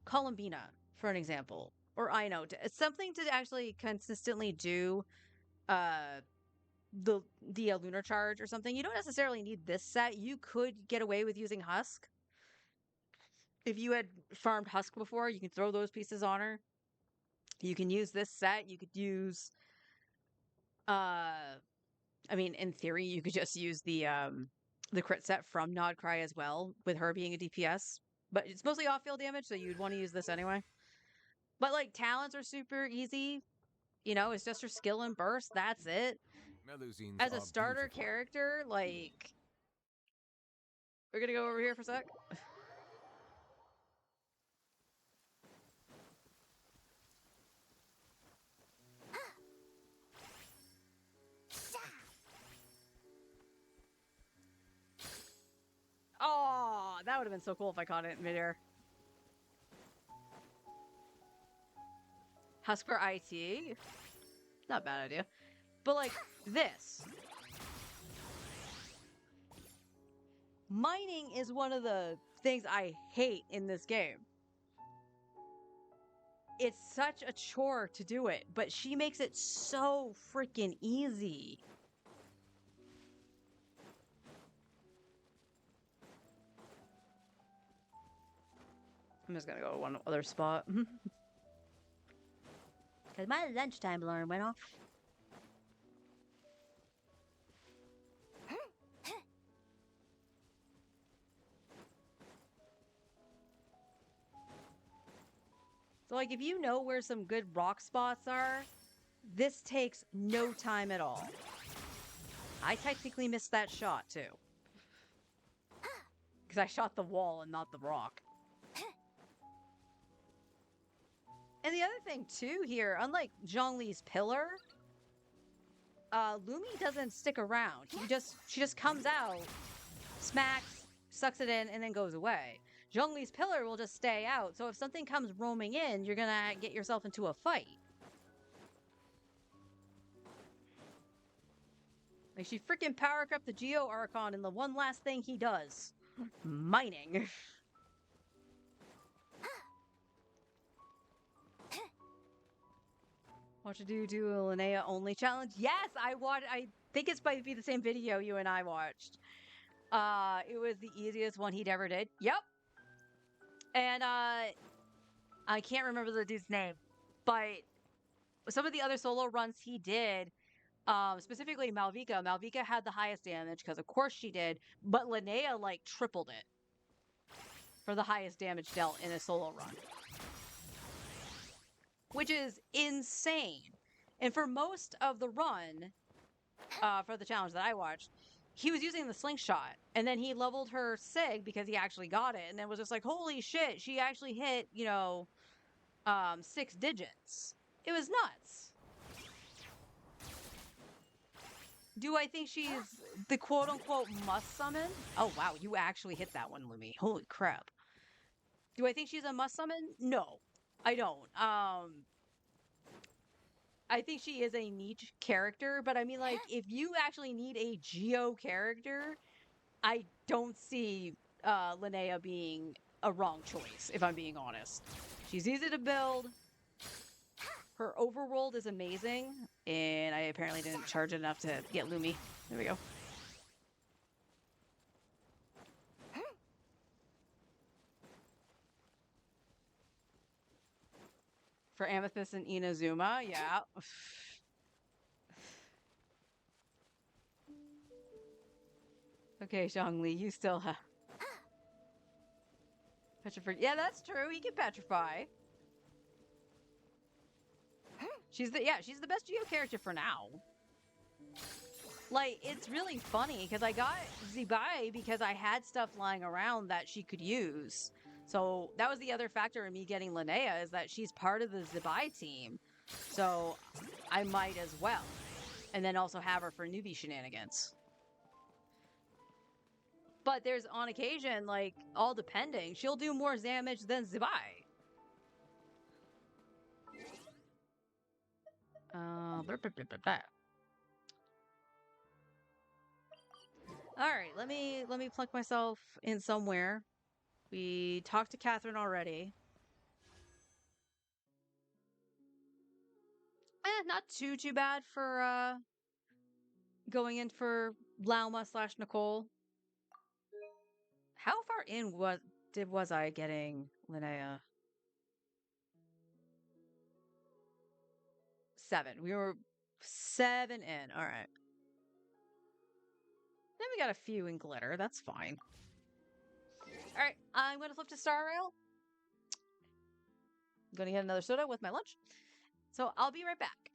Columbina, for an example, or Ino, it's something to actually consistently do the lunar charge or something, you don't necessarily need this set. You could get away with using Husk. If you had farmed Husk before, you can throw those pieces on her. You can use this set. You could use I mean, in theory, you could just use the crit set from Nodcry as well, with her being a DPS. But it's mostly off-field damage, so you'd want to use this anyway. But, like, talents are super easy. You know, it's just her skill and burst. That's it. Melusines As a are starter beautiful. character, like... We're gonna go over here for a sec. Oh, that would have been so cool if I caught it in midair. Husker IT? Not a bad idea. But, like, this. Mining is one of the things I hate in this game. It's such a chore to do it, but she makes it so freaking easy. I'm just gonna go to one other spot. Because my lunchtime alarm went off. So, like, if you know where some good rock spots are, this takes no time at all. I technically missed that shot, too. Because I shot the wall and not the rock. And the other thing, too, here, unlike Zhongli's pillar, Lumi doesn't stick around. She just comes out, smacks, sucks it in, and then goes away. Zhongli's pillar will just stay out, so if something comes roaming in, you're gonna get yourself into a fight. Like, she freaking power up the Geo Archon, and the one last thing he does. Mining. What to do a Linnea only challenge? Yes, I think it's might be the same video you and I watched. It was the easiest one he'd ever did. Yep. And I can't remember the dude's name, but some of the other solo runs he did, specifically Malvika. Malvika had the highest damage because of course she did, but Linnea like tripled it for the highest damage dealt in a solo run. Which is insane. And for most of the run, for the challenge that I watched, he was using the slingshot. And then he leveled her Sig because he actually got it. And then was just like, holy shit, she actually hit, 6 digits. It was nuts. Do I think she's the quote-unquote must summon? Oh, wow, you actually hit that one, Lumi. Holy crap. Do I think she's a must summon? No. I don't. I think she is a niche character, but I mean, like, if you actually need a Geo character, I don't see Linnea being a wrong choice, if I'm being honest. She's easy to build. Her overworld is amazing, and I apparently didn't charge enough to get Lumi. There we go. For Amethyst and Inazuma, yeah. Okay, Zhongli, you still have... Petrify. Yeah, that's true. He can petrify. She's the best Geo character for now. Like, it's really funny, because I got Zibai because I had stuff lying around that she could use. So that was the other factor in me getting Linnea, is that she's part of the Zibai team. So I might as well. And then also have her for newbie shenanigans. But there's, on occasion, like, all depending, she'll do more damage than Zibai. Alright, let me plug myself in somewhere. We talked to Catherine already. Not too bad for going in for Lauma / Nicole. How far in was I getting Linnea? 7. We were 7 in. Alright. Then we got a few in glitter. That's fine. Alright, I'm going to flip to Star Rail. I'm going to get another soda with my lunch. So I'll be right back.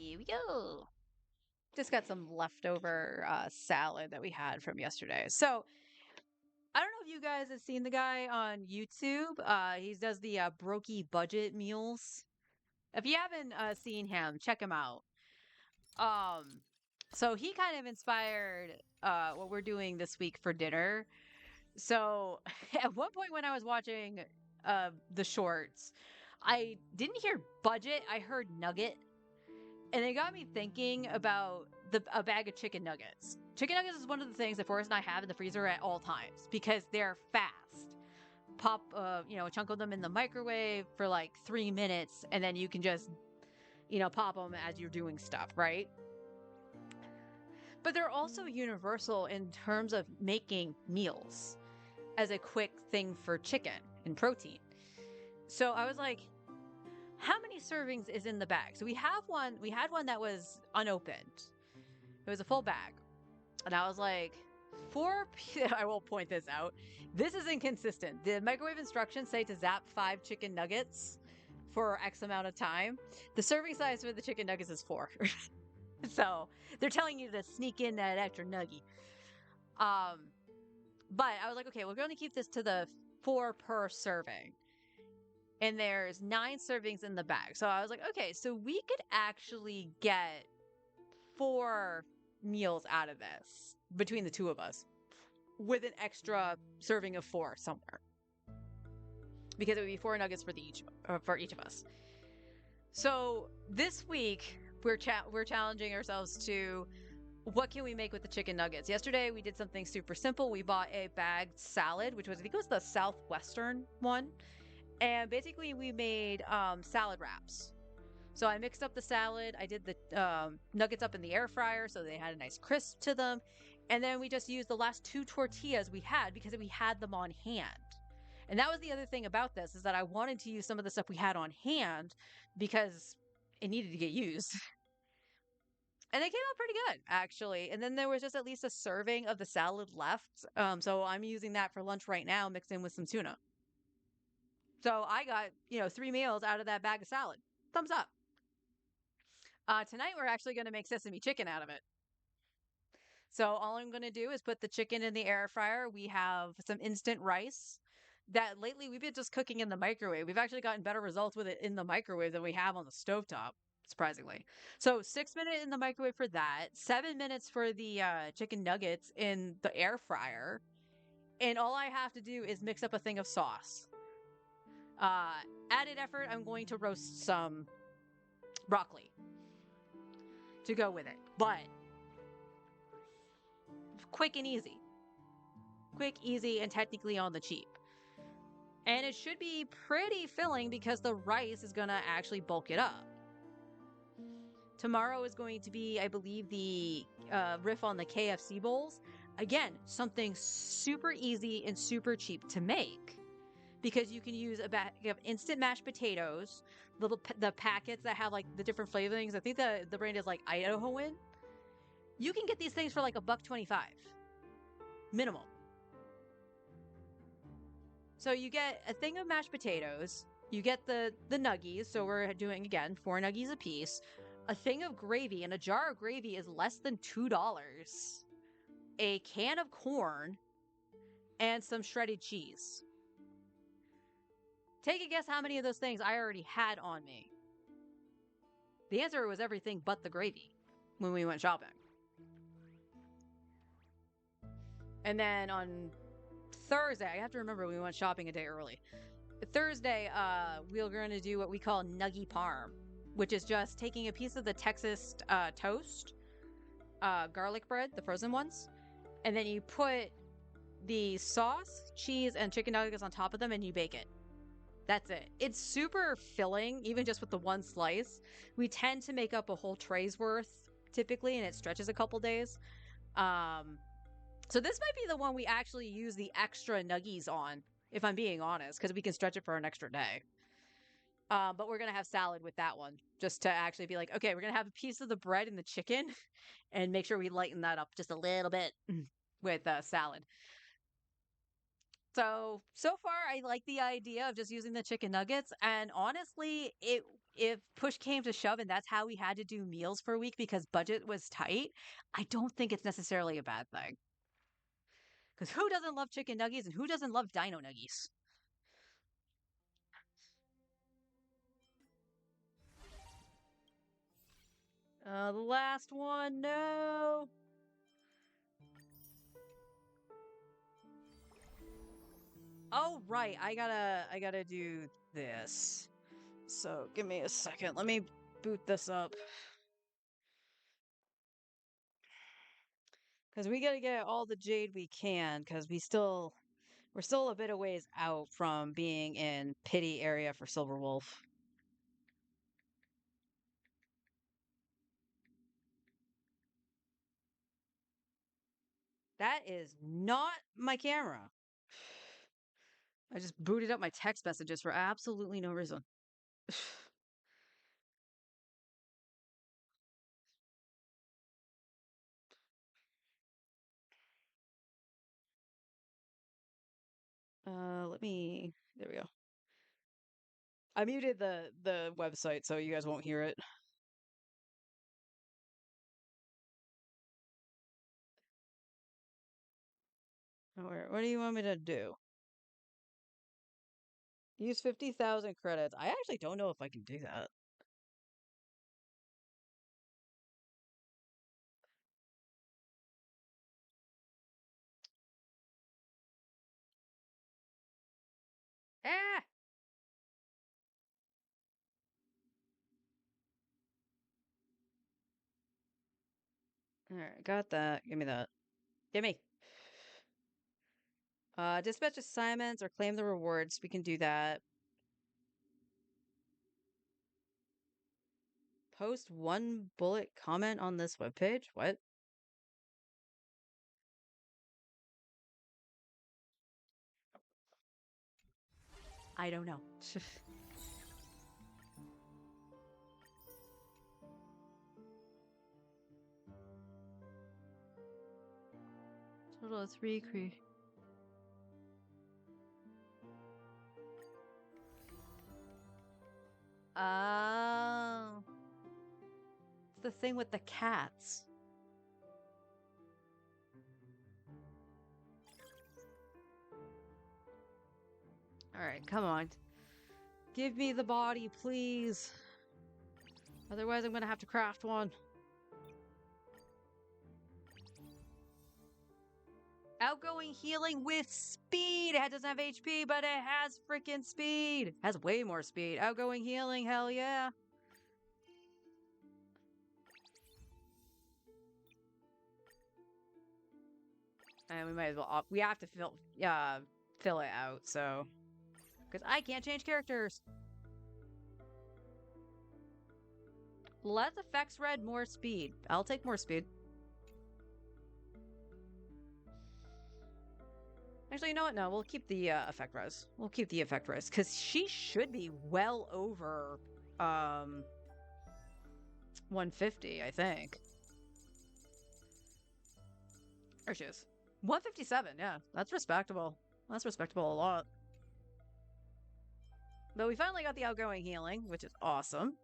Here we go. Just got some leftover salad that we had from yesterday. So I don't know if you guys have seen the guy on YouTube. He does the Brokey budget meals. If you haven't seen him, check him out. So he kind of inspired what we're doing this week for dinner. So at one point when I was watching the shorts, I didn't hear budget, I heard nugget. And it got me thinking about a bag of chicken nuggets. Chicken nuggets is one of the things that Forrest and I have in the freezer at all times because they're fast. Pop, a chunk of them in the microwave for like 3 minutes, and then you can just, pop them as you're doing stuff, right? But they're also universal in terms of making meals as a quick thing for chicken and protein. So I was like, how many servings is in the bag? So we had one that was unopened. It was a full bag. And I was like, I will point this out. This is inconsistent. The microwave instructions say to zap 5 chicken nuggets for X amount of time. The serving size for the chicken nuggets is 4. So they're telling you to sneak in that extra nugget. But I was like, okay, we're going to keep this to the 4 per serving. And there's 9 servings in the bag. So I was like, okay, so we could actually get 4 meals out of this between the two of us with an extra serving of 4 somewhere. Because it would be 4 nuggets for each of us. So this week, we're challenging ourselves to what can we make with the chicken nuggets? Yesterday, we did something super simple. We bought a bagged salad, which was, I think it was the Southwestern one. And basically, we made salad wraps. So I mixed up the salad. I did the nuggets up in the air fryer so they had a nice crisp to them. And then we just used the last 2 tortillas we had because we had them on hand. And that was the other thing about this, is that I wanted to use some of the stuff we had on hand because it needed to get used. And they came out pretty good, actually. And then there was just at least a serving of the salad left. So I'm using that for lunch right now, mixed in with some tuna. So I got, 3 meals out of that bag of salad. Thumbs up. Tonight we're actually going to make sesame chicken out of it. So all I'm going to do is put the chicken in the air fryer. We have some instant rice that lately we've been just cooking in the microwave. We've actually gotten better results with it in the microwave than we have on the stovetop, surprisingly. So 6 minutes in the microwave for that, 7 minutes for the chicken nuggets in the air fryer. And all I have to do is mix up a thing of sauce. Added effort, I'm going to roast some broccoli to go with it. But quick and easy. Quick, easy, and technically on the cheap. And it should be pretty filling because the rice is going to actually bulk it up. Tomorrow is going to be, I believe, the riff on the KFC bowls. Again, something super easy and super cheap to make. Because you can use a bag of instant mashed potatoes, the packets that have like the different flavorings. I think the brand is like Idahoan. You can get these things for like $1.25 minimum. So you get a thing of mashed potatoes, you get the nuggies, so we're doing again 4 nuggies a piece, a thing of gravy, and a jar of gravy is less than $2. A can of corn, and some shredded cheese. Take a guess how many of those things I already had on me. The answer was everything but the gravy when we went shopping. And then on Thursday, I have to remember we went shopping a day early. Thursday, we're going to do what we call nuggy parm, which is just taking a piece of the Texas toast, garlic bread, the frozen ones, and then you put the sauce, cheese, and chicken nuggets on top of them and you bake it. That's it. It's super filling, even just with the one slice. We tend to make up a whole tray's worth, typically, and it stretches a couple days. So this might be the one we actually use the extra nuggies on, if I'm being honest, because we can stretch it for an extra day. But we're going to have salad with that one, just to actually be like, okay, we're going to have a piece of the bread and the chicken, and make sure we lighten that up just a little bit with salad. So far, I like the idea of just using the chicken nuggets, and honestly, it if push came to shove and that's how we had to do meals for a week because budget was tight, I don't think it's necessarily a bad thing. Because who doesn't love chicken nuggies and who doesn't love dino nuggies? The last one, no. Oh, right. I gotta do this. So give me a second. Let me boot this up. Because we gotta get all the jade we can, because we're still a bit of ways out from being in pity area for Silver Wolf. That is not my camera. I just booted up my text messages for absolutely no reason. There we go. I muted the website so you guys won't hear it. What do you want me to do? Use 50,000 credits. I actually don't know if I can do that. Ah! Alright, got that. Give me that. Give me. Dispatch assignments or claim the rewards. We can do that. Post one bullet comment on this webpage? What? I don't know. Total of 3 Oh. It's the thing with the cats. Alright, come on. Give me the body, please. Otherwise, I'm gonna have to craft one. Outgoing healing with speed. It doesn't have HP, but it has freaking speed. It has way more speed. Outgoing healing, hell yeah. And we might as well. We have to fill it out, so because I can't change characters. Let effects red more speed. I'll take more speed. Actually, you know what? No, we'll keep the effect res. We'll keep the effect res because she should be well over 150, I think. There she is. 157, yeah. That's respectable. That's respectable a lot. But we finally got the outgoing healing, which is awesome.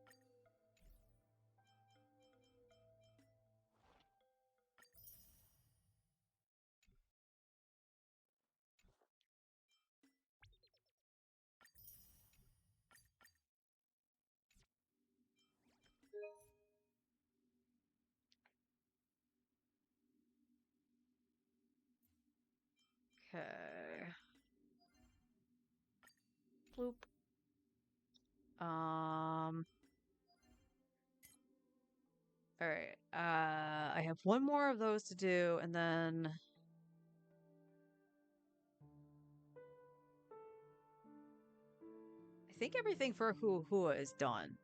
Okay. Bloop. Alright. I have one more of those to do, and then I think everything for Huahua is done.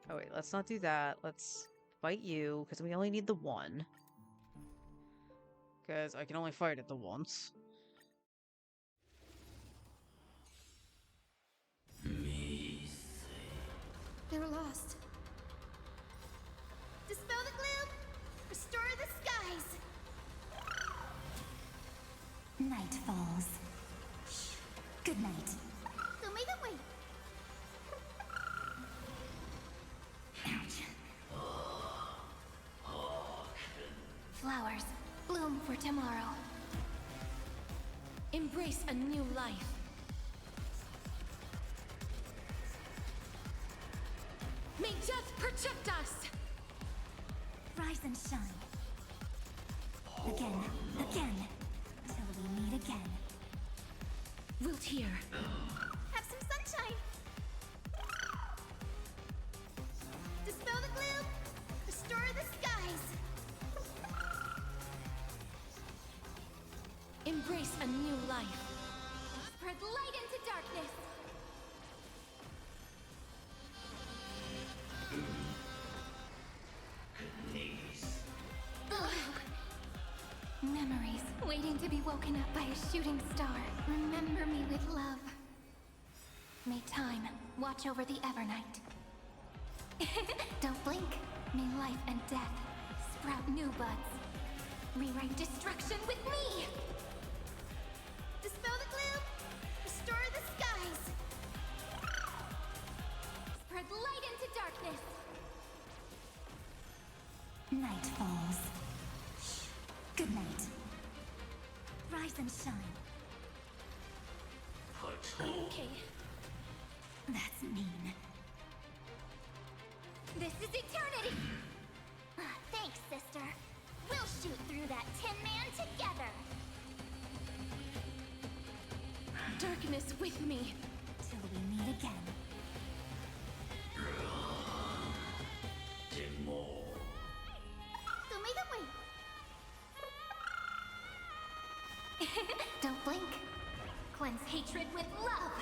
Oh wait, let's not do that. Let's fight you, because we only need the one. Because I can only fight it the once. They're lost. Dispel the gloom! Restore the skies! Night falls. Shh. Good night. Show me the way! bloom for tomorrow. Embrace a new life. May death protect us! Rise and shine. Again, till we meet again. Wilt hear. Have some sunshine. Dispel the gloom. Restore the skies. Embrace a new life. Spread light into darkness. Memories waiting to be woken up by a shooting star. Remember me with love. May time watch over the Evernight. Don't blink. May life and death sprout new buds. Rewrite destruction with me! Dispel the gloom. Restore the skies. Spread light into darkness. Night falls. Good night. Rise and shine. Okay, That's mean. this is eternity! Thanks, sister. We'll shoot through that Tin Man together. Darkness with me. Till we meet again. Show me the way. Don't blink. Cleanse hatred with love.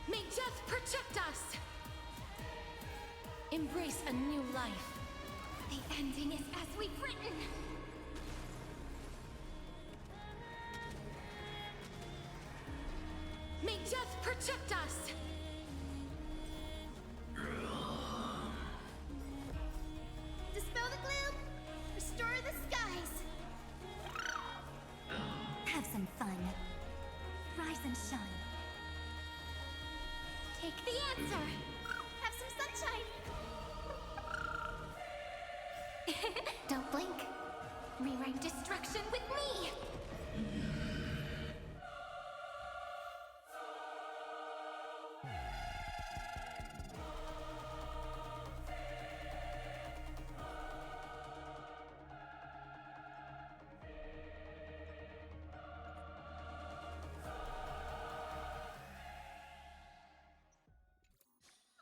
May death protect us! Embrace a new life. The ending is as we've written. May death protect us! Dispel the gloom. Restore the skies. Have some fun. Rise and shine. Take the answer! Have some sunshine. Don't blink. Rewrite destruction with me!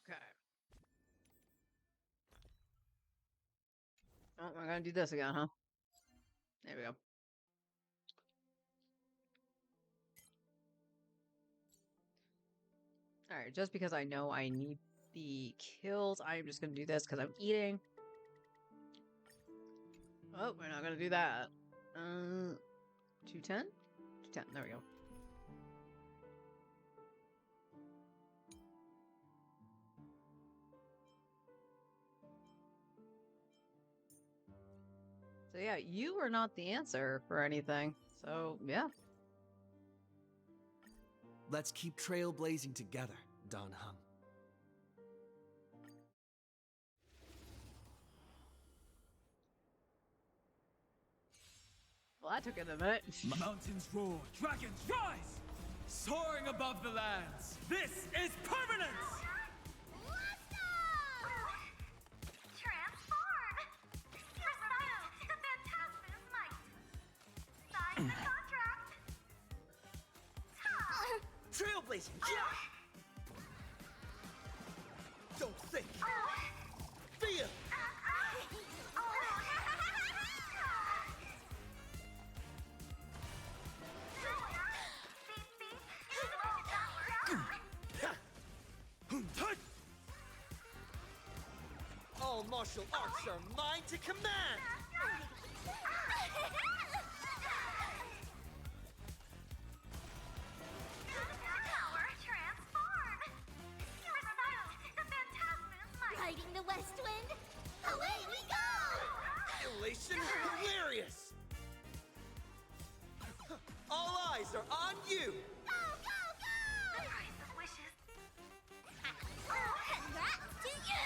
Okay. Oh, we're gonna do this again, huh? There we go. Alright, just because I know I need the kills, I'm just gonna do this because I'm eating. Oh, we're not gonna do that. 210? 210, there we go. So yeah, you are not the answer for anything. So yeah. Let's keep trailblazing together, Dan Heng. Well, that took a minute. Mountains roar, dragons rise! Soaring above the lands, this is permanence! Let's go! Transform! Recite the Phantasma's might. Sign the contract. Trailblazing! Yeah! Don't think! Feel! All martial arts are mine to command! Riding the west wind, away we go! Elation hilarious! All eyes are on you! Go, go, go! The price of wishes. Congrats to you!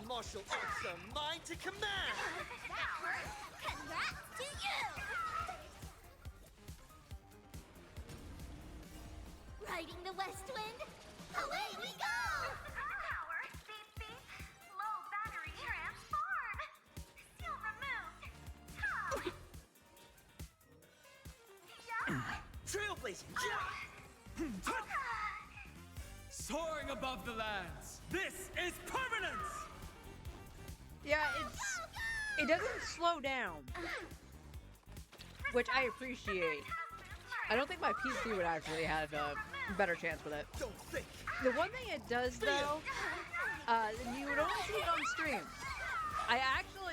All martial arts are mine to command! That hurt! Congrats to you! Riding the west wind, away we go! Power, beep beep, low battery transform! Seal removed! Trailblazing! Yeah! Soaring above the lands. This is permanence! Yeah, it doesn't slow down, which I appreciate. I don't think my PC would actually have a better chance with it. Don't think! The one thing it does though, you would only see it on stream.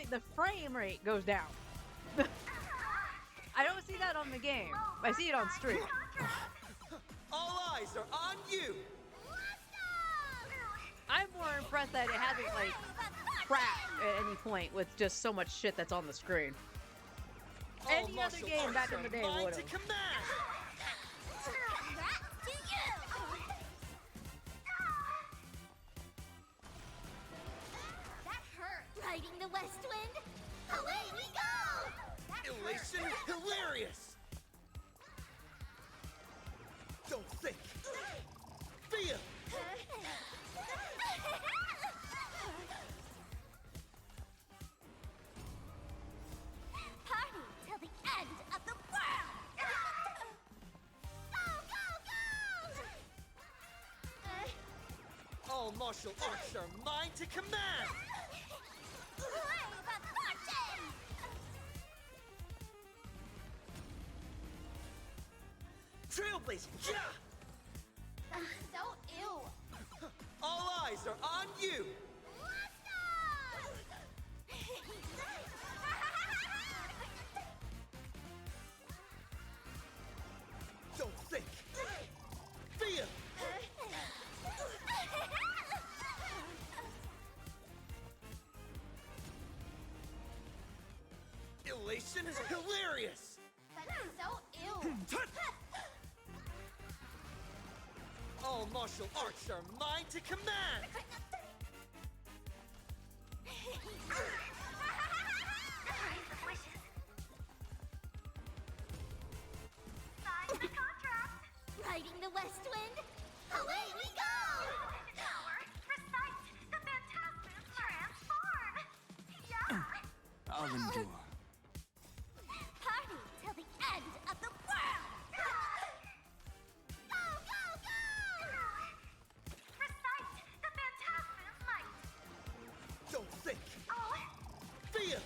The frame rate goes down. I don't see that on the game. I see it on stream. All eyes are on you! I'm more impressed that it hasn't like crashed at any point with just so much shit that's on the screen. All Any other martial game arts back in are the day mine would to have. command! Congrats to you! That hurt! Riding the west wind, away we go! That Elation hilarious! Don't think! Feel! Party till the end of the world! Go, go, go! All martial arts are mine to command! Brave of fortune! Trailblazing! Yeah! So ill! All eyes are on you! Don't think! Feel! Elation is hilarious! That's so ill! All martial arts are mine to command! Riding the west wind, away we go! Power, recite the phantasm transform! Yeah! I'll endure. Party till the end of the world! Go, go, go! Recite the phantasm's might! Don't think! Oh! Feel!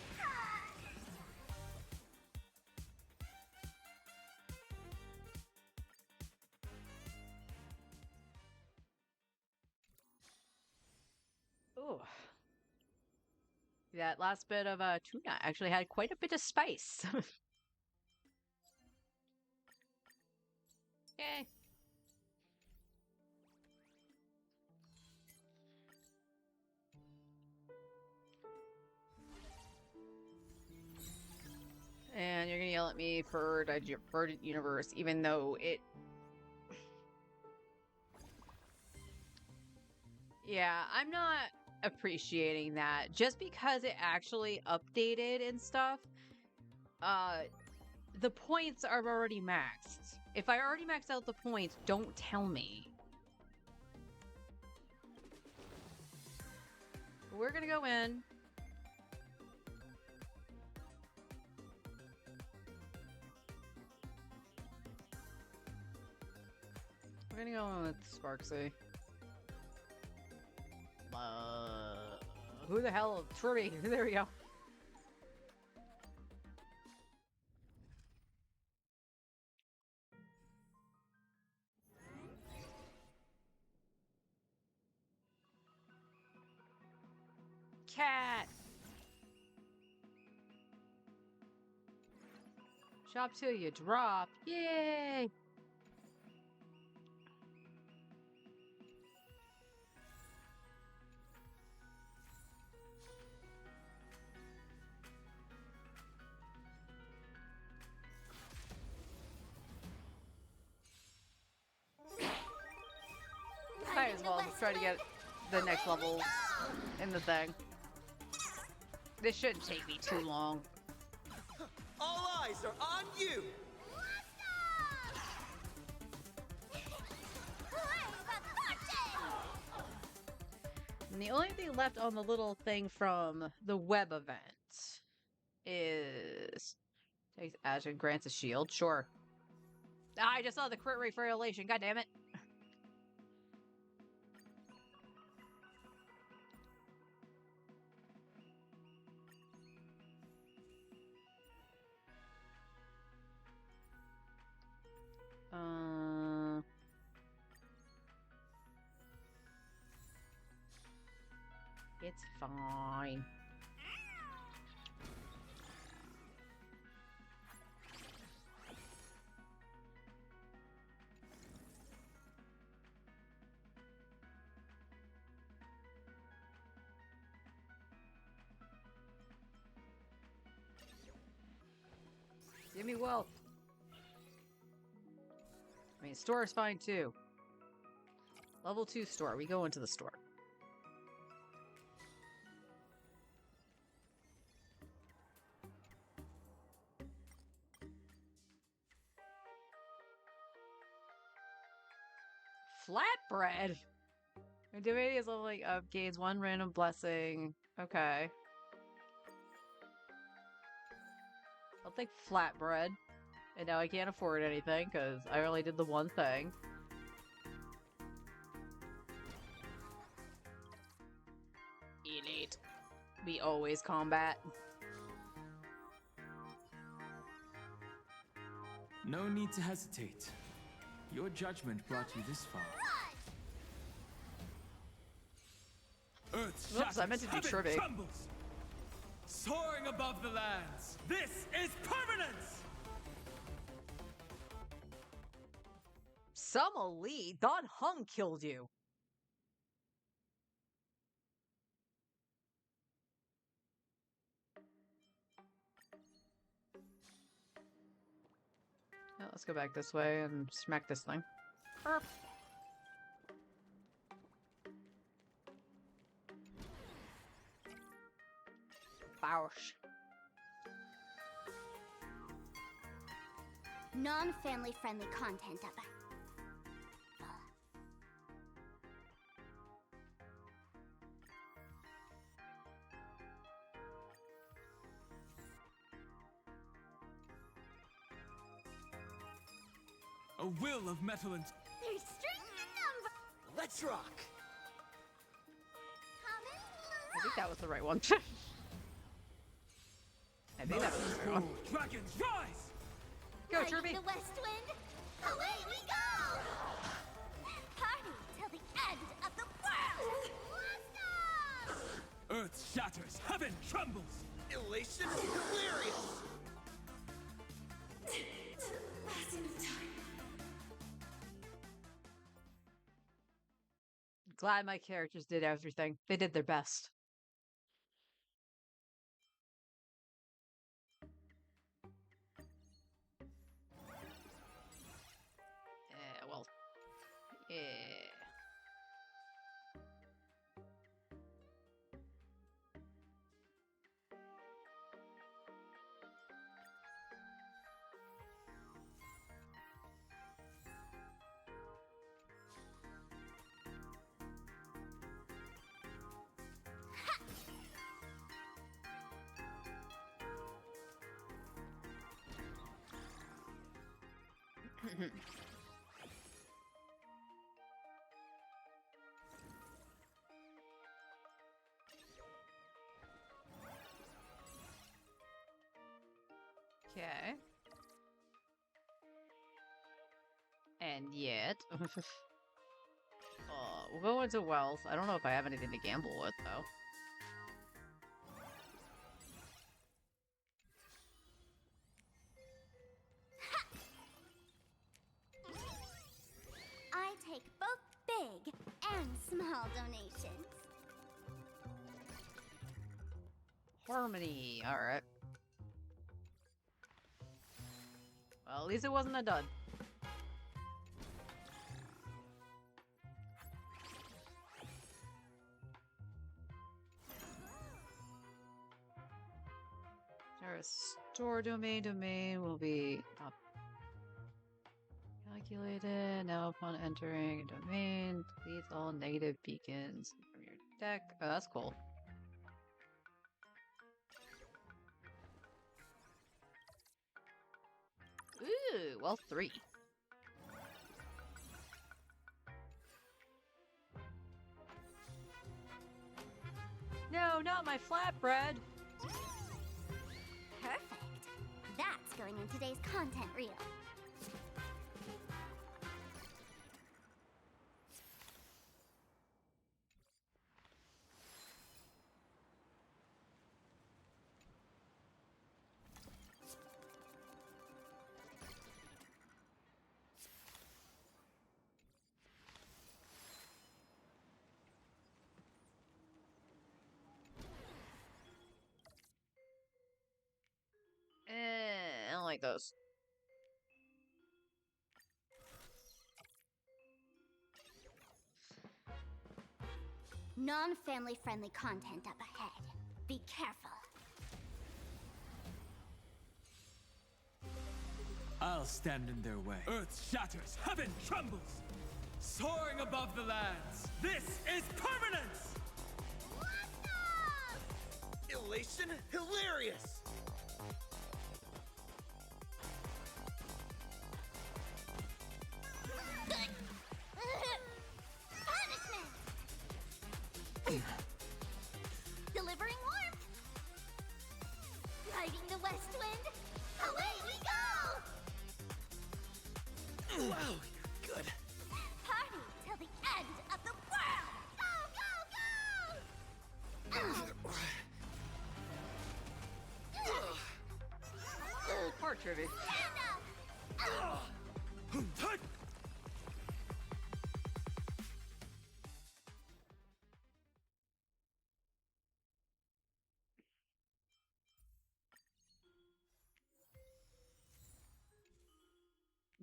Ooh. That last bit of tuna actually had quite a bit of spice. Yay. And you're gonna yell at me for Divergent Universe, even though it... Yeah, I'm not appreciating that. Just because it actually updated and stuff, the points are already maxed. If I already maxed out the points, don't tell me. We're gonna go in. We're gonna go in with Sparksy. Who the hell? Trivy. There we go. Cat. Shop till you drop. Yay! Might as well try to get the next levels in the thing. This shouldn't take me too long. All eyes are on you! And the only thing left on the little thing from the web event is takes action, grants a shield. Sure. Ah, I just saw the crit rate for elation. God damn it. It's fine. Give me wealth. I mean, store is fine too. Level 2 store. We go into the store. Flatbread? Divinity is leveling up, gains 1 random blessing. Okay. I'll take flatbread. And now I can't afford anything, because I only did the one thing. Elite. We always combat. No need to hesitate. Your judgment brought you this far. Earth Whoops, I meant to do heaven trivia. trembles. Soaring above the lands. This is permanence! Some elite? Don Hung killed you. Yeah, let's go back this way and smack this thing. Erp. Bausch. Non-family friendly content up. A will of metal and... There's strength in number. Let's rock! I think that was the right one. I think that was the right one. Dragons, rise! Go, Riding Kirby! the west wind, away we go! Party till the end of the world! Blast off! Earth shatters, heaven trembles! Elation hilarious! Glad my characters did everything. They did their best. Well, yeah. Okay. And yet... we'll go into wealth. I don't know if I have anything to gamble with, though. I take both big and small donations. Harmony. Alright. Well, at least it wasn't a dud. Restore domain will be not calculated. Now upon entering a domain, delete all negative beacons from your deck. Oh, that's cool. Ooh, well, 3. No, not my flatbread. Perfect. That's going in today's content reel. I don't like those. Non-family friendly content up ahead. Be careful. I'll stand in their way. Earth shatters, heaven trembles. Soaring above the lands. This is permanence! Elation hilarious! Punishment! Delivering warmth! Riding the west wind! Away we go! Wow, you're good. Party till the end of the world! Go, go, go! Poor Trivy. Stand up!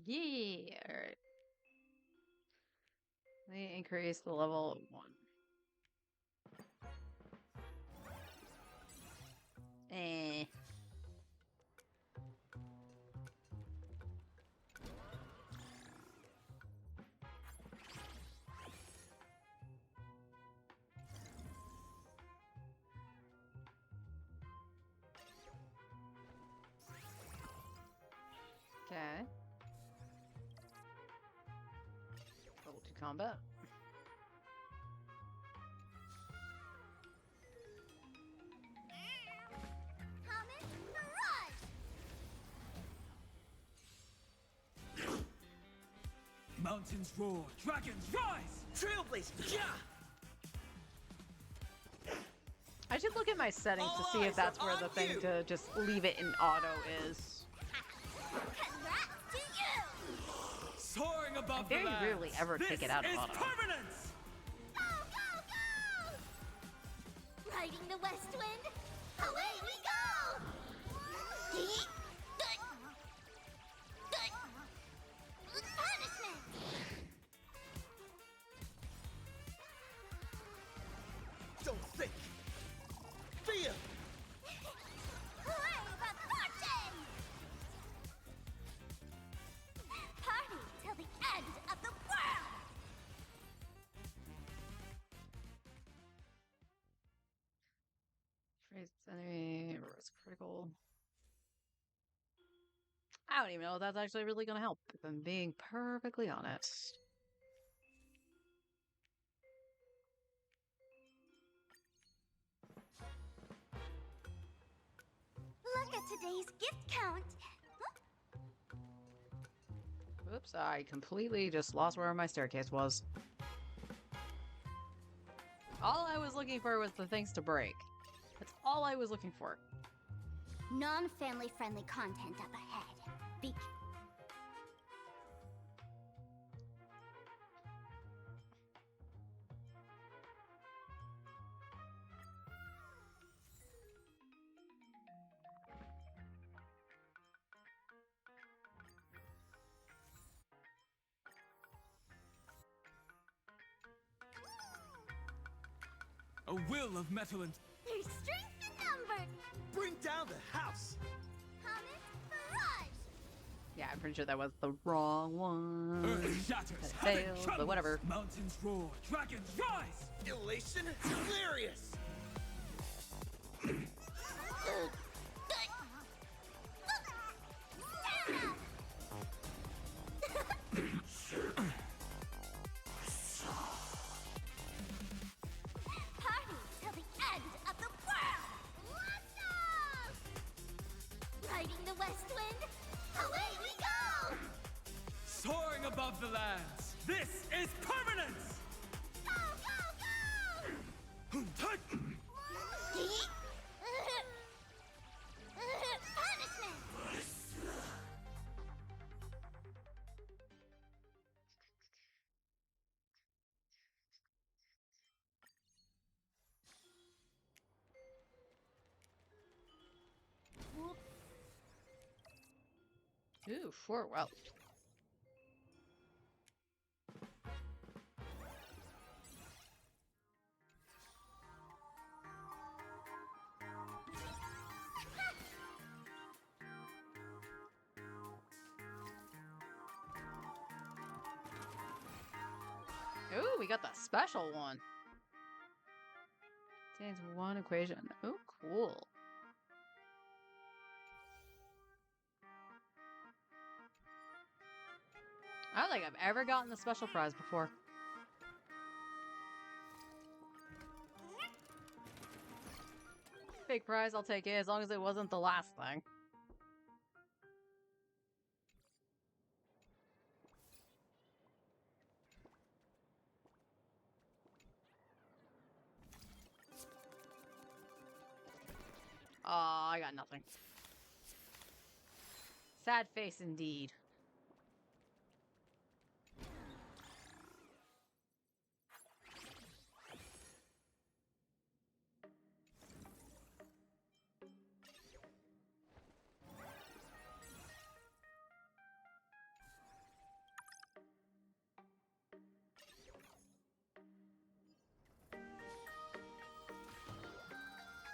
Yeah, alright. Let me increase the level 1. Eh. Okay. Level 2 combat. Comet Mirage! Mountains roar, dragons rise! Trailblazing, yeah! I should look at my settings to see if that's where the thing to just leave it in auto is. Congrats to you! Soaring above I very the lands. rarely ever take it out of This is auto. permanence! Go, go, go! Riding the west wind, away we go! Punishment! Don't think! Feel! Hooray for fortune! Party till the end of the world! Trace enemy, reverse critical. I don't even know if that's actually really going to help, if I'm being perfectly honest. Look at today's gift count. Oops, I completely just lost where my staircase was. All I was looking for was the things to break. That's all I was looking for. Non-family friendly content up ahead. Be A will of metal and There's strength in Remember! Bring down the house! Comet Barrage! Yeah, I'm pretty sure that was the wrong one. Earth shatters, But it heaven failed, but trembles, whatever. mountains roar, dragons rise! Elation hilarious! Stand up! Party till the end of the world! Let's go! Riding the west wind, away we go! Soaring above the lands, this is permanence! Go, go, go! Punishment! Ooh, sure, well. Ooh, we got the special one. Contains one equation. Oh, cool. I don't think I've ever gotten the special prize before. Big prize, I'll take it, as long as it wasn't the last thing. Aw, I got nothing. Sad face indeed.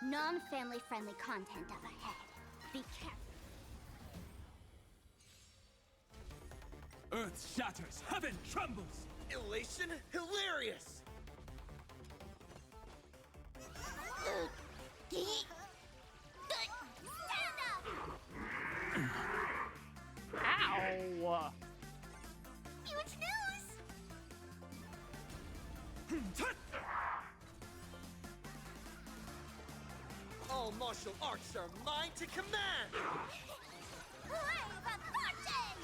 Non-family friendly content up ahead. Be careful. Earth shatters, heaven trembles! Elation hilarious! Stand up! Ow! Huge news! All martial arts are mine to command! Hooray for marching!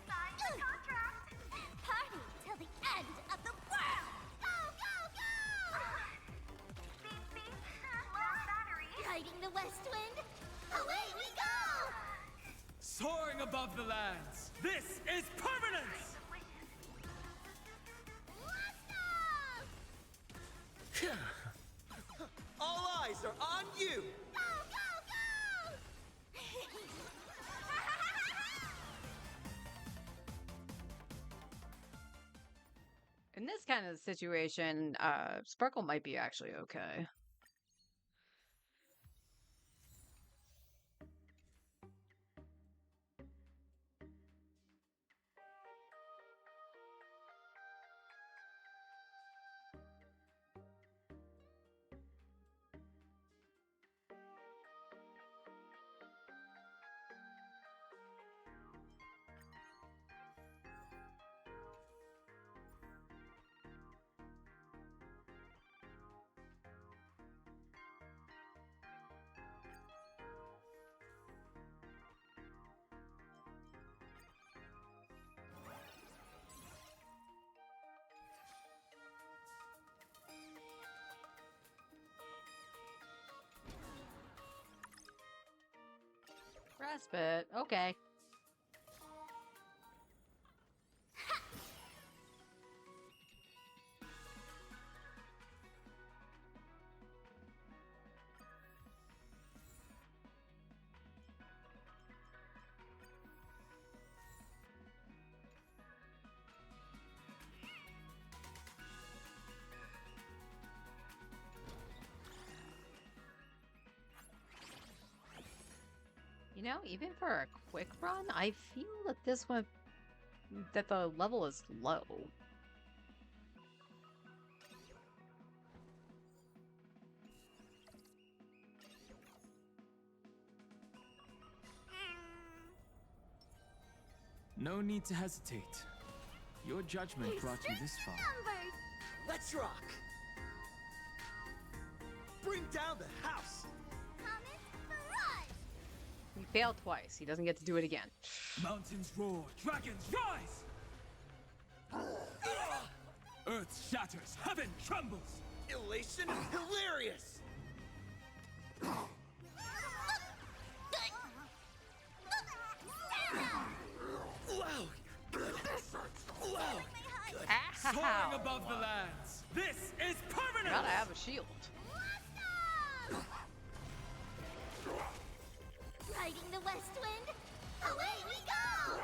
Sign the contract! Party till the end of the world! Go, go, go! Beep, beep. Low battery. Riding the west wind, away we go! Soaring above the lands, this is permanence! Let's go! All eyes are on you! Go, go, go! In this kind of situation, Sparkle might be actually okay. Respite, okay. You know, even for a quick run, I feel that this one, that the level is low. No need to hesitate. Your judgment brought you this far. Numbers. Let's rock! Bring down the house! Comet barrage. He failed twice. He doesn't get to do it again. Mountains roar, dragons rise! Earth shatters, heaven trembles! Elation is hilarious! Wow! Good. Wow! Good. Soaring above the lands! This is permanent! Gotta have a shield. Riding the west wind. Away we go.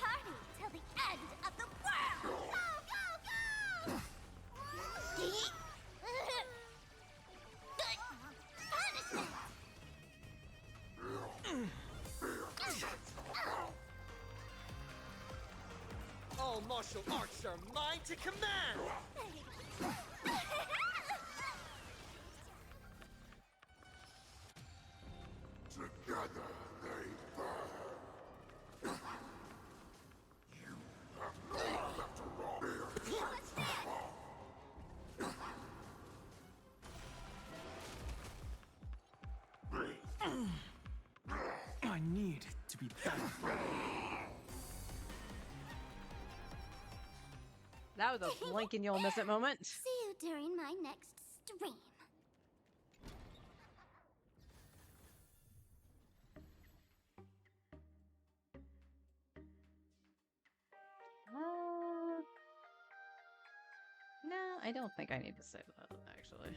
Party till the end of the world. Go, go, go. Punishment. All martial arts are mine to command! I need to be better. That was a blink and you'll miss it moment. See you during my next stream. No, I don't think I need to save that, actually.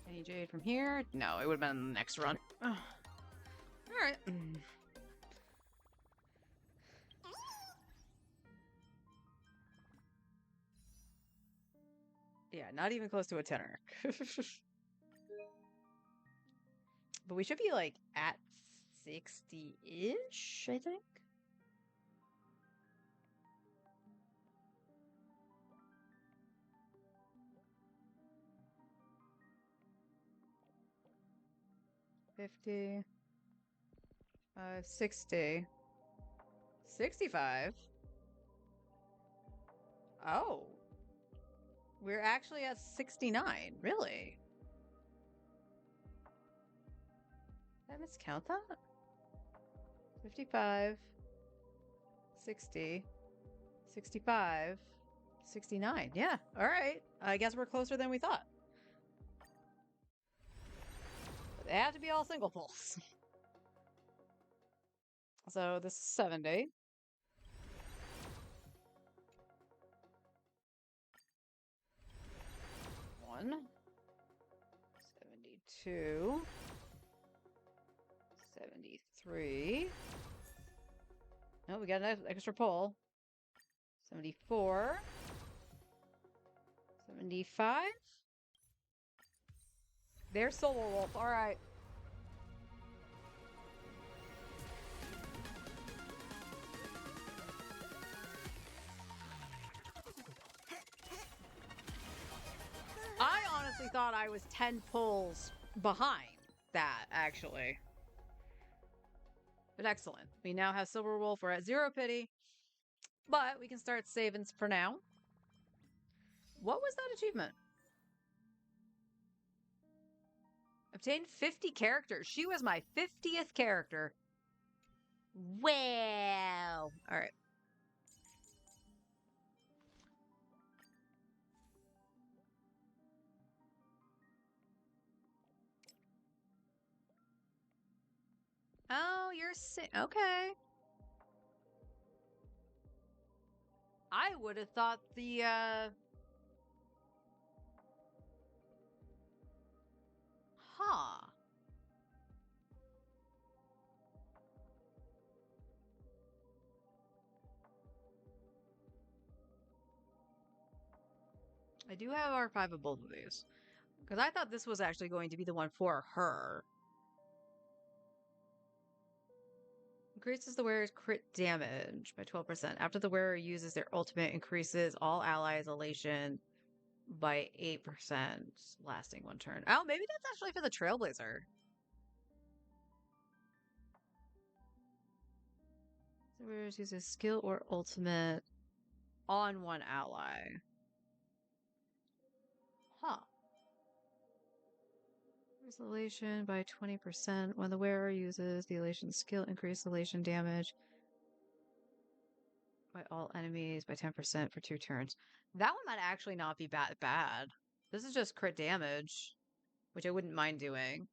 Any jade from here? No, it would have been the next run. Alright. Yeah, not even close to a tenner. But we should be like at 60-ish, I think. $50, 60, 65. Oh, we're actually at 69. Really? Did I miscount that? 55, 60, 65, 69. Yeah. All right. I guess we're closer than we thought. They have to be all single pulls. So this is 70. One. 72. 73. Oh, we got an extra pull. 74. 75. There's Solar Wolf. All right. I honestly thought I was 10 pulls behind that, actually. But excellent. We now have Silver Wolf. We're at 0 pity. But we can start savings for now. What was that achievement? Obtained 50 characters. She was my 50th character. Wow. All right. Oh, you're sick. Okay. I would have thought the, Huh. I do have R5 of both of these. Because I thought this was actually going to be the one for her. Increases the wearer's crit damage by 12%. After the wearer uses their ultimate, increases all allies' elation by 8%, lasting 1 turn. Oh, maybe that's actually for the Trailblazer. The wearer uses skill or ultimate on one ally. Huh. Increase elation by 20%. When the wearer uses the elation skill, increase elation damage by all enemies by 10% for 2 turns. That one might actually not be bad. This is just crit damage, which I wouldn't mind doing.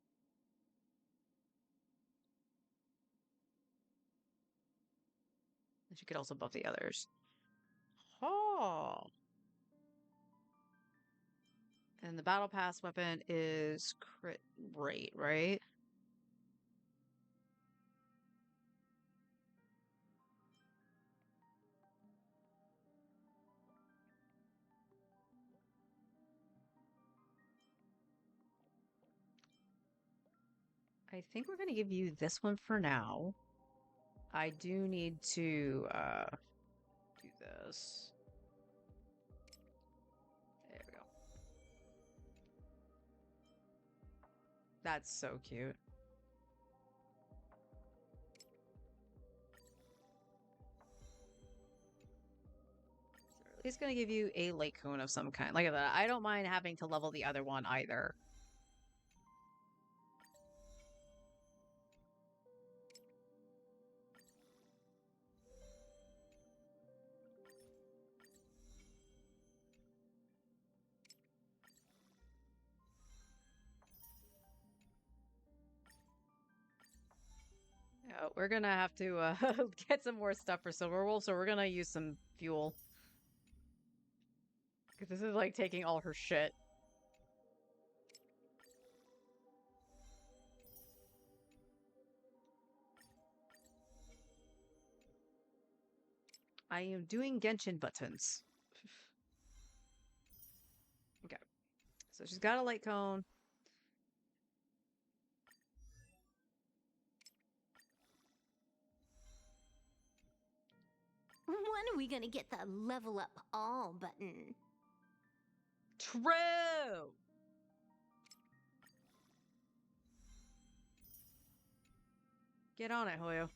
She could also buff the others. Oh. And the battle pass weapon is crit rate, right? I think we're going to give you this one for now. I do need to do this. There we go. That's so cute. So at least going to give you a light cone of some kind. Look at that. I don't mind having to level the other one either. Yeah, we're gonna have to get some more stuff for Silverwolf, so we're gonna use some fuel. Because this is like taking all her shit. I am doing Genshin buttons. Okay. So she's got a light cone. When are we gonna get the level up all button? True! Get on it, Hoyo.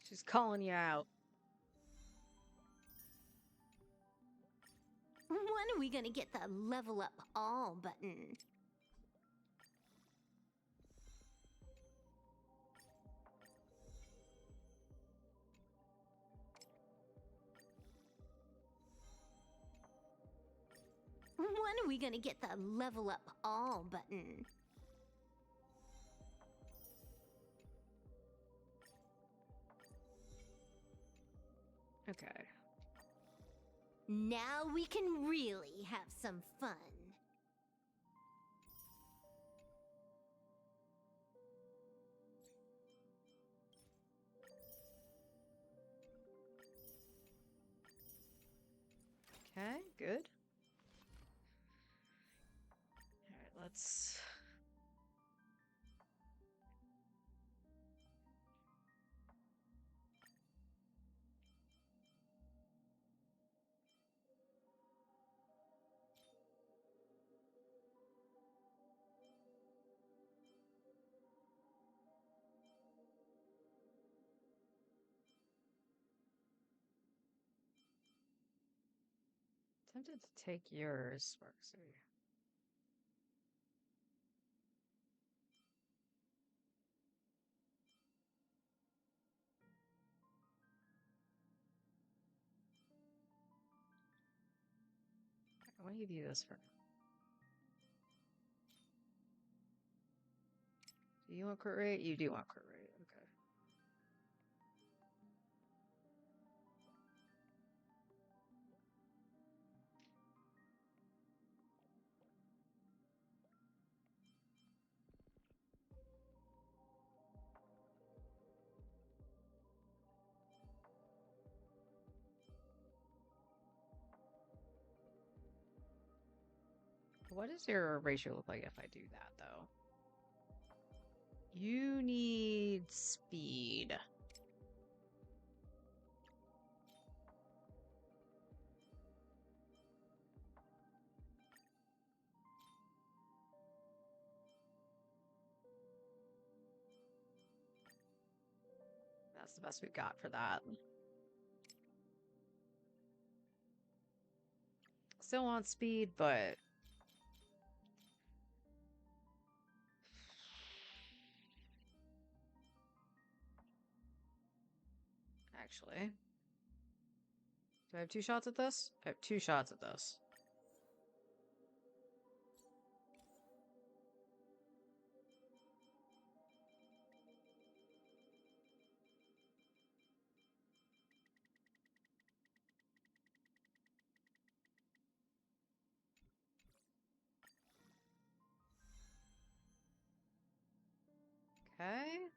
She's calling you out. When are we gonna get the level up all button? When are we gonna get the level up all button? Okay. Now we can really have some fun. Okay, good. Alright, let's... Tempted to take yours, Sparksy. I want to give you this for now. Do you want crit rate? You do want crit rate. Okay. What does your ratio look like if I do that, though? You need speed. That's the best we've got for that. Still want speed, but... Actually... Do I have 2 shots at this? I have 2 shots at this. Okay.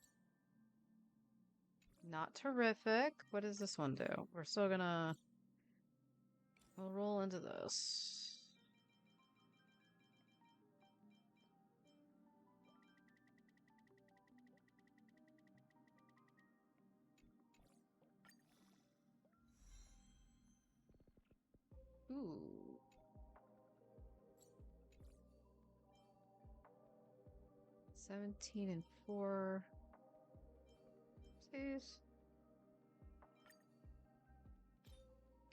Not terrific. What does this one do? We're still gonna... We'll roll into this. Ooh. 17 and 4. Please.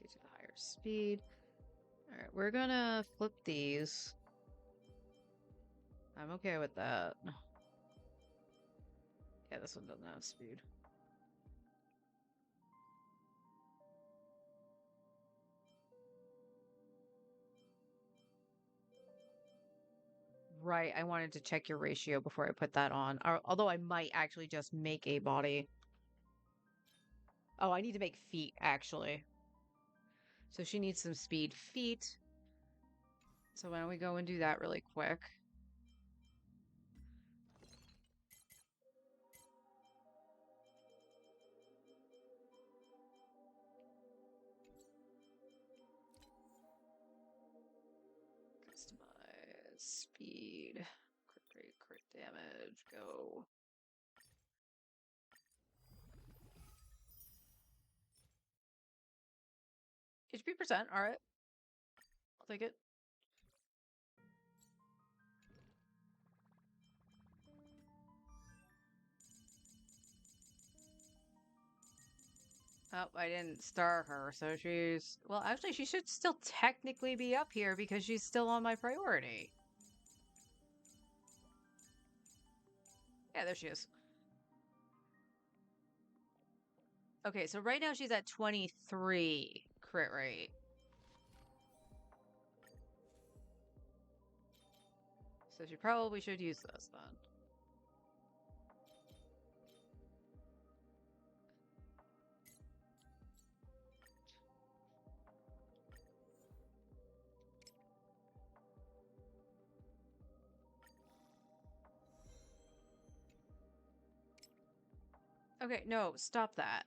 Get to the higher speed. Alright, we're gonna flip these. I'm okay with that. Yeah, this one doesn't have speed. Right, I wanted to check your ratio before I put that on. Although I might actually just make a body. Oh, I need to make feet, actually. So she needs some speed feet. So why don't we go and do that really quick? Customize speed, crit rate, crit damage, go. HP percent, alright. I'll take it. Oh, I didn't star her, so she's... Well, actually, she should still technically be up here because she's still on my priority. Yeah, there she is. Okay, so right now she's at 23 crit rate. So she probably should use this then. Okay, no, stop that.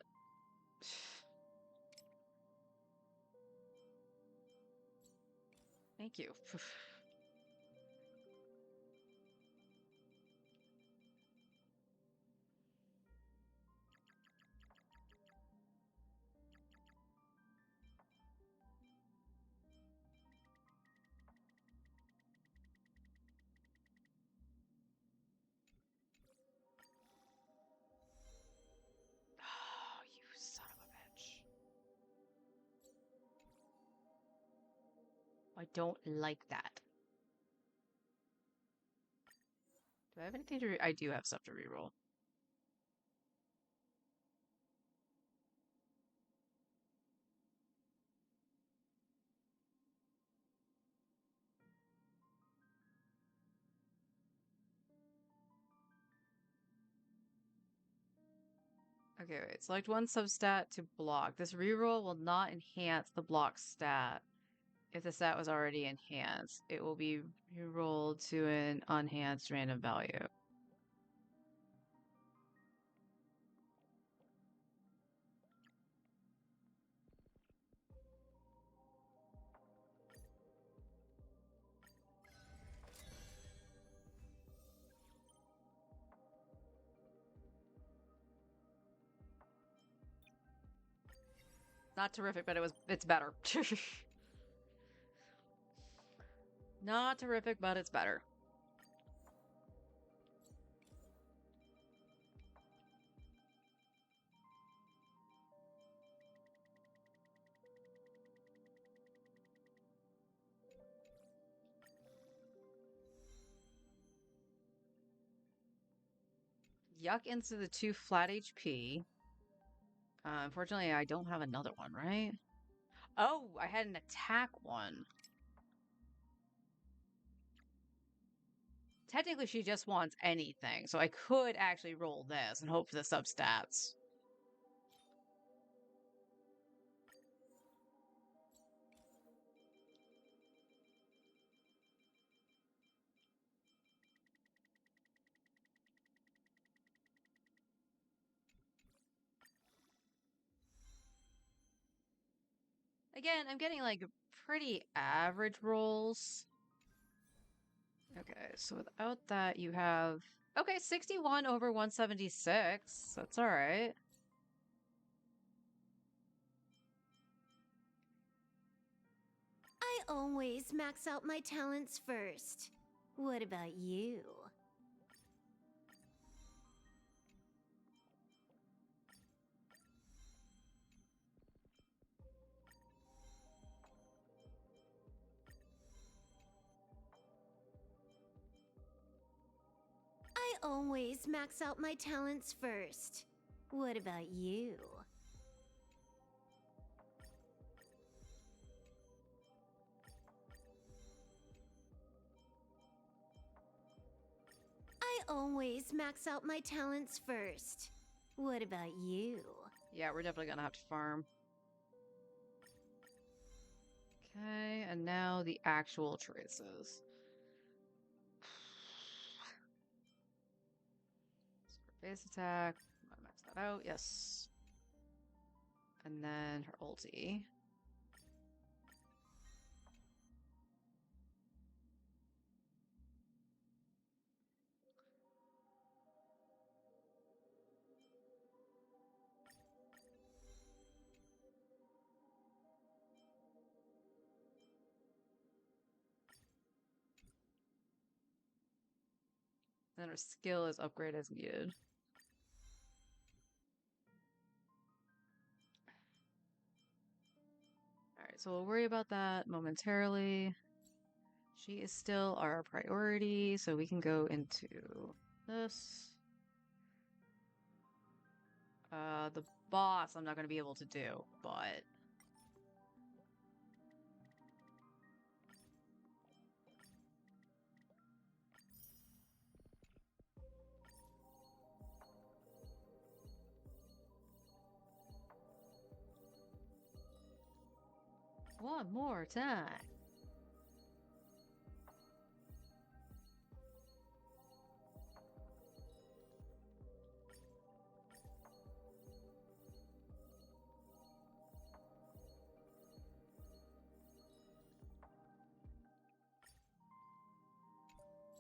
Thank you. Oh, you son of a bitch. I don't like that. Do I have anything to I do have stuff to reroll. Okay, wait. Select one substat to block. This reroll will not enhance the block stat if the stat was already enhanced. It will be rerolled to an unenhanced random value. Not terrific, but it's better. Not terrific, but it's better. Yuck into the 2 flat HP. Unfortunately, I don't have another one, right? Oh, I had an attack one. Technically, she just wants anything, so I could actually roll this and hope for the substats. Again, I'm getting like pretty average rolls. Okay, so without that, you have... Okay, 61 over 176. That's alright. I always max out my talents first. What about you? I always max out my talents first. What about you? I always max out my talents first. What about you? Yeah, we're definitely gonna have to farm. Okay, and now the actual traces. Base attack. I'm gonna max that out, yes. And then her ulti. Then her skill is upgrade as needed. Alright, so we'll worry about that momentarily. She is still our priority, so we can go into this. The boss I'm not going to be able to do, but... One more time.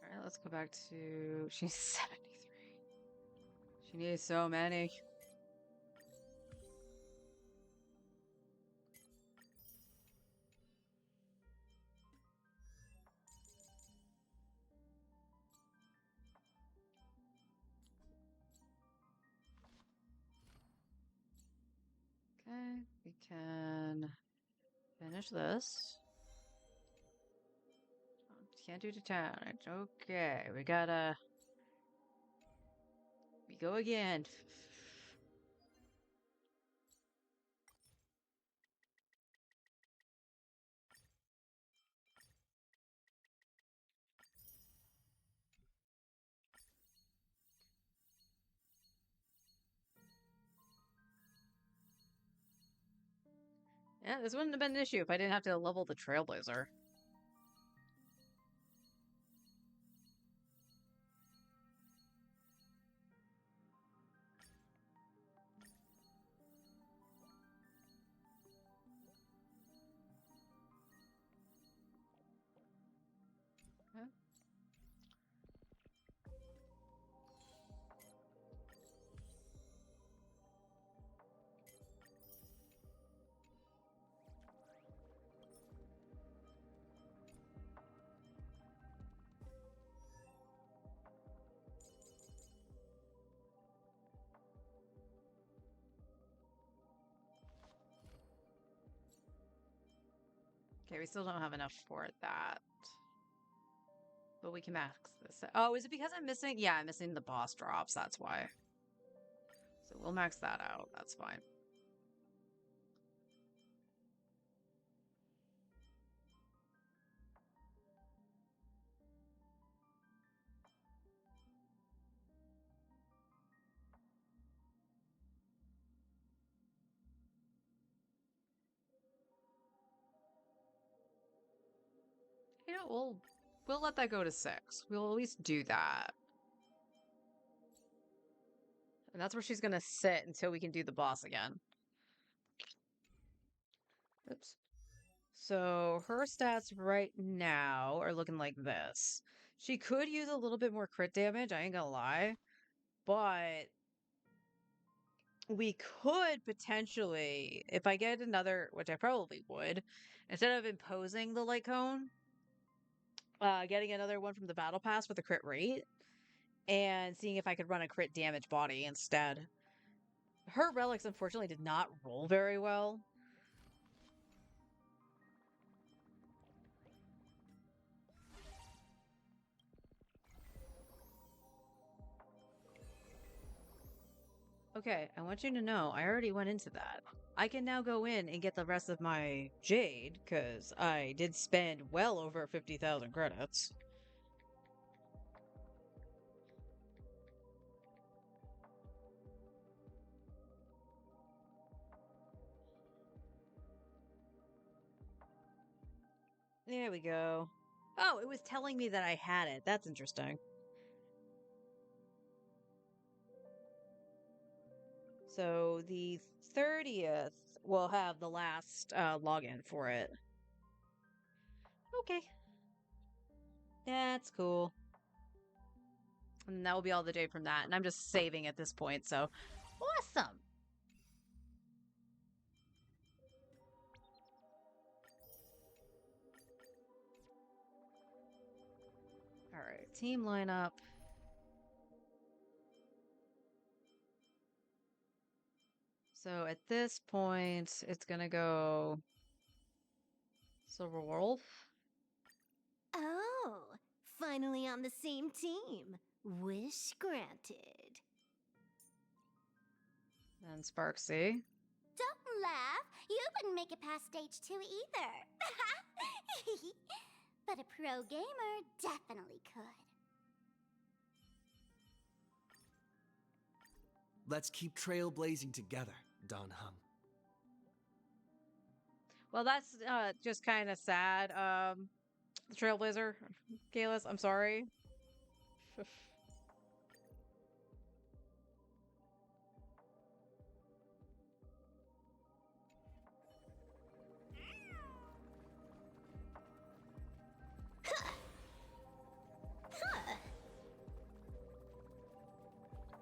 Alright, let's go back to... She's 73. She needs so many. Okay, we can finish this. Can't do detach. Okay, we gotta... We go again. Yeah, this wouldn't have been an issue if I didn't have to level the Trailblazer. Yeah. Okay, we still don't have enough for that. But we can max this. Oh, is it because I'm missing? Yeah, I'm missing the boss drops. That's why. So we'll max that out. That's fine. You know, we'll let that go to 6. We'll at least do that. And that's where she's gonna sit until we can do the boss again. Oops. So her stats right now are looking like this. She could use a little bit more crit damage, I ain't gonna lie. But we could potentially, if I get another, which I probably would, instead of imposing the light cone, getting another one from the battle pass with a crit rate, and seeing if I could run a crit damage body instead. Her relics, unfortunately, did not roll very well. Okay, I want you to know, I already went into that. I can now go in and get the rest of my Jade, because I did spend well over 50,000 credits. There we go. Oh, it was telling me that I had it. That's interesting. So the 30th will have the last login for it. Okay. That's cool. And that will be all the day from that. And I'm just saving at this point, so awesome. Alright, team lineup. So at this point, it's gonna go Silver Wolf. Oh, finally on the same team. Wish granted. Then Sparksy. Don't laugh. You wouldn't make it past stage 2 either. But a pro gamer definitely could. Let's keep trailblazing together, Dan Heng. Well, that's just kind of sad. The Trailblazer, Galus, I'm sorry.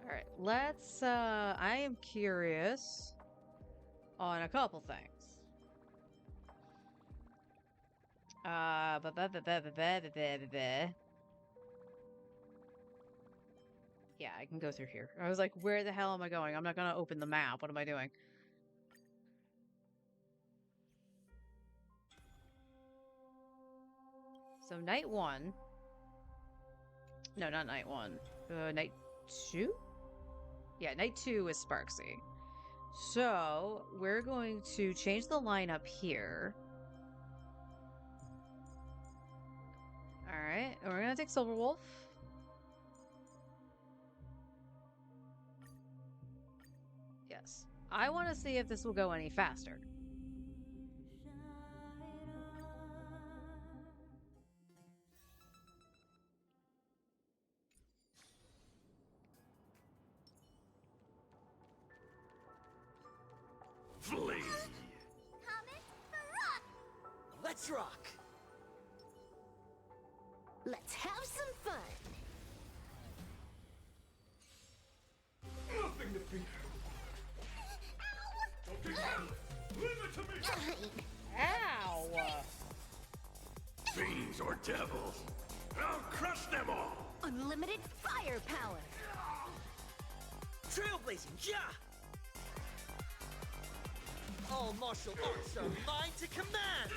Alright, let's, I am curious on a couple things. Yeah, I can go through here. I was like, where the hell am I going? I'm not gonna open the map. What am I doing? So night 1. No, not night 1. Night 2? Yeah, night 2 is Sparksy. So we're going to change the lineup here. Alright, and we're gonna take Silverwolf. Yes. I want to see if this will go any faster. Flee! Comet rock! Let's rock! Let's have some fun! Nothing to fear! Don't get careless! Leave it to me! Ow! Fiends or devils! I'll crush them all! Unlimited firepower! Trailblazing, yeah! All martial arts are mine to command!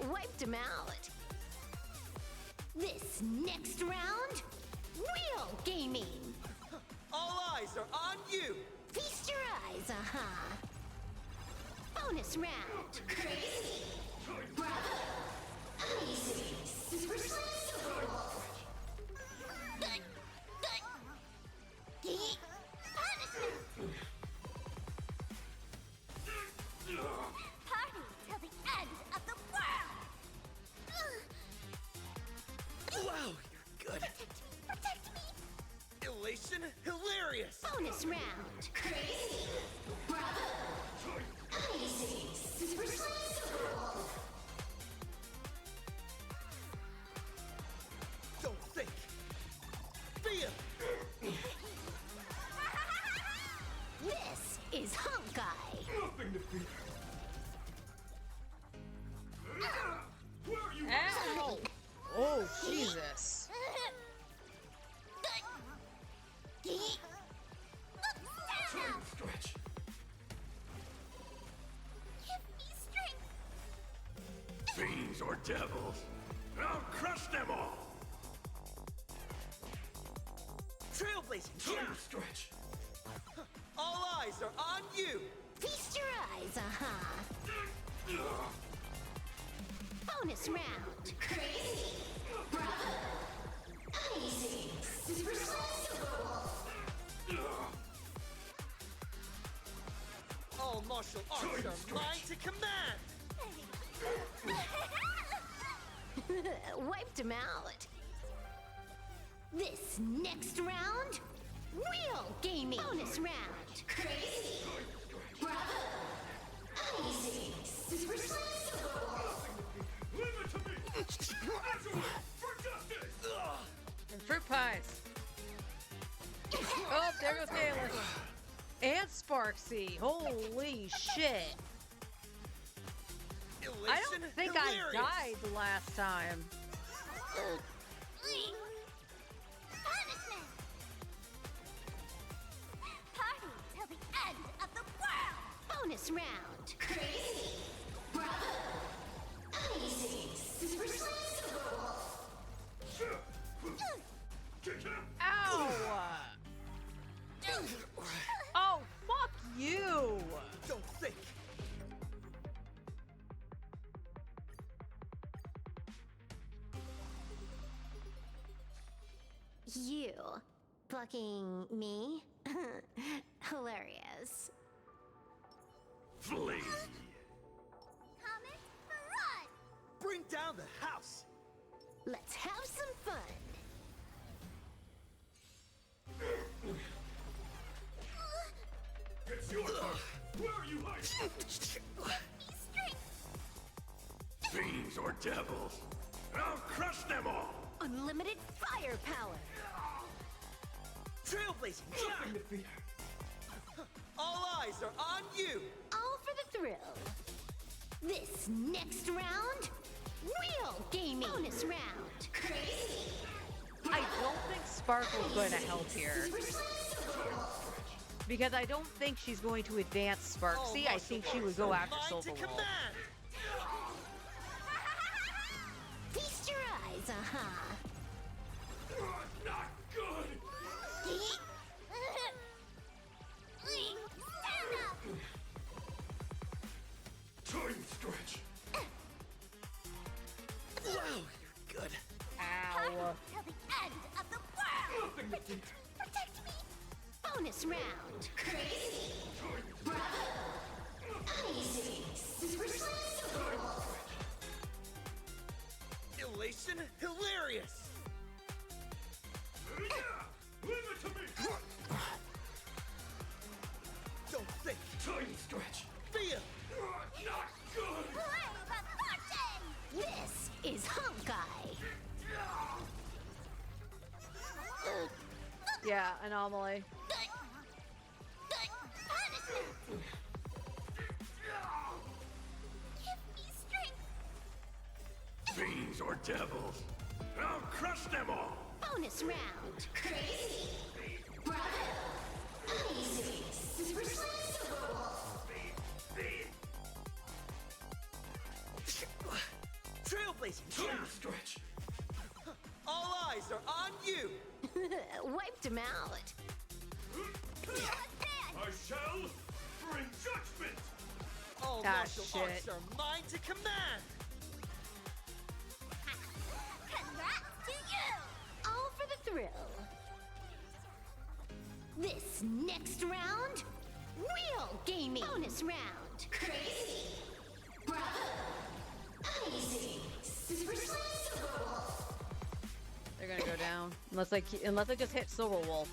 Wiped him out. This next round, real gaming. All eyes are on you! Feast your eyes, Bonus round. Crazy. Bravo. Amazing. Super Slice. Party till the end of the world! Wow, you're good! Protect me! Elation, hilarious! Bonus round. Crazy. Bravo. Amazing. Super Slice. Don't think! Feel! This is Honkai. Nothing to fear! Where are you? Ow! Oh, Jesus. Stretch! Give me strength. Fiends or devils! I'll crush them all! Trailblazing, yeah! Stretch! All eyes are on you! Feast your eyes, Bonus round. Crazy. Bravo. Amazing. Super Slice. All martial arts are mine to command! Wiped him out. This next round, real gaming. Bonus round. Crazy. Bravo. Amazing. Super Slice. Leave it to me! Everyone, for justice! And fruit pies. Oh, there goes Kalis. And Sparksy. Holy shit. Elation, I don't think hilarious. I died the last time. Punishment. Party till the end of the world. Bonus round. Crazy. Bravo. Amazing. Super Slice. Kick him! Ow! Oh, fuck you! Don't think! You fucking me? Hilarious. Flee! Comet run! Bring down the house! Let's have some fun. It's your turn! Where are you hiding? Fiends or devils! I'll crush them all! Unlimited firepower. Trailblazing, Nothing yeah! to fear! All eyes are on you! All for the thrill. This next round, real gaming. Bonus round. Crazy. I don't think Sparkle's going to help here. Because I don't think she's going to advance All Sparksy. I martial think she would arts go are after mine to Silverwolf. command. aha. Not good! Stand up! Time stretch! Wow, you're good. Ow. Till the end of the world! Nothing to do. Protect me! Bonus round. Crazy! Bravo! Amazing! Super Slam! Elation, hilarious. Leave it to me! Don't think. Time stretch! Feel. Not good! Play the fortune! This is Honkai! Yeah, anomaly. Punishment! Give me strength! Fiends or devils! I'll crush them all! Bonus round. Crazy! Bravo! Amazing! Super Slam Silver Wolf! Trailblazing. Time stretch! All eyes are on you. Wiped him out. I shall bring judgment! All Ah, martial shit. arts are mine to command. Congrats to you! All for the thrill. This next round, real gaming. Bonus round. Crazy. Bravo. Amazing. Super Slam Silver Wolf. They're gonna go down. Unless I just hit Silver Wolf.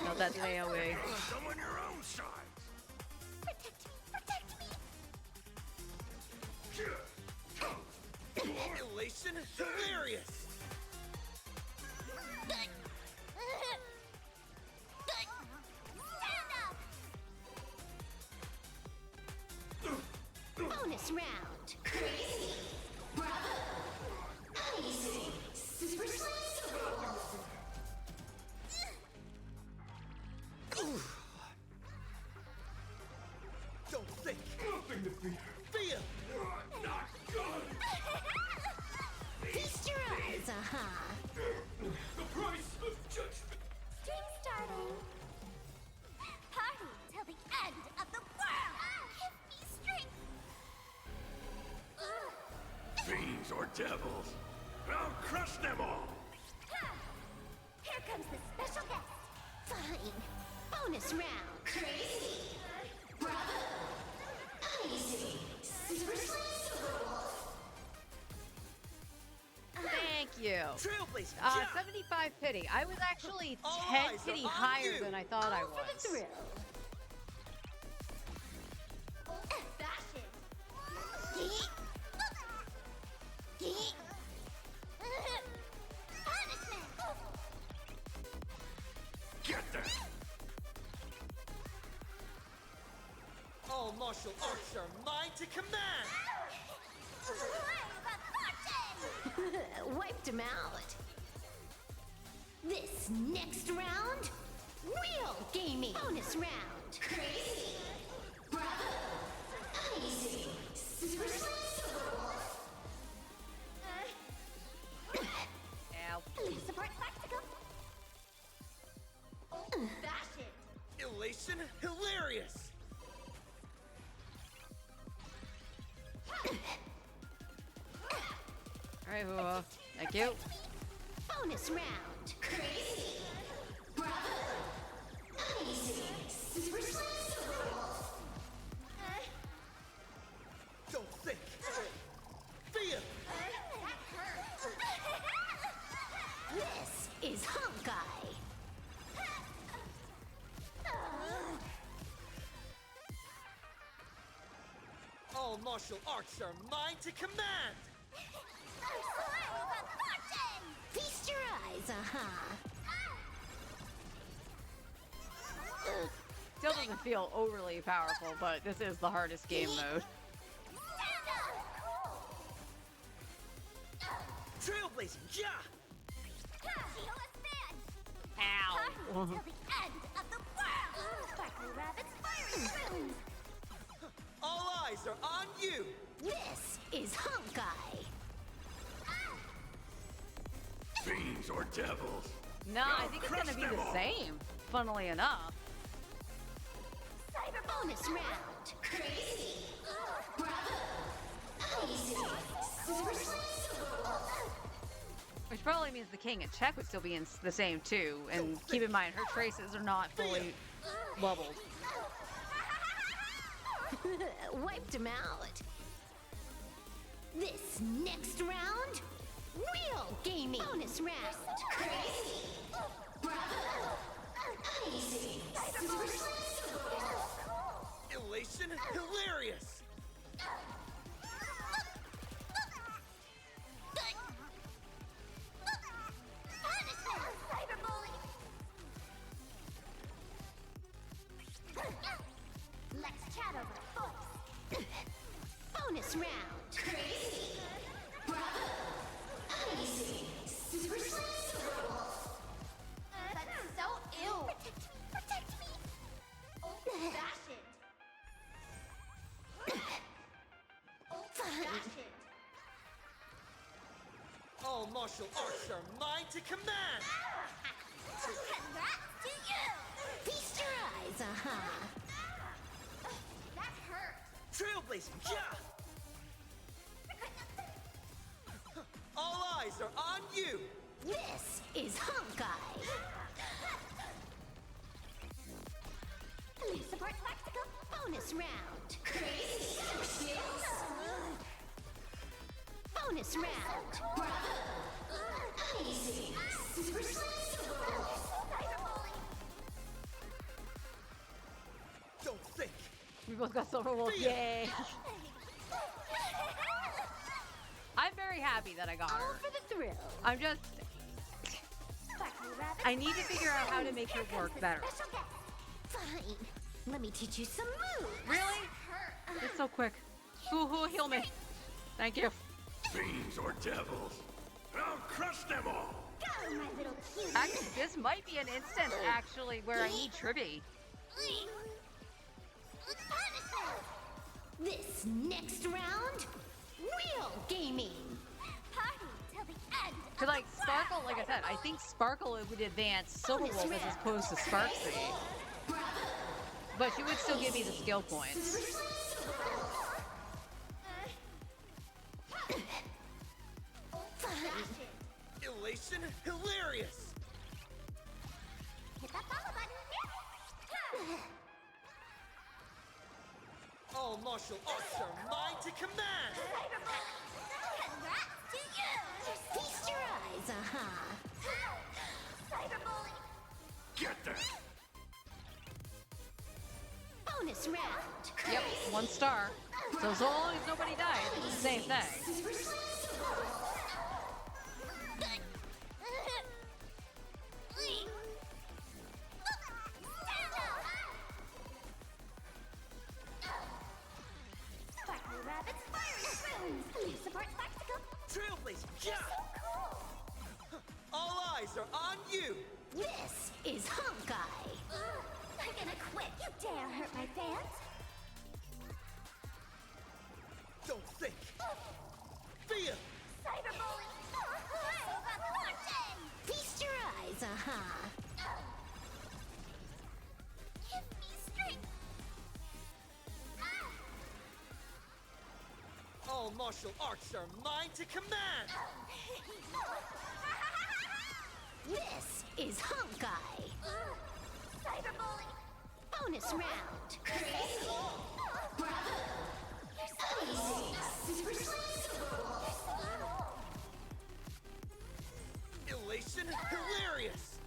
No, that's an AoE. Summon your own sides! Protect me. Protect me. Elation, hilarious. Stand up. Bonus round. Crazy. Bravo. Amazing. Super Slam Silver Wolf. Don't think. Nothing to fear! Feel. Not good! Feast your eyes, aha. The price of judgment! Stream starting. Party till the end of the world. Give me strength. Fiends or devils! I'll crush them all! Here comes the special guest. Fine. Bonus round. Crazy. Bravo. Amazing. Super Slam Silver Wolf. Thank you. Trailblazing. 75 pity. I was actually All 10 eyes pity are on higher you. than I thought I All for the was. thrill. Fashion. Geek. Geek. Punishment. Get them! All martial arts are mine to command. Wiped him out. This next round, real gaming. Bonus round. Crazy. Bravo. Amazing. Super Slam Silver Wolf. Ow. Please support practicum. Fashion. Elation, hilarious. Alright, Hua. Thank you. Bonus round. Crazy. Bravo. Amazing. Super Slam Silver Wolf. Don't think. Feel. This is Honkai. All martial arts are mine to command. Feast your eyes, aha. Still doesn't feel overly powerful, but this is the hardest game mode. Trailblazing, ja! Ow. Till the end of the world. Sparkly rabbits, fiery spoons. All eyes are on you. This is Honkai. Fiends or devils? No, I think it's gonna be the same, funnily enough. Cyber bonus round. Crazy. Bravo. Easy. Super Which probably means the king and Czech would still be in the same too. And keep in mind, her traces are not fully bubbled. Wiped him out. This next round, real gaming. Bonus round. Crazy. Bravo. Easy. Elation, hilarious. Let's chat over voice. Bonus round. Crazy. Bravo. Easy. Super That's so ill. Protect me. Old fashioned. Fine. All martial arts are mine to command. Congrats to you. Feast your eyes, That hurt. Trailblazing, yeah! All eyes are on you! This is Honkai. Police support tactical bonus round. Crazy skills. Bonus round. Bravo. Easy. Super Don't think! We both got Silver Wolf. Yay! I'm very happy that I got All her. for the thrill. I'm just... I need to figure out how to make her work better. Special guest. Fine. Let me teach you some moves. Really? It's so quick. Who heal me? Thank you. Fiends or devils? I'll crush them all! Go, my little cutie. Actually, this might be an instance, actually, where I need Tribby. This next round, real gaming. Party till the end. Cause like Sparkle, like I said, I think Sparkle would advance Silver Wolf as opposed to Sparksy. But she would still give me the skill points. Elation, hilarious! Hit that follow button. All martial arts are mine to command! Congrats to you. Feast your eyes, Cyberbully. Get them! Bonus round. Yep, 1 star. So as long as nobody dies, it's the same thing. Sparkly rabbits, fire spoons. Police support tactical. Trailblazing, yeah! All eyes are on you! This is Honkai. I'm gonna quit. You dare hurt my fans? Don't think! Feel! Cyberbully. Feast your eyes, Give me strength. All martial arts are mine to command! This is Honkai. Cyberbully. Bonus round. Crazy. Bravo. You're so easy. Elation, hilarious!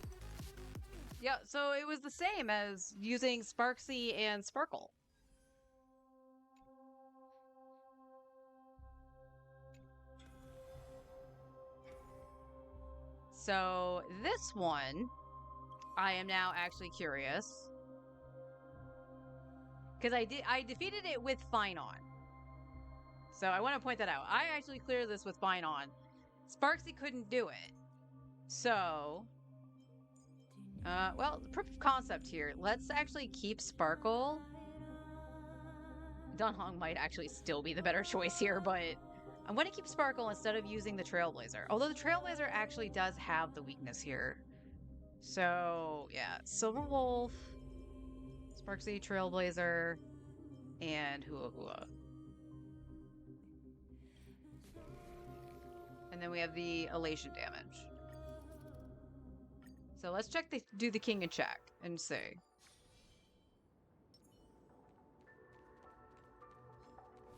Yeah, so it was the same as using Sparksy and Sparkle. So this one, I am now actually curious. Because I defeated it with Fine On. So I want to point that out. I actually cleared this with Fine On. Sparksy couldn't do it. So, well, proof of concept here. Let's actually keep Sparkle. Dunhong might actually still be the better choice here, but I'm going to keep Sparkle instead of using the Trailblazer. Although the Trailblazer actually does have the weakness here. So, yeah. Silver Wolf, Sparksy, Trailblazer, and Hua Hua. And then we have the elation damage. So let's do the king and check and see.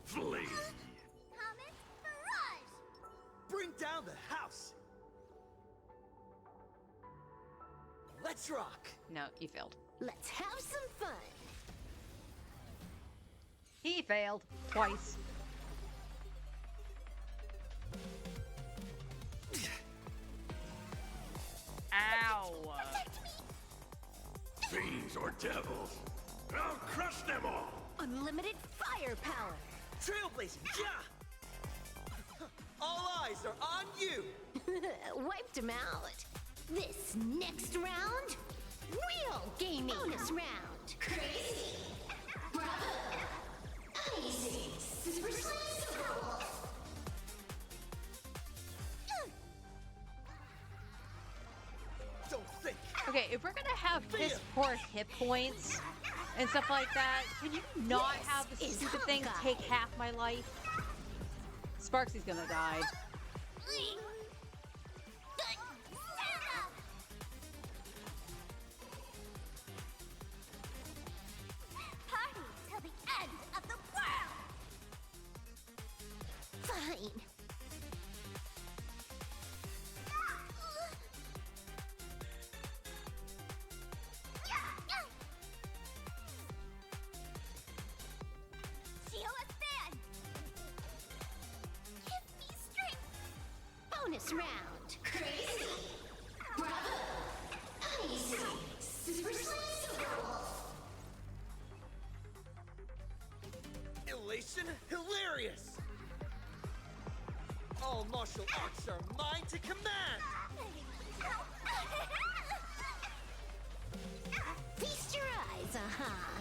Flee! Comet Barrage! Bring down the house! Let's rock! No, he failed. Let's have some fun! He failed twice. Ow! Fiends or devils, I'll crush them all! Unlimited firepower! Trailblazing, yeah! All eyes are on you! Wiped him out. This next round, real gaming. Bonus round. Crazy. Bravo. Amazing. Super Saiyan Super Wolf. Don't think! Okay, if we're gonna have piss poor hit points and stuff like that, can you not have the This is stupid thing Hawkeye. take half my life? Sparksy's gonna die. Party till the end of the world. Fine. COS fan. Give me strength. Bonus round. Crazy. Bravo. Amazing. Super Saiyan Super Wolf. Elation hilarious! All martial arts are mine to command! Feast your eyes, uh-huh.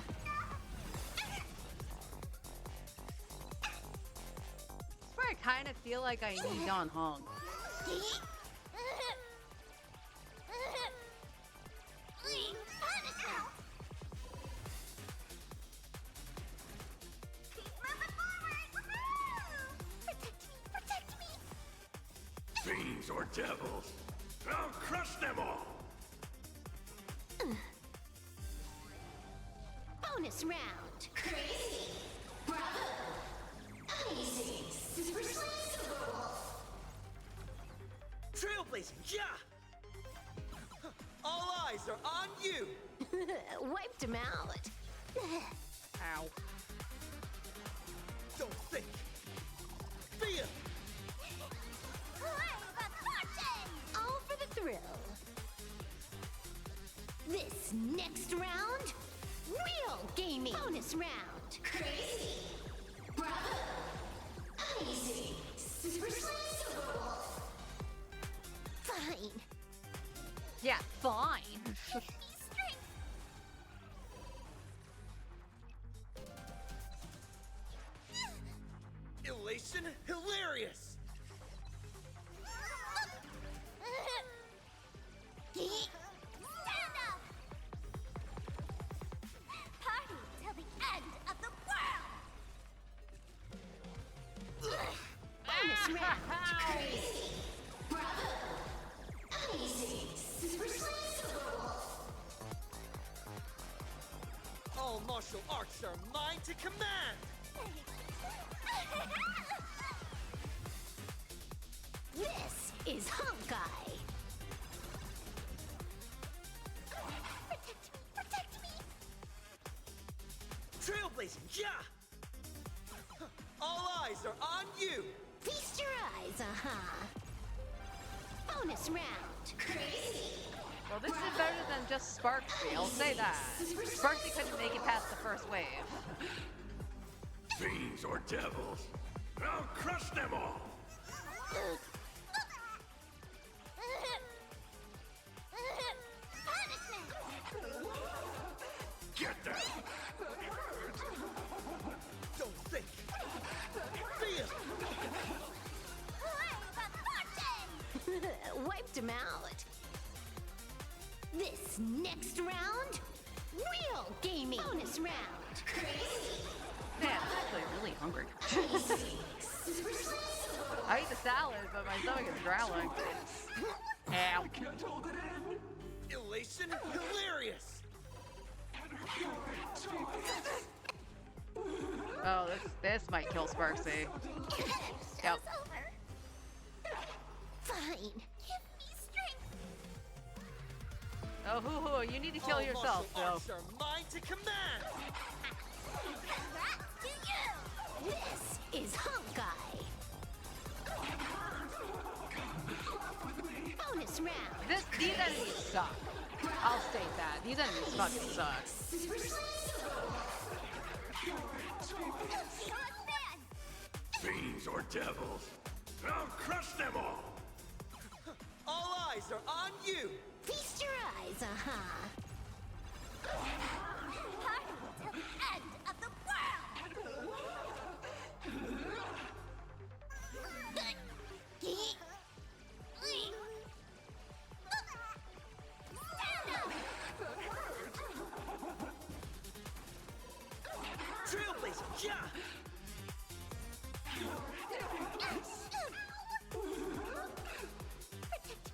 That's where I kind of feel like I need Don Hong. Protect me! Fiends or devils, I'll crush them all! Bonus round. Crazy. Bravo. Amazing. Super Saiyan Super Wolf. Trailblazing, yeah! All eyes are on you! Wiped him out. Ow. Don't think! Feel! Wave of fortune! All for the thrill. This next round, real gaming. Bonus round. Crazy. Bravo. Amazing. Super Saiyan Super Wolf. Fine. Yeah, fine. Give me strength. Elation hilarious! Stand up! Party till the end of the world! Bonus round! Crazy! Bravo! Amazing! Super Saiyan Super Wolf! All martial arts are mine to command! This is Honkai! Protect me! Trailblazing, yeah! All eyes are on you! Feast your eyes, uh-huh! Bonus round! Crazy! Well, this is better than just Sparksy, I'll say that. Sparksy couldn't make it past the first wave. Fiends or devils, I'll crush them all! Get them! Don't think! Feel! This next round, real gaming. Bonus round. Crazy. Man, I'm actually really hungry. I eat the salad, but my stomach is growling. Ow. Elation hilarious! Oh, this might kill Sparksy. Yep. Fine. Give me strength. Oh, hoo-hoo, you need to kill All yourself, martial Phil. arts are mine to command! Congrats to you. This is Honkai. Bonus round. These enemies suck. I'll state that. These enemies fucking suck. Fiends or devils, I'll crush them all! All eyes are on you! Feast your eyes, Party till the end of the world. Trailblazer, yeah!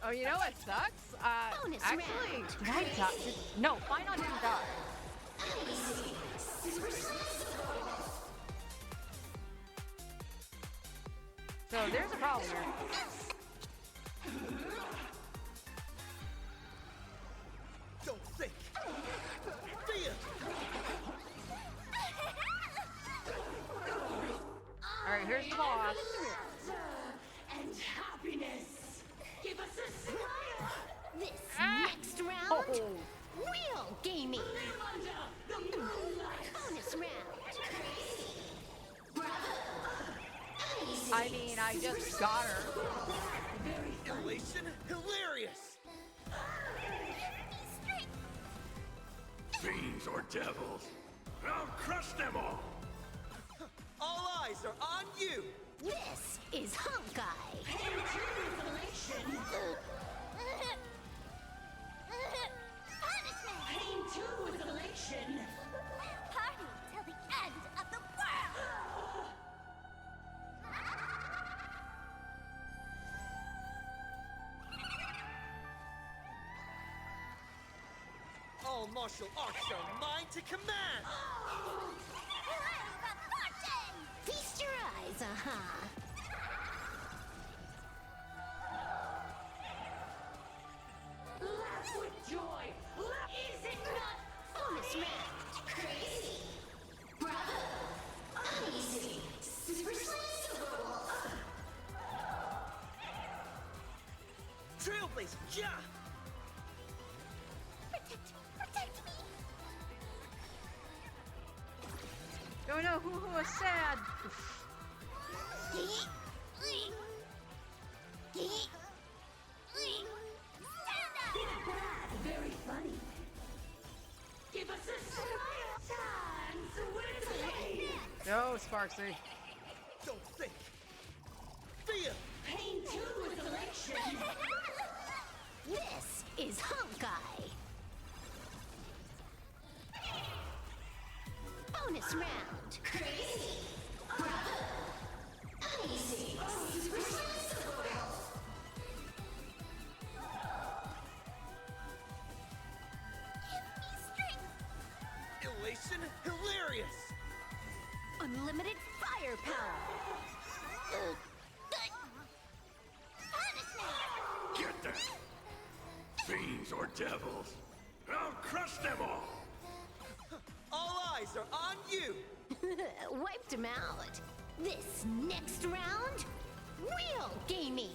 Oh, you know what sucks? Bonus Actually, round. did I die? No, Final didn't die. So there's a problem here. Don't think! Feel! All right, here's the boss. And happiness. Give us a smile. This next round, Oh, real gaming. Under the moonlight. Bonus round. I mean, I just got her. Elation hilarious! Fiends or devils, I'll crush them all! All eyes are on you! This is Honkai. Pain too is elation. Party till the end of the world. All martial arts are mine to command! Play the fortune. Feast your eyes, Laugh with joy. Is it not Bonus round. Crazy. Bravo. Uneasy. Super Trailblazer, yeah! Protect me. Oh no, hoo-hoo is sad. very funny? Give us a smile. Dance with me. No, Sparksy. Don't think! Feel! Pain too is elation. This is Honkai. Bonus round. Crazy. Bravo. Uneasy. Give me strength. Elation hilarious! Unlimited firepower. Punishment. Get them! Fiends or devils, I'll crush them all! All eyes are on you! Wiped him out. This next round, real gaming.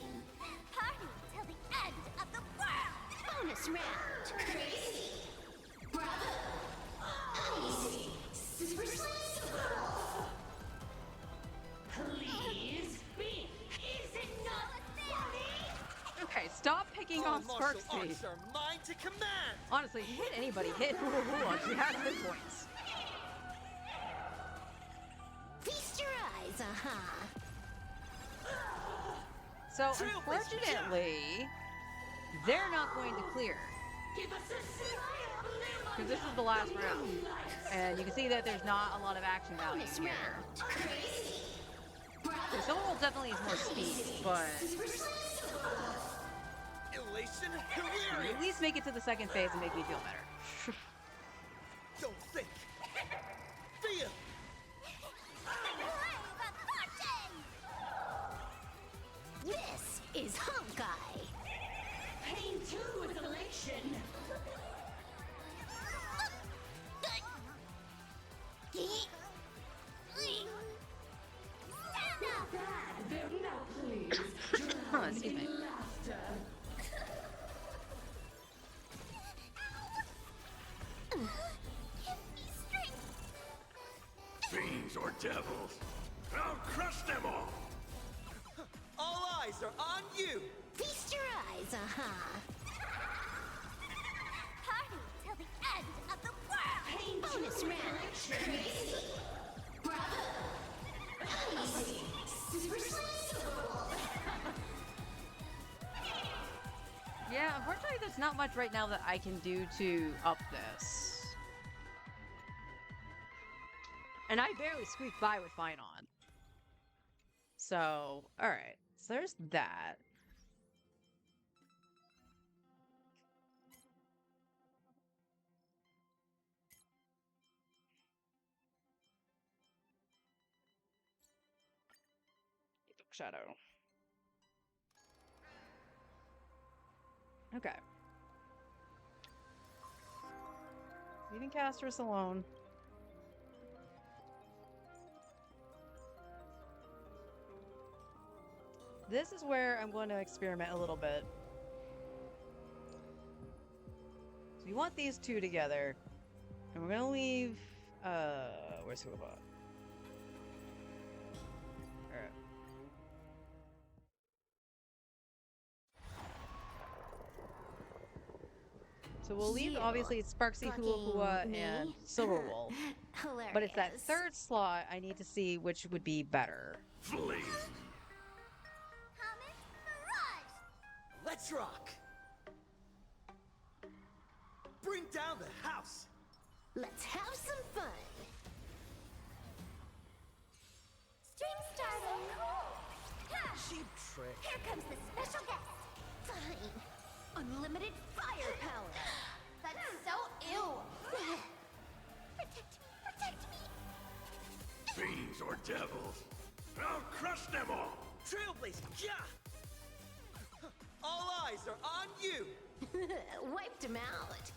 Party till the end of the world. Bonus round. Crazy. Bravo. Uneasy. Super Please be. Is it not funny? Okay, stop picking All on martial Sparksy. arts are mine to command! Honestly, hit anybody. Hit hoo-hoo-hoo. She has hit points. Feast your eyes, So, unfortunately, they're not going to clear. Give us a smile. Because this is the last round. And you can see that there's not a lot of action value Bonus here. round. Crazy. So Silver Wolf definitely needs more speed, but Elation at hilarious! least make it to the second phase and make me feel better. Don't think. Feel! This is Honkai. Pain 2 is elation. Stand up. Bad, now please. Excuse me. Laughter. Give me strength. Fiends or devils, I'll crush them all! All eyes are on you! Feast your eyes, Party till the end of the world. Pain 2 Bonus is round. elation. Yeah, unfortunately there's not much right now that I can do to up this. And I barely squeaked by with Fine on. So, alright. So there's that. Shadow. Okay. Leaving Casterus alone. This is where I'm going to experiment a little bit. So you want these two together. And we're going to leave... where's Hubot? Alright. So we'll leave, obviously, Sparksy, Huahua, and Silver Wolf. Hilarious. But it's that third slot I need to see which would be better. Flee! Comet Mirage. Let's rock! Bring down the house! Let's have some fun. Stream starting. Cheap trick. Here comes the special guest. Fine. Unlimited firepower. That's so ill. Protect me. Protect me. Fiends or devils, I'll crush them all! Trailblazer, yeah! All eyes are on you! Wiped him out.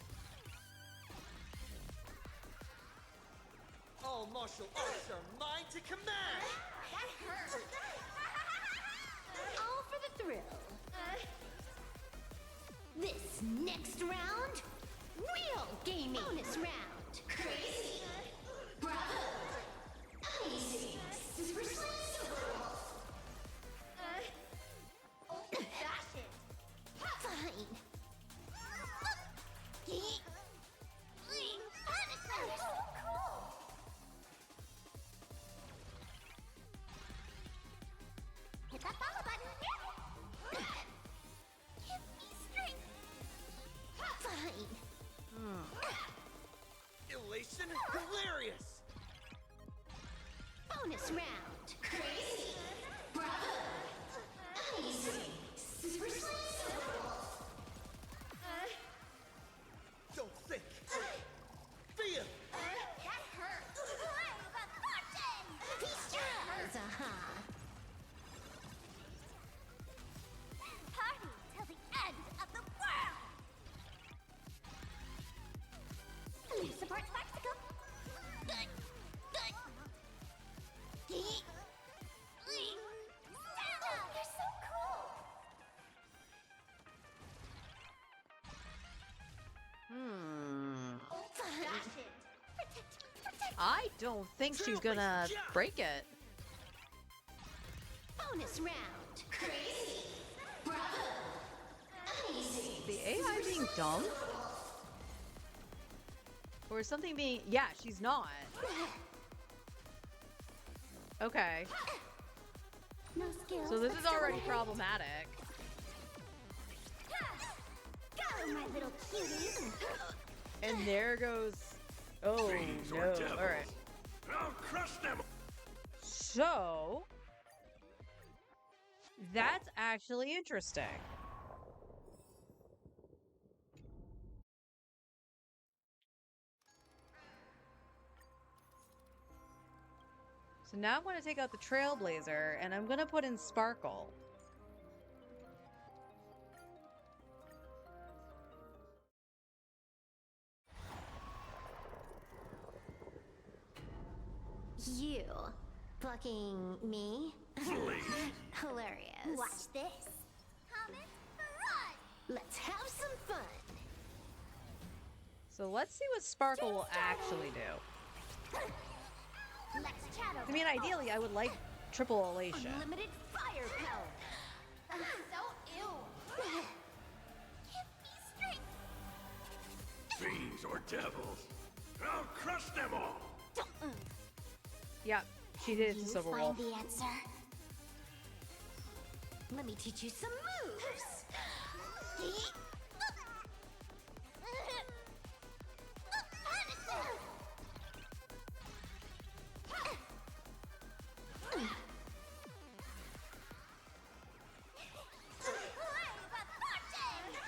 All martial arts are mine to command! That hurt. All for the thrill. This next round, real gaming. Bonus round. Crazy. Bravo. Amazing. Super Dash it. Fine. You're so cool. Hit that follow button. Give me strength. Fine. Elation hilarious! Bonus round. Crazy. Bravo. Amazing. Super Don't think! Feel! That hurt. Brave of fortune. Feast your eyes, Party till the end of the world. Support Sparksicle. Good. Good. Stand up. You're so cool. Dash it. Protect me. Protect me. I don't think she's gonna break it. Bonus round. Crazy. Bravo. Amazing. The AI being dumb? Or is something being... Yeah, she's not. Okay. No skills. So this but is still already ahead. problematic. Go. Hello, my little cuties. And there goes. Oh Fiends no! or devils. All right. I'll crush them. So that's actually interesting. So now I'm going to take out the Trailblazer and I'm going to put in Sparkle. You fucking me? Please. Hilarious. Watch this. Comet run. Let's have some fun. So let's see what Sparkle will actually do. Let's chat over. I mean, ideally, I would like triple elation. Unlimited firepower. So ill. Give me strength. Fiends or devils. I'll crush them all. Yep, she did it to Silver find Wolf. the answer. Let me teach you some moves.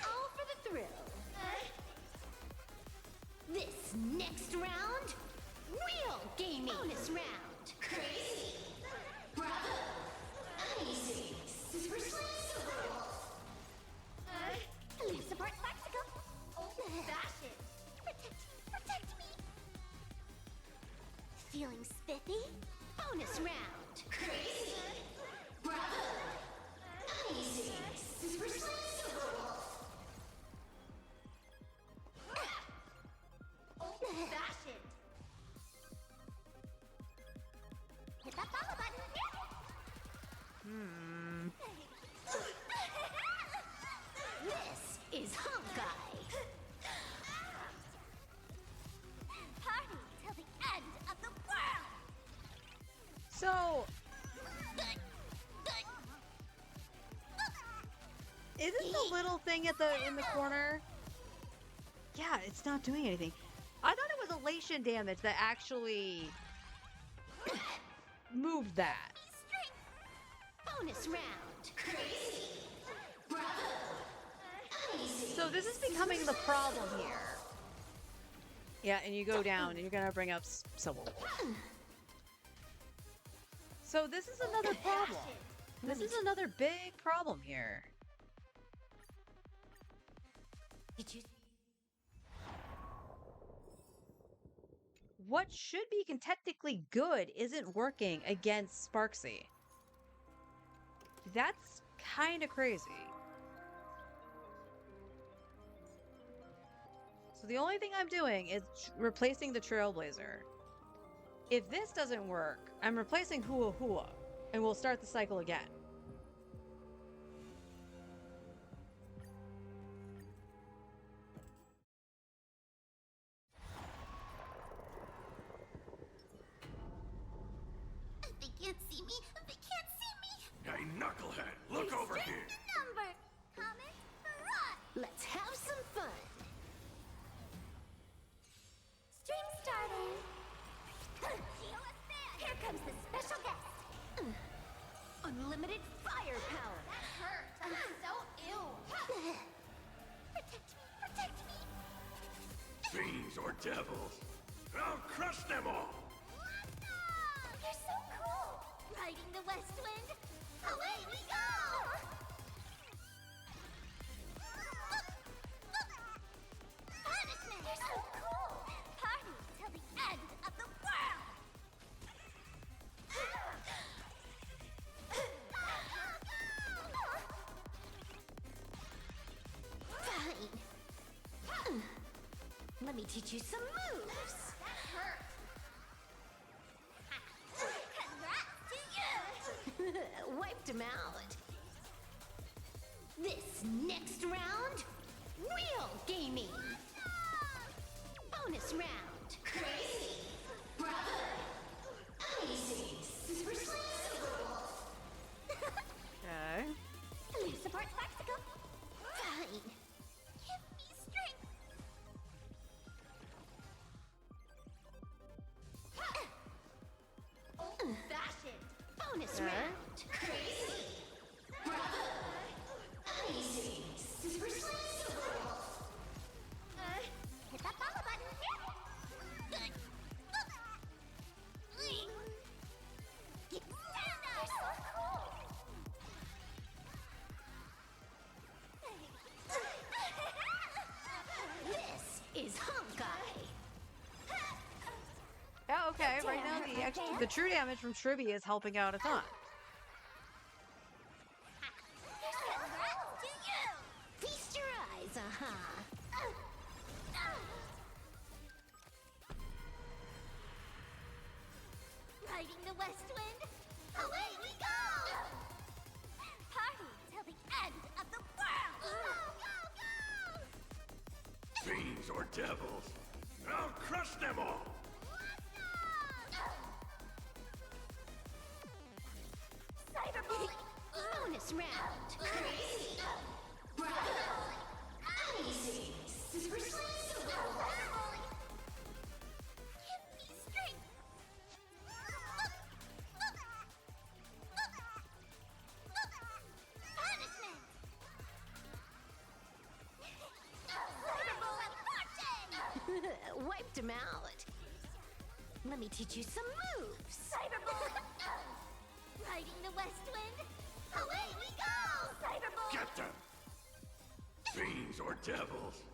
All for the thrill. This next round, real gaming. Bonus round. Crazy. Bravo. Amazing. Super Slice. Leaf support Lexical. Fashion. Protect me. Feeling spiffy? Bonus round. Crazy. Bravo. Amazing. Super Slice. Fashion. Hit that follow button. This is Honkai. Party till the end of the world. So, isn't the little thing at the in the corner? Yeah, it's not doing anything. I thought it was elation damage that actually moved that. Bonus round. Crazy. Bravo. Amazing. So this is becoming the problem here. Yeah, and you go down and you're gonna bring up Silver Wolf. So this is another problem. This is another big problem here. Did you? What should be technically good isn't working against Sparksy. That's kind of crazy. So the only thing I'm doing is replacing the Trailblazer. If this doesn't work, I'm replacing Hua Hua, and we'll start the cycle again. They can't see me. They can't see me. Hey, knucklehead, look over here. Number. Comet run. Let's have some fun. Stream starting. Here comes the special guest. Unlimited firepower. That hurt. I'm so ill. Protect me. Fiends or devils. I'll crush them all. You're so cool. Riding the west wind. Away we go. Punishment. You're so cool. Party till the end of the world. Fine. Let me teach you some moves. That hurt. Congrats to you. Wiped him out. This next round, real gaming. Bonus round. Crazy. Bravo. Amazing. Super Slice. Okay. Leaf support Lexical. Fine. Give me Honkai. Yeah, okay. Right now, the true damage from Tribby is helping out a ton. Congrats to you! Feast your eyes, Riding the west wind, away we go! Party till the end of the world! Go, go, go! Fiends or devils, I'll crush them all! Cyberbully! Bonus round. Crazy. Bravo. Amazing. Super Slice. Cyberbully! Give me strength! Punishment! Cyberbully forte! Wiped him out. Let me teach you some moves. Cyberbully! Riding the west wind, away we go! Cyberbully! Get them! Fiends or devils,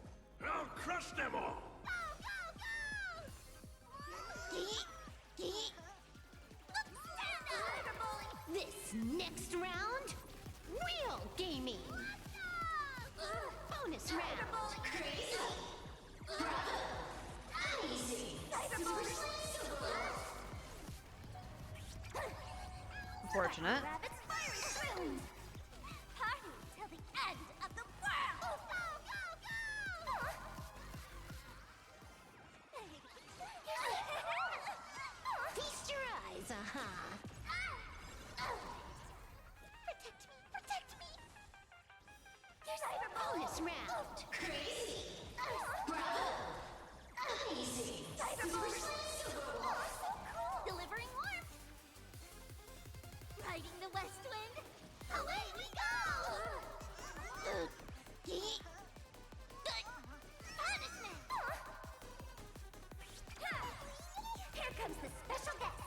I'll crush them all! This next round, real gaming. Bonus round. Crazy. Bravo. Amazing. Super Slice. Unfortunate. Rabbit's fiery swim! Party till the end of the world! Go, go, go! Feast your eyes, Protect me! There's cyberbully! Bonus round. Crazy. Bravo. Amazing. Cyberbully! So cool! Delivering warmth! Riding the west wind, away we go! Punishment! Here comes the special guest!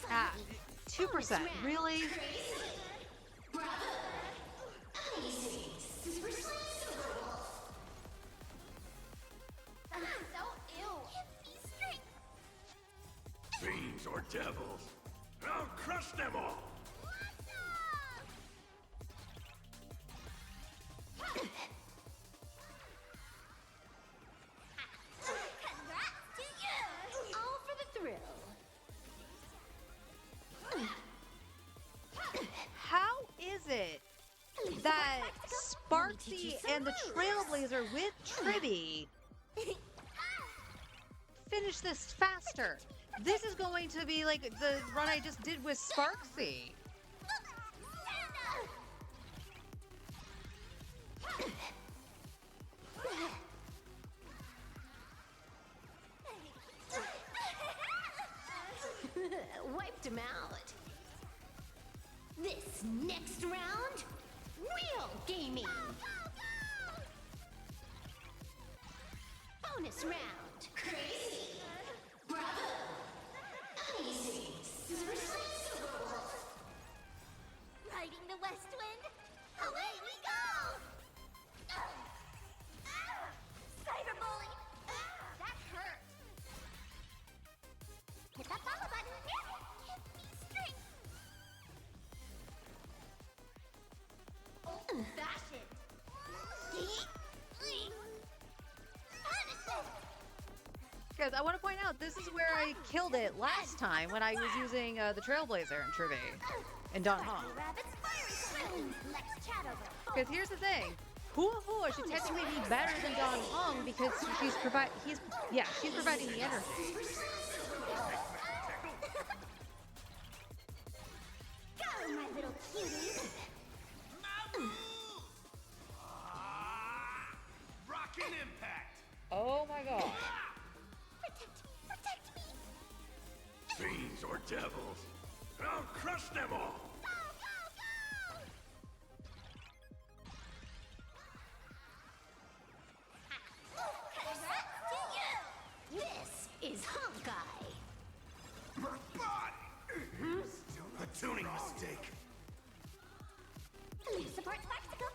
Ah, 2%. Really? Bravo. Amazing. Super Slice. I'm so ill! Give me strength! Fiends or devils, I'll crush them all! Congrats to you! All for the thrill. How is it that Sparksy and the Trailblazer with Tribby finish this faster? This is going to be like the run I just did with Sparksy. Wiped him out. This next round, real gaming. Bonus round. Crazy. Bravo. Amazing. Super Slice. Riding the west wind, away we go! Cyberbully! That hurt! Hit that follow button! Give me strength! Old-fashioned! Punishment! Guys, I want to point out, this is where I killed it last time when I was using the Trailblazer and Tribby and Don Hong. Rabbit's fiery swim! Let's chat over. Because here's the thing, Hua Hua should technically be better than Don Hong because she's providing the energy. Go, my little cutie! Rockin' impact! Oh my god. Protect me! Fiends or devils, I'll crush them all! Go, go, go! Congrats to you! This is Honkai. My body! Still a tuning mistake. Support spectacle!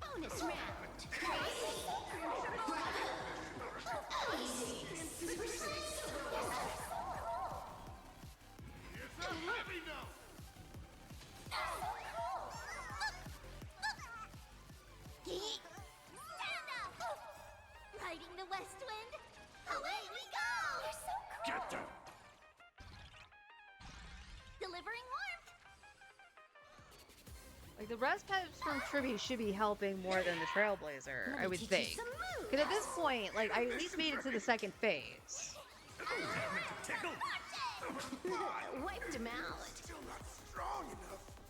Bonus round. Crazy. Bravo. Like, the Respeps from Tribute should be helping more than the Trailblazer, Let I me would teach you think. some moves. Because at this point, like, I at least made it to the second phase. Wiped him out.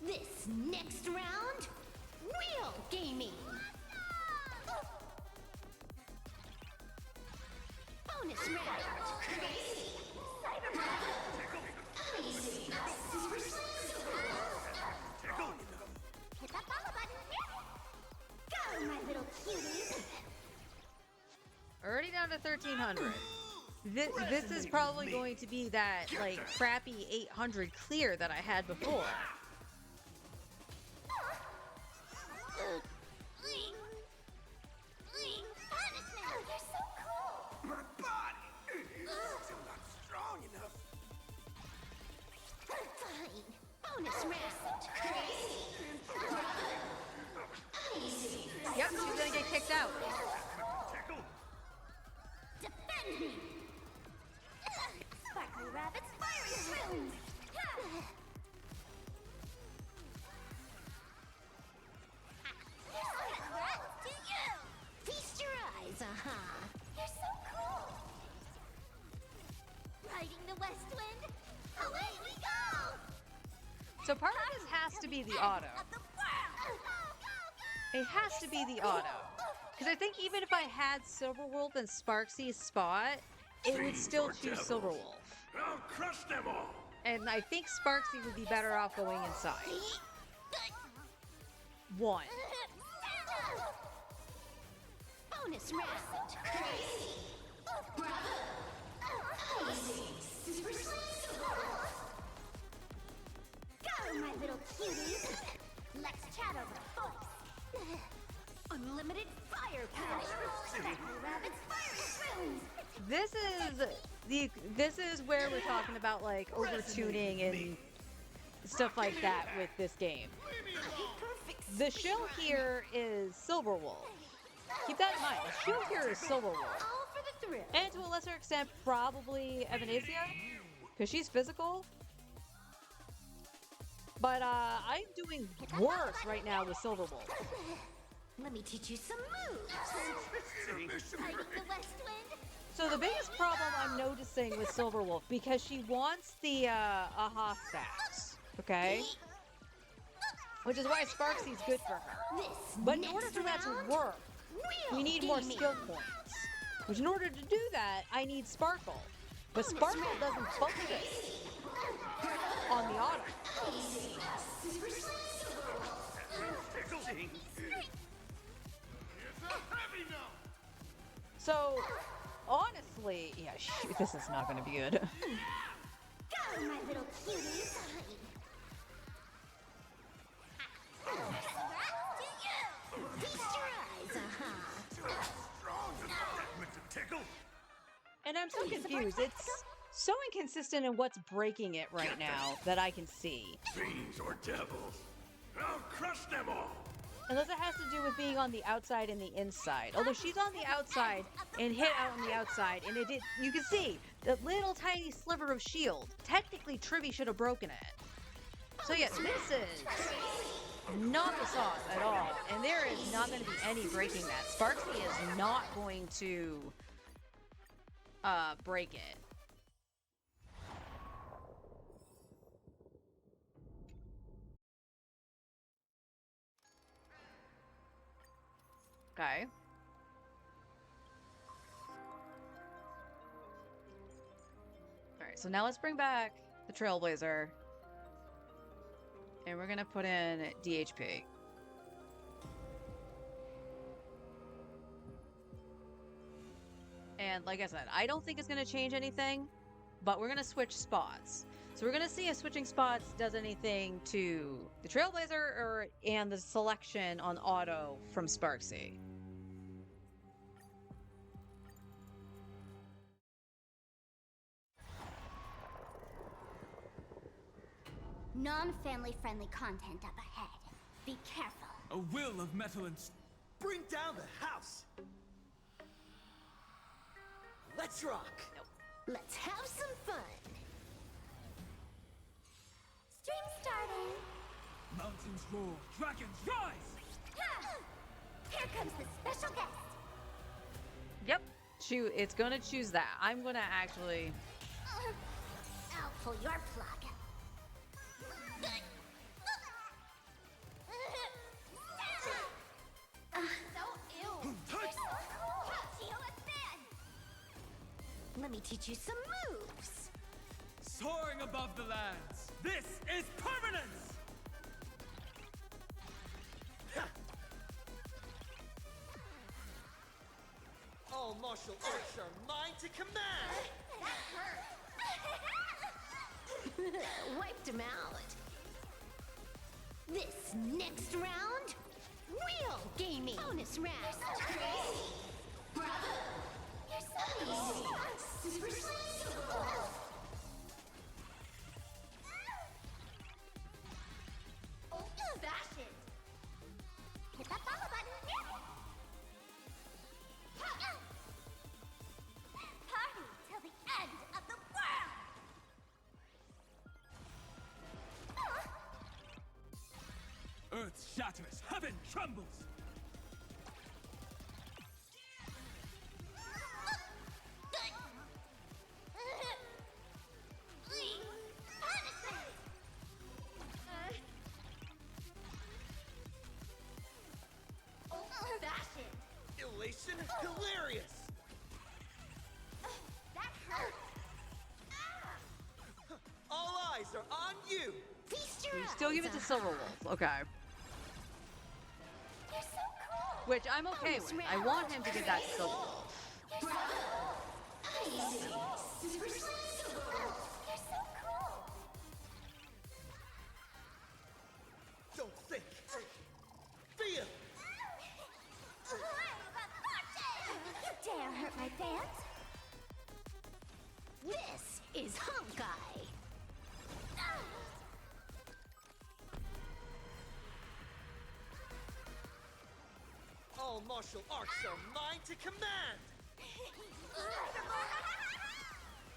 This next round, real gaming. Bonus round. Crazy. Easy. Hit that follow button. Go, my little cuties. Already down to 1300. This is probably going to be that, like, crappy 800 clear that I had before. Oh, you're so cool. My body is still not strong enough. Fine. Bonus round. Crazy. Yep, she's gonna get kicked out. Defend me. Sparkly rabbits, fire spoons. To you. Feast your eyes, You're so cool. Riding the west wind. Away we go. So part of this has to be the auto. It has to be the auto. Because I think even if I had Silverwolf and Sparksy's spot, it would still choose Silverwolf. I'll crush them all. And I think Sparksy would be better off going inside. 1. Bonus round. Crazy. Bravo. Easy. Super Go, my little cuties. Let's chat over voice. Unlimited firepower. Sparkly rabbits, fire spoons. This is where we're talking about, like, over-tuning and stuff like that with this game. The shill here is Silverwolf. Keep that in mind. The shill here is Silverwolf. All for the thrill. And to a lesser extent, probably Evanezia, because she's physical. But I'm doing worse right now with Silverwolf. Let me teach you some moves. Riding the west wind. So the biggest problem I'm noticing with Silverwolf, because she wants the aha stacks, okay? Which is why Sparksy's good for her. But in order for that to work, we need more skill points. Which in order to do that, I need Sparkle. But Sparkle doesn't function on the auto. So, honestly, yeah, shoot, this is not going to be good. Go, my little cuties. Feast your eyes, And I'm so confused. It's so inconsistent in what's breaking it right now that I can see. Fiends or devils, I'll crush them all. Unless it has to do with being on the outside and the inside. Although she's on the outside and hit out on the outside, and it did. You can see the little tiny sliver of shield. Technically, Trivy should have broken it. So yes, this is not the sauce at all, and there is not going to be any breaking that. Sparksy is not going to break it. Okay. Alright, so now let's bring back the Trailblazer. And we're gonna put in DHP. And like I said, I don't think it's gonna change anything, but we're gonna switch spots. So we're gonna see if switching spots does anything to the Trailblazer and the selection on auto from Sparksy. Non-family friendly content up ahead. Be careful. A will of metal and Bring down the house. Let's rock. Let's have some fun. Stream starting. Mountains roar, dragons rise! Here comes the special guest. Yep. It's gonna choose that. I'm gonna actually. I'll pull your plug. So ill. You're so cool. Deal with that. Let me teach you some moves. Soaring above the lands, this is permanence! All martial arts are mine to command! That hurt. Wiped him out. This next round, real gaming. Bonus round. You're so crazy. Bravo. You're so easy. Super Saiyan. Oh, bash it. Hit that follow button. Party till the end of the world. Earth shatters, heaven trembles! Elation hilarious! That hurt. All eyes are on you! Feast your You eyes still give it to on Silver high. Wolf. Okay. You're so cool. Which I'm okay with. I want him to get that Silver Wolf. You're so cool. Easy. Super Saiyan. You're so cool. Don't think! Feel! You dare hurt my fans? This is Honkai. All martial arts are mine to command!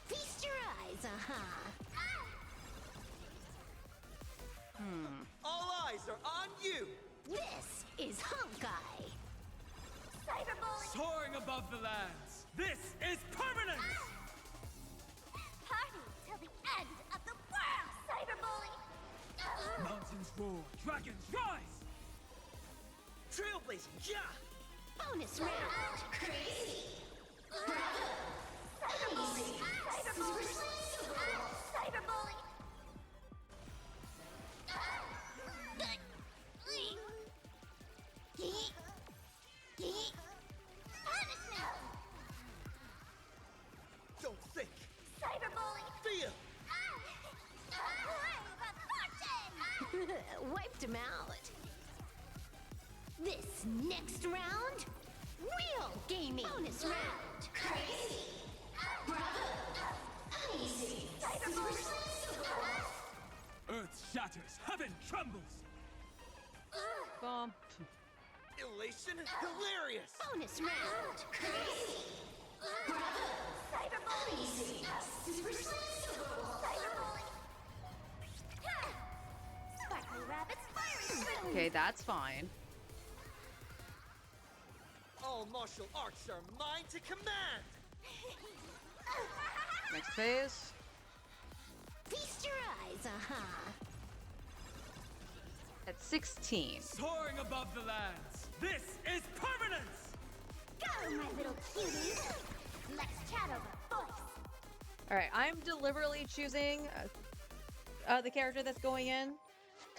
Feast your eyes, All eyes are on you! This is Honkai. Cyberbully. Soaring above the lands, this is permanence! Party till the end of the world. Cyberbully. Mountains roar, dragons rise! Trailblazing, yeah! Bonus round. Crazy. Bravo. Easy. Cyberbully. Cyberbully. Punishment. Don't think! Cyberbully. Feel! Wiped him out. This next round, real gaming. Bonus round. Crazy. Bravo. Easy. Earth shatters, heaven trembles! Bump. Elation hilarious! Bonus round. Crazy. Bravo. Cyberbully. Easy. Cyberbully. Sparkly rabbits firing spoon. Okay, that's fine. All martial arts are mine to command! Next phase. Feast your eyes, At 16. Soaring above the lands, this is permanence! Go, my little cutie. Let's chat over voice. Alright, I'm deliberately choosing the character that's going in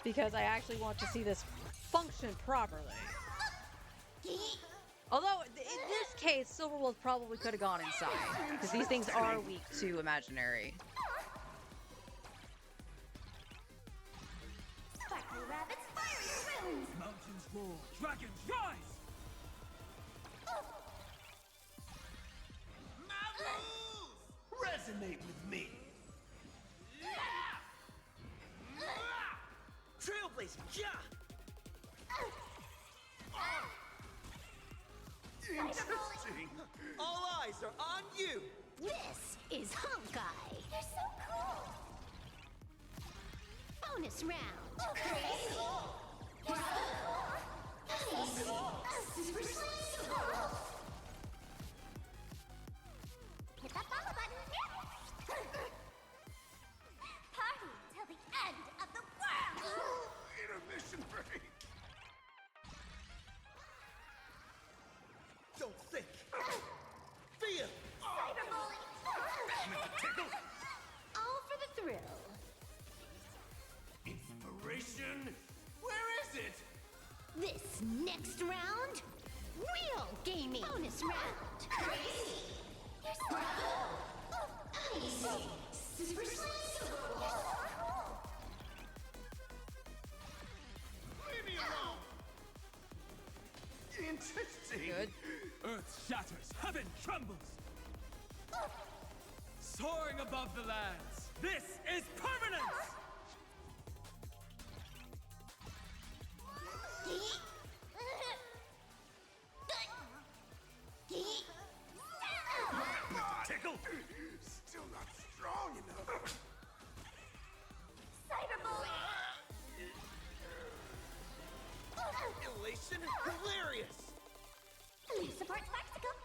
because I actually want to see this function properly. Although, in this case, Silver Wolf probably could have gone inside because these things are weak to imaginary. Sparkly rabbits firing spoons. Mountains roar, dragons rise! My rules resonate with me! Trailblazing, yeah! Interesting! All eyes are on you! This is Honkai. You're so cool. Bonus round. Crazy. Bravo. Nice. Super slice. Hit that follow button. Party till the end of the world. Intermission break. Don't think. Feel. Cyberbully. All for the thrill. Inspiration? Where is it? This next round, real gaming. Bonus round. Crazy. You're so cool. Nice. Super slice. Leave me alone. Interesting. Good. Earth shatters, heaven trembles. Soaring above the lands, this is permanence! Tickle. Still not strong enough. Elation. Hilarious. Support spectacle.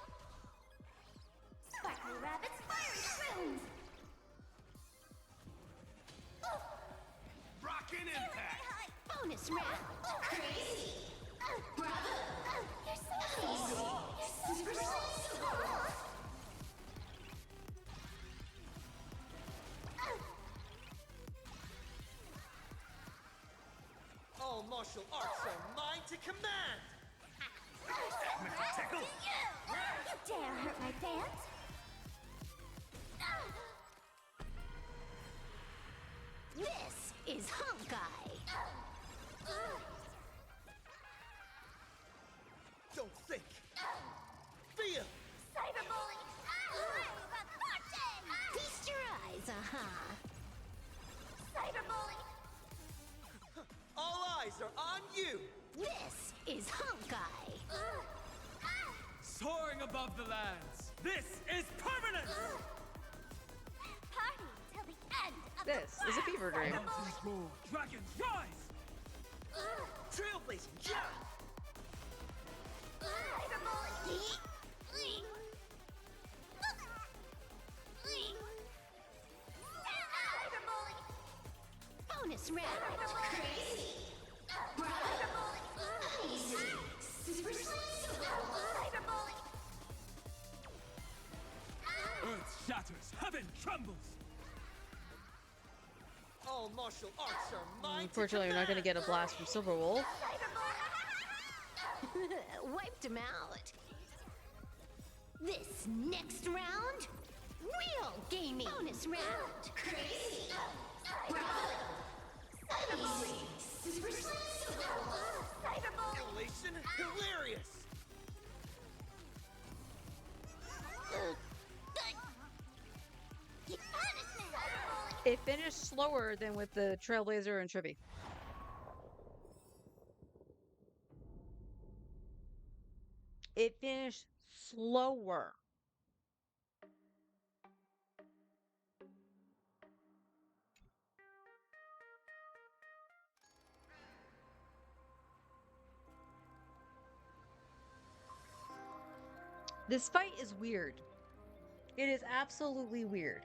Sparkly rabbits, fiery shrooms. Rockin' impact! Bonus round. Crazy. Bravo. You're so nice. You're super slice. All martial arts are mine to command. Tickle. You dare hurt my fans? This is Honkai. Don't think. Feel. Cyberbully. Feast your eyes, Cyberbully. All eyes are on you. This is Honkai. Soaring above the lands, this is permanence! Party till the end of This the is a fever dream. Mountains roar, dragons rise! Trailblazing jump. Bonus round. Crazy. Bravo. Nice. Super slice. Earth shatters, heaven trembles! All martial arts are mine. Unfortunately, you're not going to get a blast from Silver Wolf. Wiped him out. This next round, real gaming. Bonus round. Crazy. Bravo. Super slice. Elation. Hilarious. It finished slower than with the Trailblazer and Trippy. It finished slower. This fight is weird. It is absolutely weird.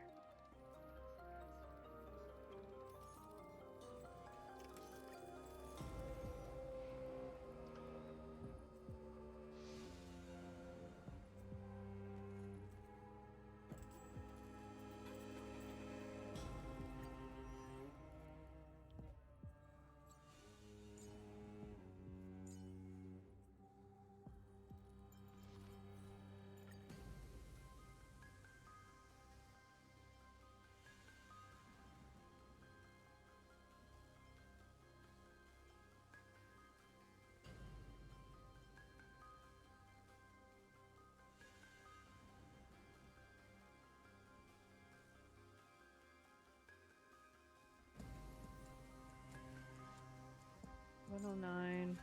$109,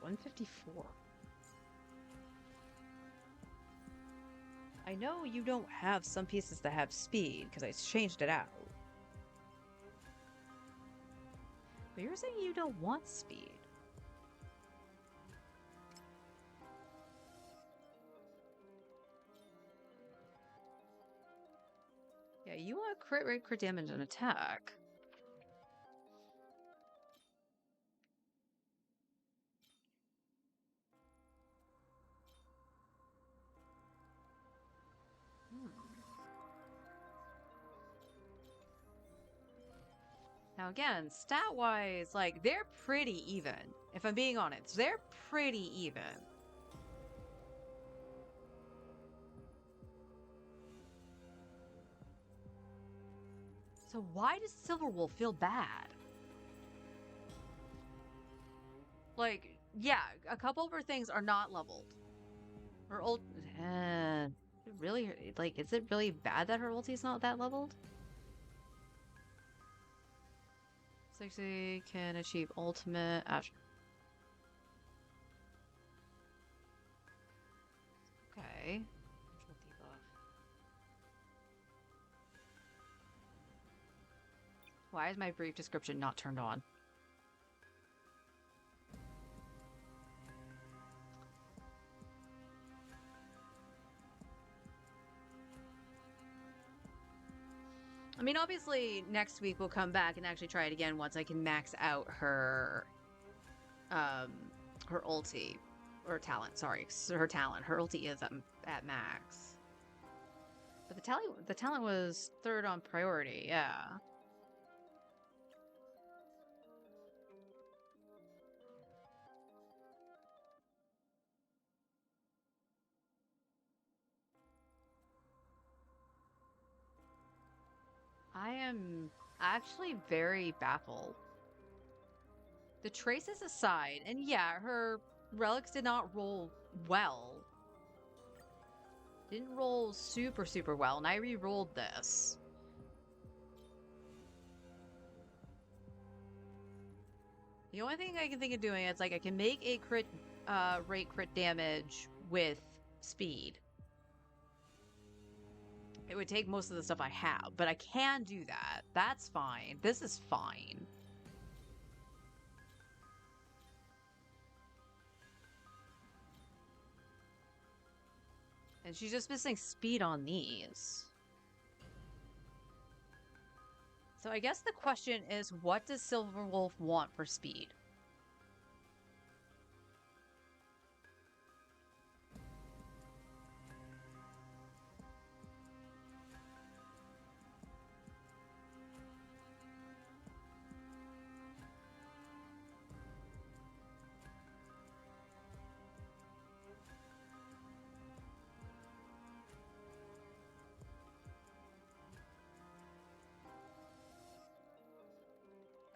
$154. I know you don't have some pieces that have speed because I changed it out. But you're saying you don't want speed. Yeah, you want crit rate, crit damage, and attack. Now again, stat-wise, like, they're pretty even. If I'm being honest, they're pretty even. So why does Silverwolf feel bad? Like, yeah, a couple of her things are not leveled. Her ult... really? Like, is it really bad that her ulti's not that leveled? 60 can achieve ultimate... Okay. Why is my brief description not turned on? I mean, obviously, next week we'll come back and actually try it again once I can max out her, her ulti. Or talent, sorry. Her talent. Her ulti is at max. But the talent was third on priority, yeah. I am actually very baffled. The traces aside, and yeah, her relics did not roll well. Didn't roll super, super well, and I re-rolled this. The only thing I can think of doing is, like, I can make a crit rate crit damage with speed. It would take most of the stuff I have, but I can do that. That's fine. This is fine. And she's just missing speed on these. So I guess the question is, what does Silverwolf want for speed?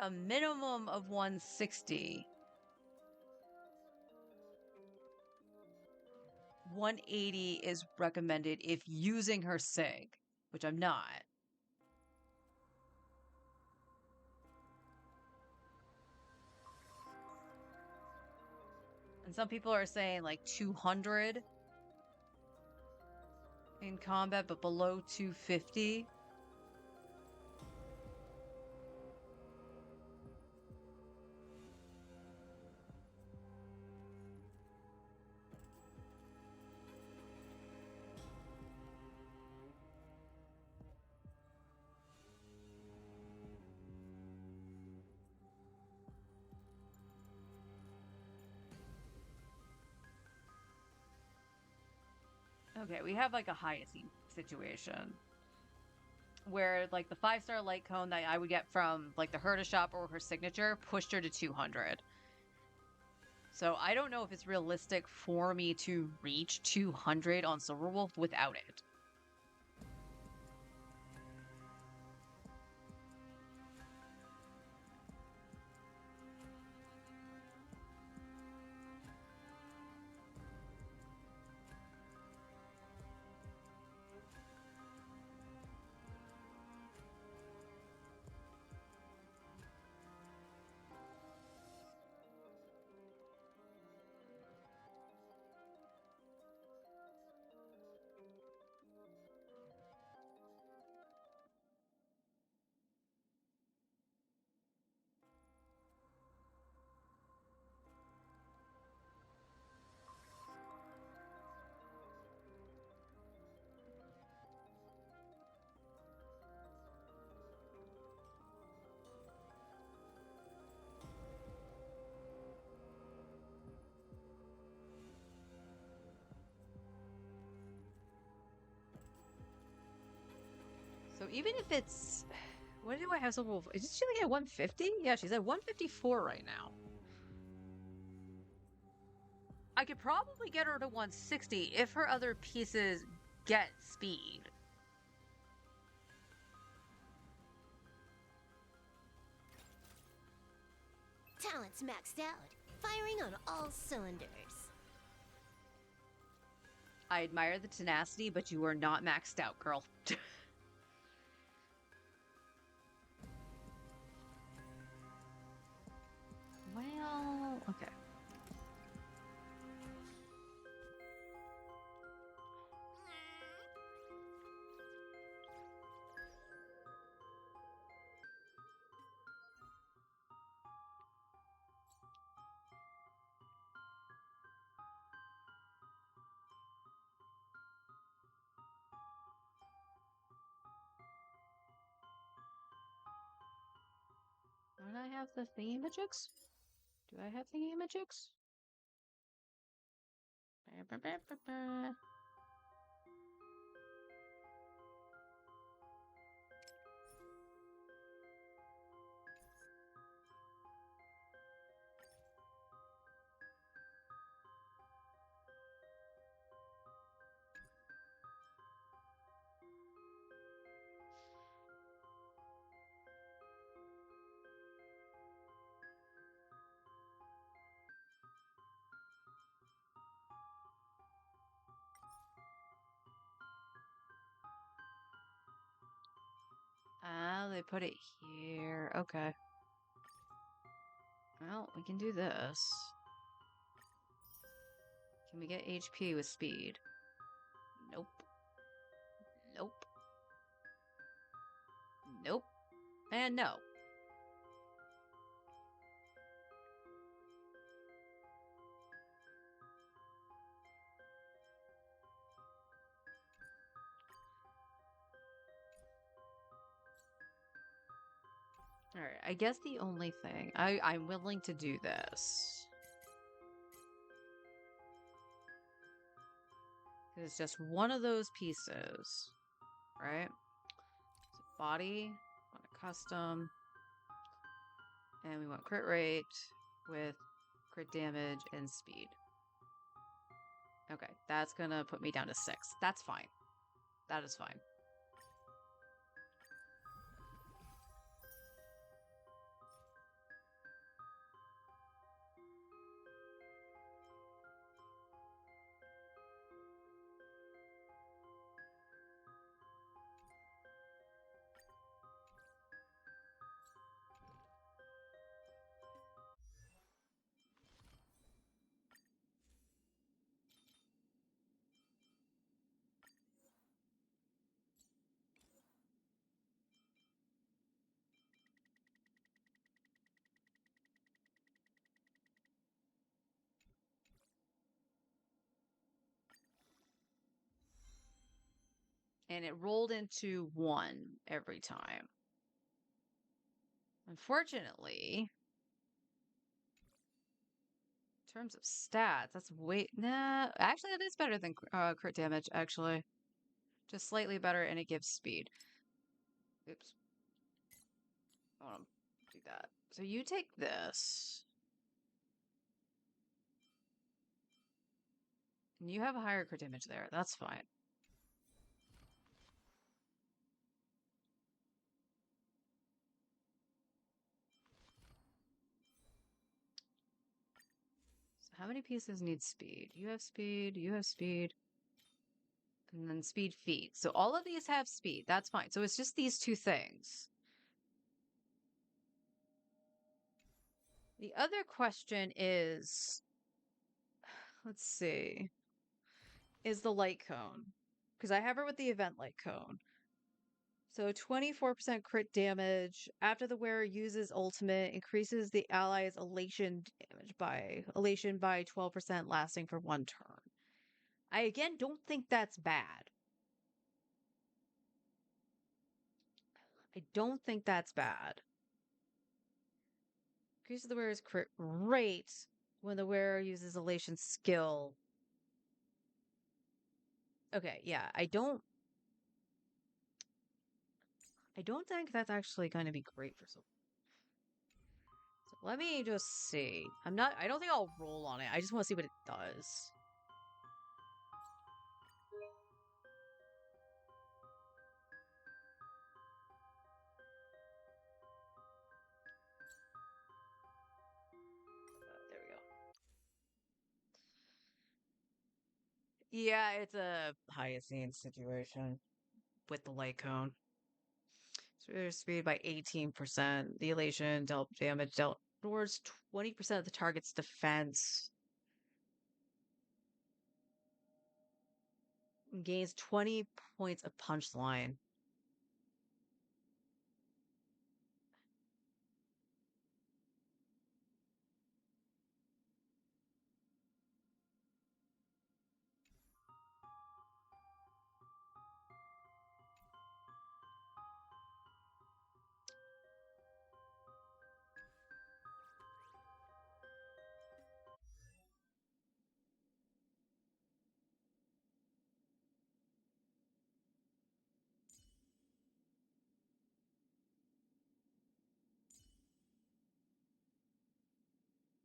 A minimum of 160. 180 is recommended if using her SIG, which I'm not. And some people are saying like 200 in combat, but below 250. Okay, we have like a Hyacinth situation where like the 5-star light cone that I would get from like the Herta shop or her signature pushed her to 200. So I don't know if it's realistic for me to reach 200 on Silverwolf without it. So even if it's... What do I have so level? Is she like at 150? Yeah, she's at 154 right now. I could probably get her to 160 if her other pieces get speed. Talent's maxed out. Firing on all cylinders. I admire the tenacity, but you are not maxed out, girl. Well, okay. Don't I have the thingy-majigs? Do I have thingy-majigs? Ah, they put it here. Okay. Well, we can do this. Can we get HP with speed? Nope. Nope. Nope. And no. Alright, I guess the only thing... I'm willing to do this. It's just one of those pieces. Right? So body, want a custom. And we want crit rate with crit damage and speed. Okay, that's gonna put me down to 6. That's fine. That is fine. And it rolled into 1 every time. Unfortunately, in terms of stats, that's way... Nah, actually, that is better than crit damage, actually. Just slightly better, and it gives speed. Oops. I want to do that. So you take this. And you have a higher crit damage there. That's fine. So how many pieces need speed? You have speed, you have speed. And then speed feet. So all of these have speed. That's fine. So it's just these two things. The other question is, let's see, is the light cone. Because I have her with the event light cone. So 24% crit damage. After the wearer uses ultimate, increases the ally's elation by 12%, lasting for 1 turn. I again don't think that's bad. I don't think that's bad. Increases the wearer's crit rate when the wearer uses elation skill. Okay, yeah, I don't... I don't think that's actually going to be great for some. So let me just see. I don't think I'll roll on it. I just want to see what it does. There we go. Yeah, it's a Hyacinth situation with the light cone. So speed by 18%. The elation dealt damage dealt towards 20% of the target's defense. Gains 20 points of punchline.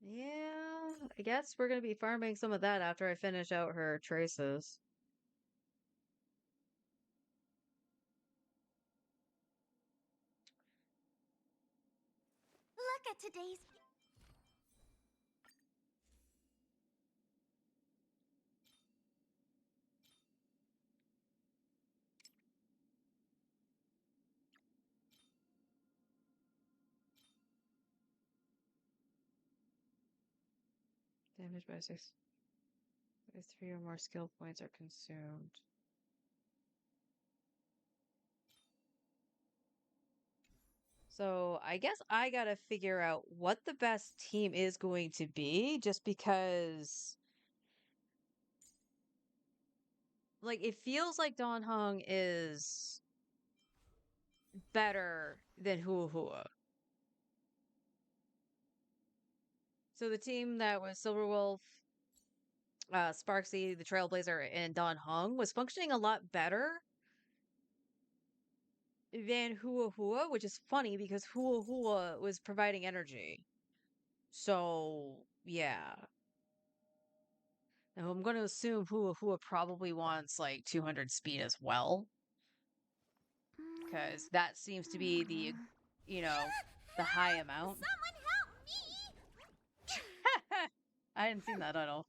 Yeah, I guess we're gonna be farming some of that after I finish out her traces. Look at today's. Damage by 6. If 3 or more skill points are consumed. So I guess I gotta figure out what the best team is going to be, just because, like, it feels like Don Hung is better than Hua Hua. So the team that was Silverwolf, Sparksy, the Trailblazer, and Don Hung was functioning a lot better than Hua Hua, which is funny because Hua Hua was providing energy. So, yeah. Now, I'm going to assume Hua Hua probably wants like 200 speed as well. Because that seems to be the, the high amount. Someone help me! I hadn't seen that at all.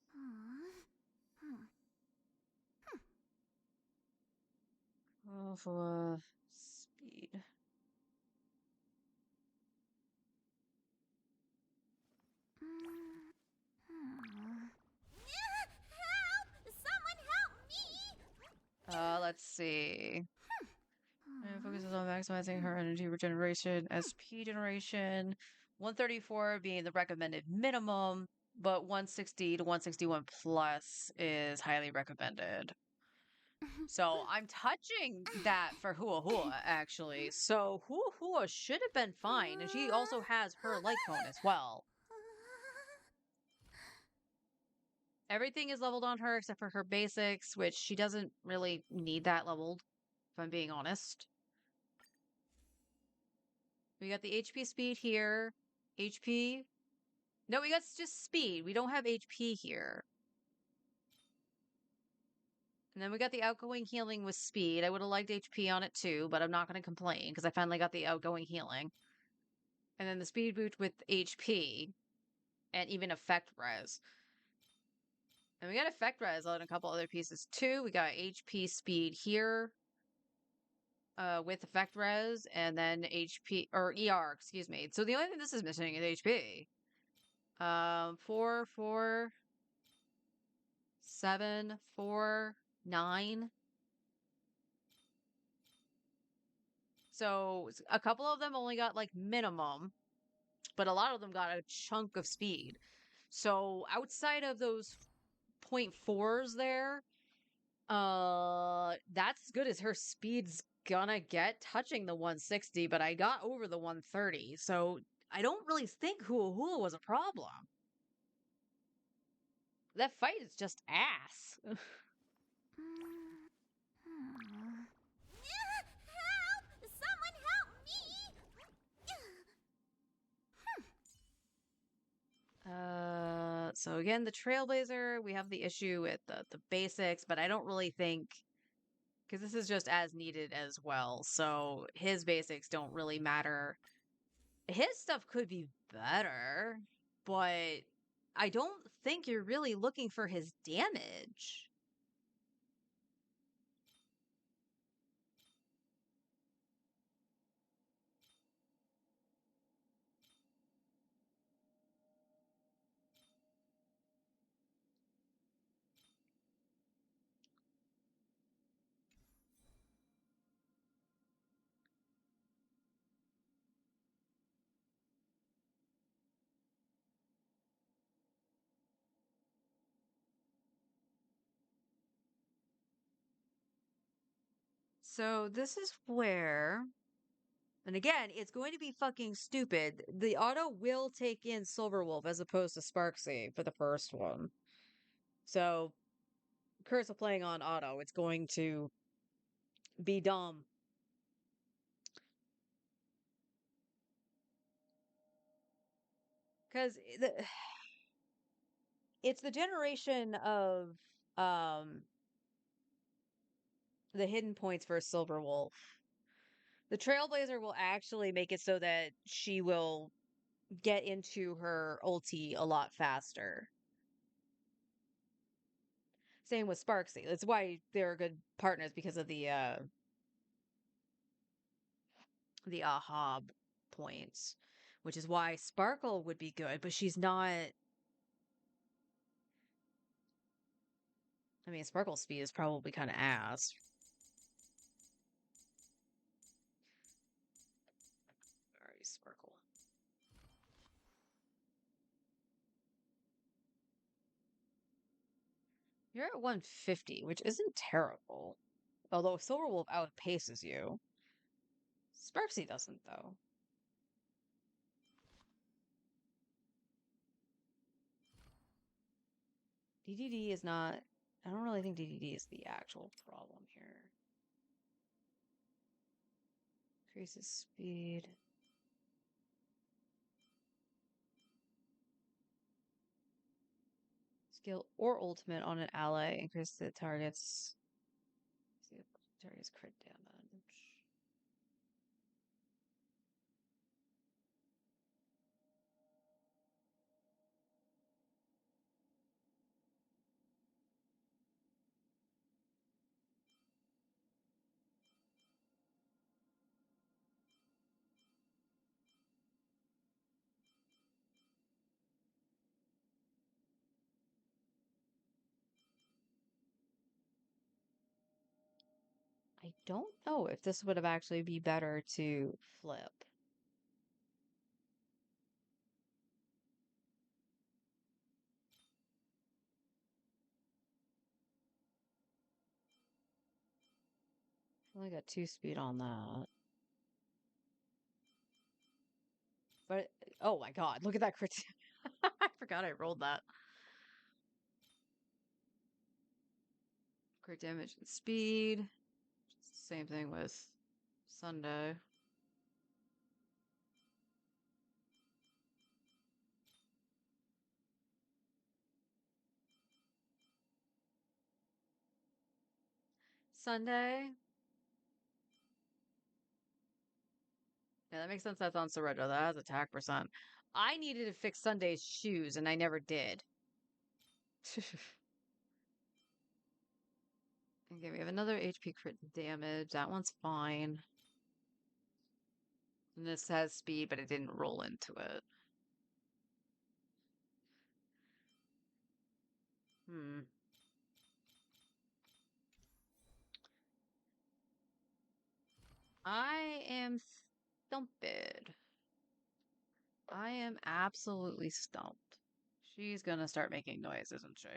Oh, for speed. Help! Someone help me! Let's see. It focuses on maximizing her energy regeneration, SP generation, 134 being the recommended minimum, but 160 to 161 plus is highly recommended. So I'm touching that for Hua Hua, actually. So Hua Hua should have been fine, and she also has her light cone as well. Everything is leveled on her except for her basics, which she doesn't really need that leveled, if I'm being honest. We got the HP speed here. HP. No, we got just speed. We don't have HP here. And then we got the outgoing healing with speed. I would have liked HP on it too, but I'm not going to complain because I finally got the outgoing healing. And then the speed boot with HP. And even effect res. And we got effect res on a couple other pieces too. We got HP speed here. With effect res, and then HP, or ER, excuse me. So the only thing this is missing is HP. 4, 4, 7, 4, 9. So a couple of them only got like minimum, but a lot of them got a chunk of speed. So outside of those 0.4s there, that's as good as her speed's gonna get touching the 160, but I got over the 130, so I don't really think Hua Hua was a problem. That fight is just ass. Help! Someone help So again, the Trailblazer, we have the issue with the basics, but I don't really think, because this is just as needed as well. So his basics don't really matter. His stuff could be better, but I don't think you're really looking for his damage. So this is where, and again, it's going to be fucking stupid. The auto will take in Silverwolf as opposed to Sparksy for the first one. So, Curse of playing on auto, it's going to be dumb. Because it's the generation of the hidden points for Silverwolf. The Trailblazer will actually make it so that she will get into her ulti a lot faster. Same with Sparksy. That's why they're good partners, because of the Ahab points, which is why Sparkle would be good, but she's not. I mean, Sparkle's speed is probably kind of ass. Alright, Sparkle. You're at 150, which isn't terrible. Although Silverwolf outpaces you. Sparksy doesn't, though. DDD is not... I don't really think DDD is the actual problem here. Increases speed. Skill or ultimate on an ally increases the target's crit damage. I don't know if this would have actually be better to flip. Only got 2 speed on that. But, oh my god, look at that crit. I forgot I rolled that. Crit damage and speed. Same thing with Sunday. Sunday. Yeah, that makes sense. That's on Soreto. That has attack percent. I needed to fix Sunday's shoes, and I never did. Okay, we have another HP crit damage. That one's fine. And this has speed, but it didn't roll into it. I am stumped. I am absolutely stumped. She's gonna start making noise, isn't she?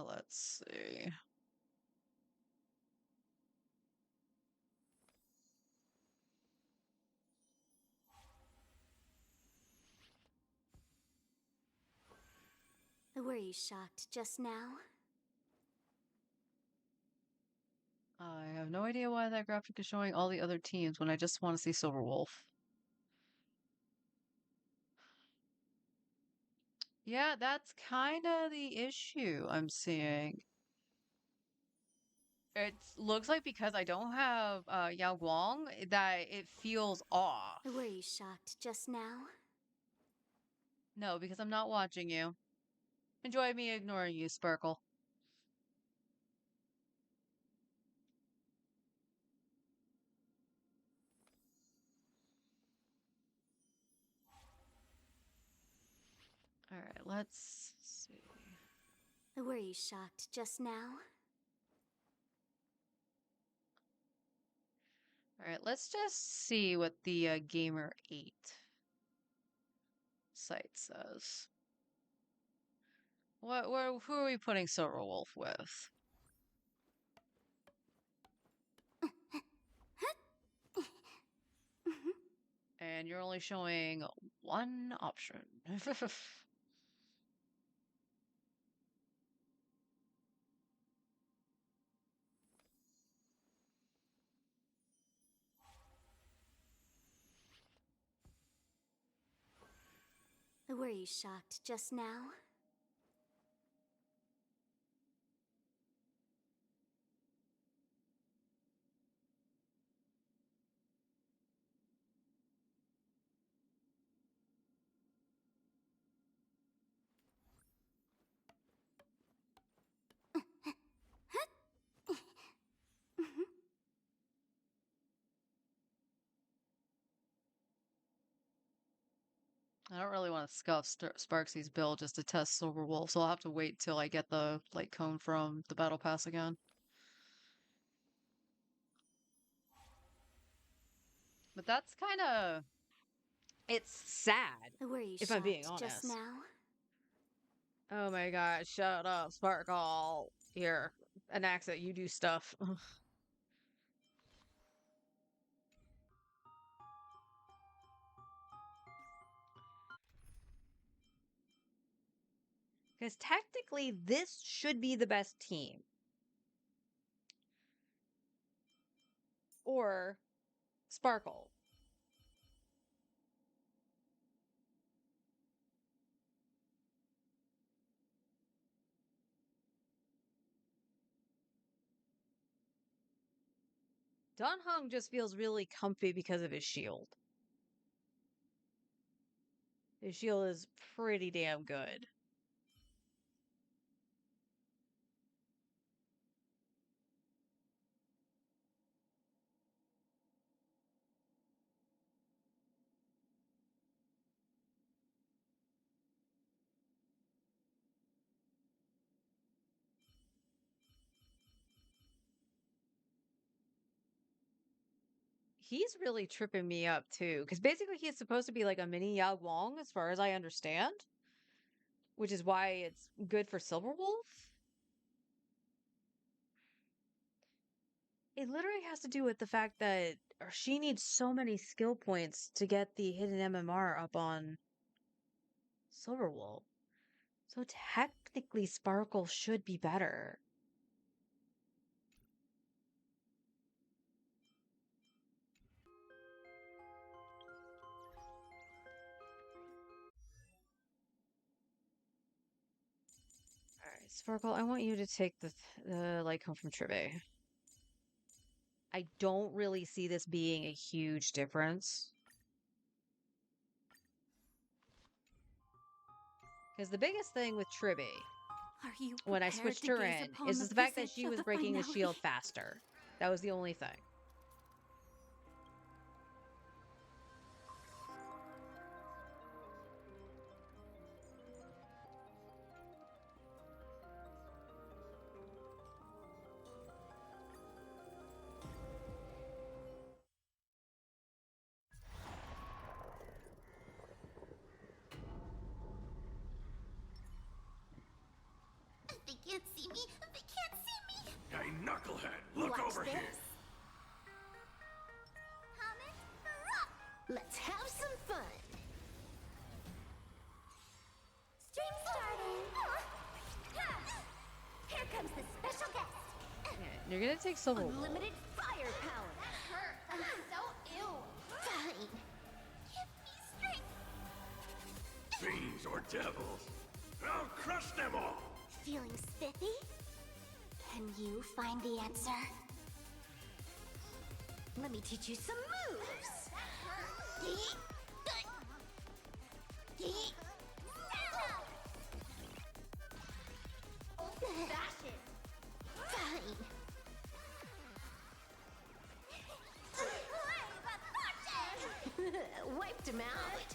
Let's see. Were you shocked just now? I have no idea why that graphic is showing all the other teams when I just want to see Silverwolf. Yeah, that's kind of the issue I'm seeing. It looks like because I don't have Yao Guang that it feels off. Were you shocked just now? No, because I'm not watching you. Enjoy me ignoring you, Sparkle. Alright, let's see. Were you shocked just now? Alright, let's just see what the Gamer 8 site says. Who are we putting Silverwolf with? And you're only showing one option. Were you shocked just now? I don't really want to scuff Sparksy's build just to test Silverwolf, so I'll have to wait till I get the light cone from the battle pass again. But that's kind of... It's sad, Were you if I'm being shocked just honest. now? Oh my god, shut up, Sparkle. Here, an accent, you do stuff. Because technically, this should be the best team. Or Sparkle. Dan Heng just feels really comfy because of his shield. His shield is pretty damn good. He's really tripping me up too, because basically he's supposed to be like a mini Yao Guang, as far as I understand, which is why it's good for Silverwolf. It literally has to do with the fact that she needs so many skill points to get the hidden MMR up on Silverwolf. So technically, Sparkle should be better. Alright, Sparkle, I want you to take the light cone from Tribe. I don't really see this being a huge difference. Because the biggest thing with Tribe, Are you when I prepared switched to her gaze in, upon is the the fact that visage she of was the breaking the finality? shield faster. That was the only thing. They can't see me. They can't see me. Hey, knucklehead, look Watch over this. here. Comet rock. Let's have some fun. Stream starting. Here comes the special guest. You're gonna take Silver Wolf. Unlimited firepower. That hurt. I'm so ill. Fine. Give me strength. Fiends or devils, I'll crush them all. Feeling spiffy? Can you find the answer? Let me teach you some moves. Yeet. Yeet. Fashion. Fine. Wiped him out.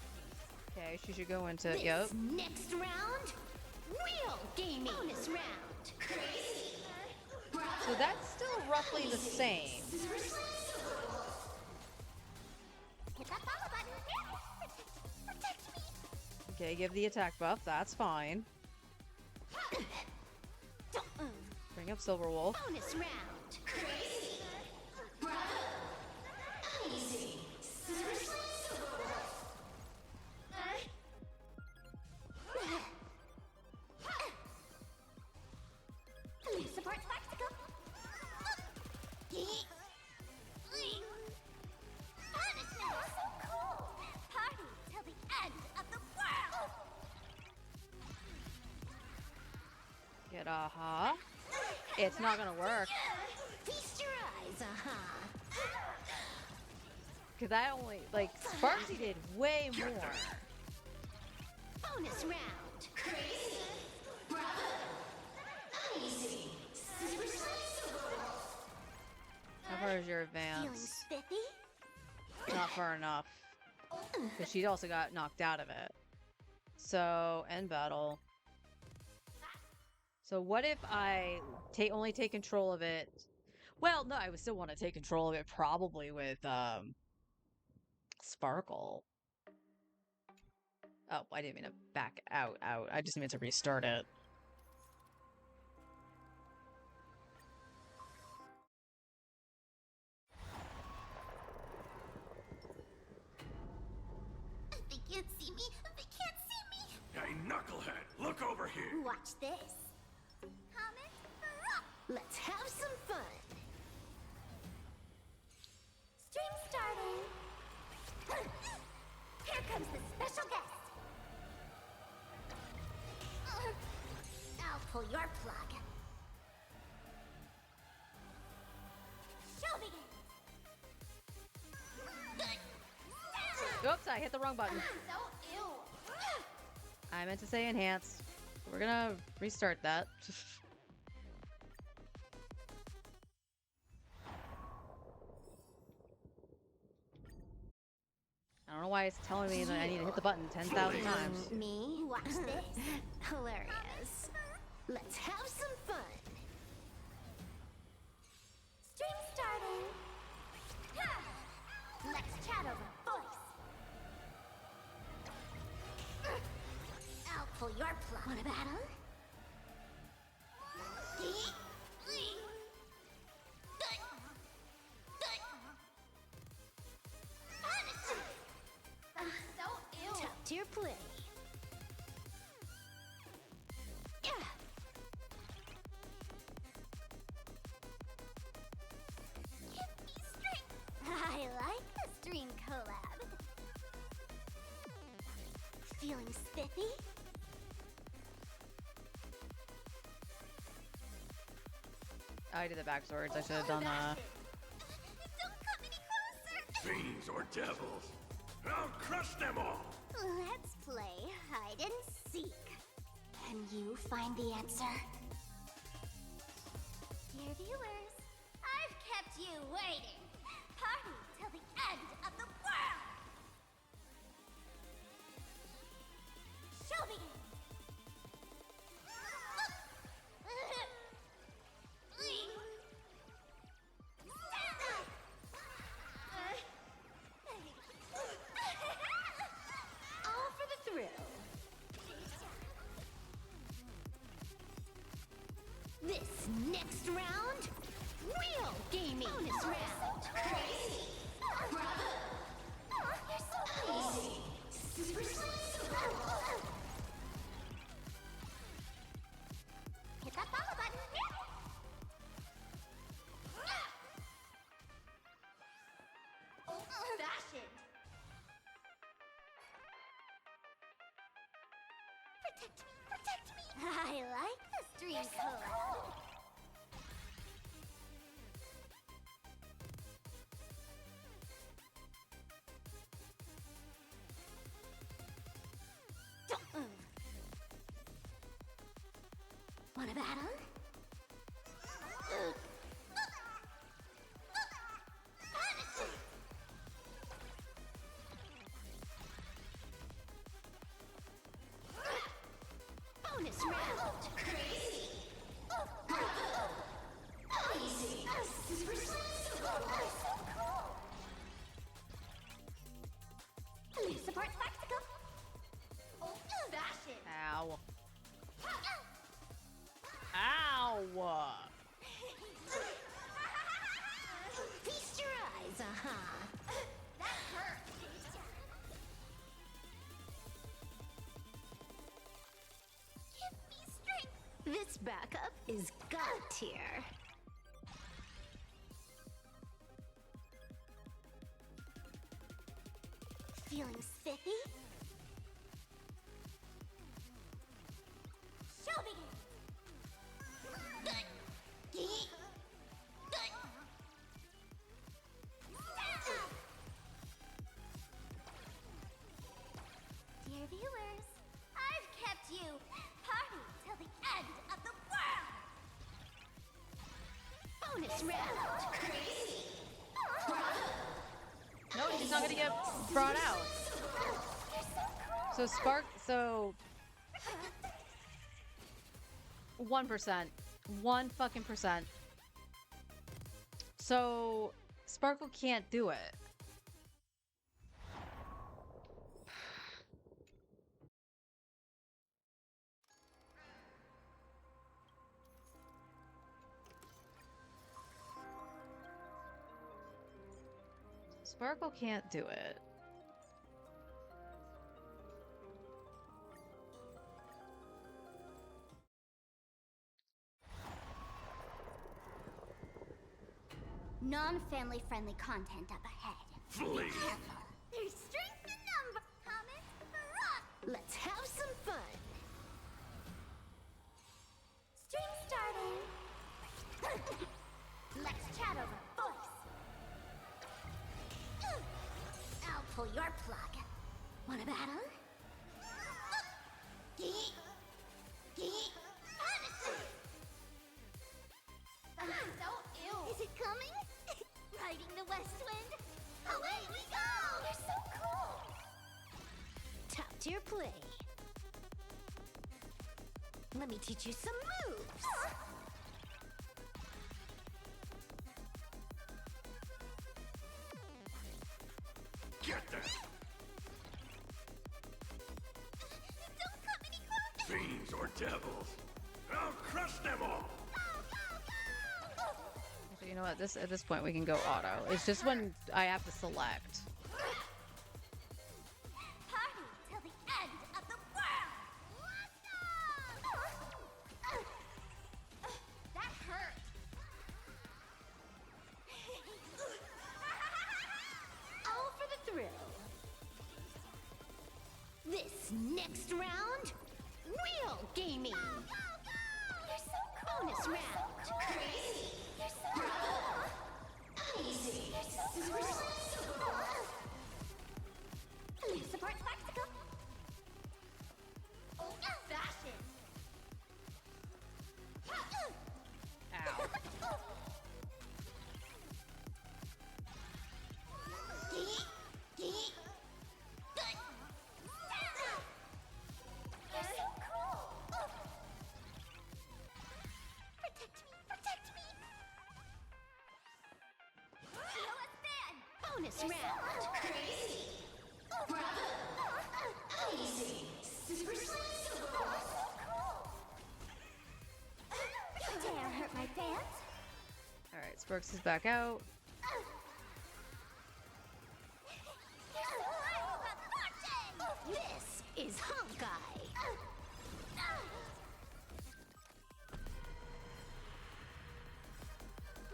Okay, she should go into. This Yep. next round, real gaming. Bonus round. Crazy. So that's still roughly the same. Hit that follow button. Protect me. Okay, give the attack buff. That's fine. Bring up Silver Wolf. Bonus round. Crazy. Bravo. Easy. Leaf support spectacle. So cool. Party till the end of the world. Get aha. It's not gonna work. Feast your eyes, Cause I only like Sparksy did way more. Bonus round. Crazy. Bravo. Easy. How far is your Feeling advance? spiffy? Not far enough. Cause she also got knocked out of it. So end battle. So what if I only take control of it? Well, no, I would still want to take control of it probably with Sparkle. Oh, I didn't mean to back out. I just meant to restart it. They can't see me. They can't see me. Hey, knucklehead, look over here. Watch this. Comet rock. Let's have some fun. Stream starting. Here comes the special guest. I'll pull your plug. Show me. Oops, I hit the wrong button. So ill. I meant to say enhance. We're gonna restart that. I don't know why it's telling me that I need to hit the button 10,000 times. Me? Watch this. Hilarious. Let's have some fun. Stream starting. Let's chat over voice. I'll pull your plug. Want a battle? So ill. Top tier play. Give me strength. I like the stream collab. Feeling spiffy? I did the back swords. I should have done Don't come any closer. Fiends or devils, I'll crush them all. Let's play hide and seek. Can you find the answer? Dear viewers, I've kept you waiting. Party till the end of the world. Show me. All for the thrill. This next round, real gaming. Bonus round. Crazy. Bravo. You're so crazy. Super hit that follow button. Fashioned. Protect me. I like this dream code. Want a battle? Bonus round. Crazy. Bravo. Easy. Super Leaf support spectacle. Fashion. Ow. Ow! Feast your eyes, That hurt. Give me strength. This backup is god tier. Feeling spiffy? Show begin. Dear viewers, I've kept you party till the end of the world. Bonus round. Crazy. No, he's not gonna get brought out. So so 1%. 1 fucking percent. So Sparkle can't do it. Sparkle can't do it. Non-family friendly content up ahead. Flee. There's strength in number. Comment for rock. Let's have some fun. Stream starting. Let's chat over voice. I'll pull your plug. Want a battle? So ill. Is it coming? Riding the west wind. Away we go! You're so cool. Top tier play. Let me teach you some moves. Get them! Don't come any closer. Fiends or devils! I'll crush them all! So you know what? At this point we can go auto. It's just when I have to select. Party till the end of the world. That hurt. All for the thrill. This next round, real gaming. You're so cool. Bonus round. Crazy. You're so cool. Easy. You're so cool. Leaf support spectacle. Fashion. Ow. You're so cool. Protect me. Bonus round. Crazy. Bravo. Easy. Super cool. Dare hurt my Sparks is back out. This is Honkai.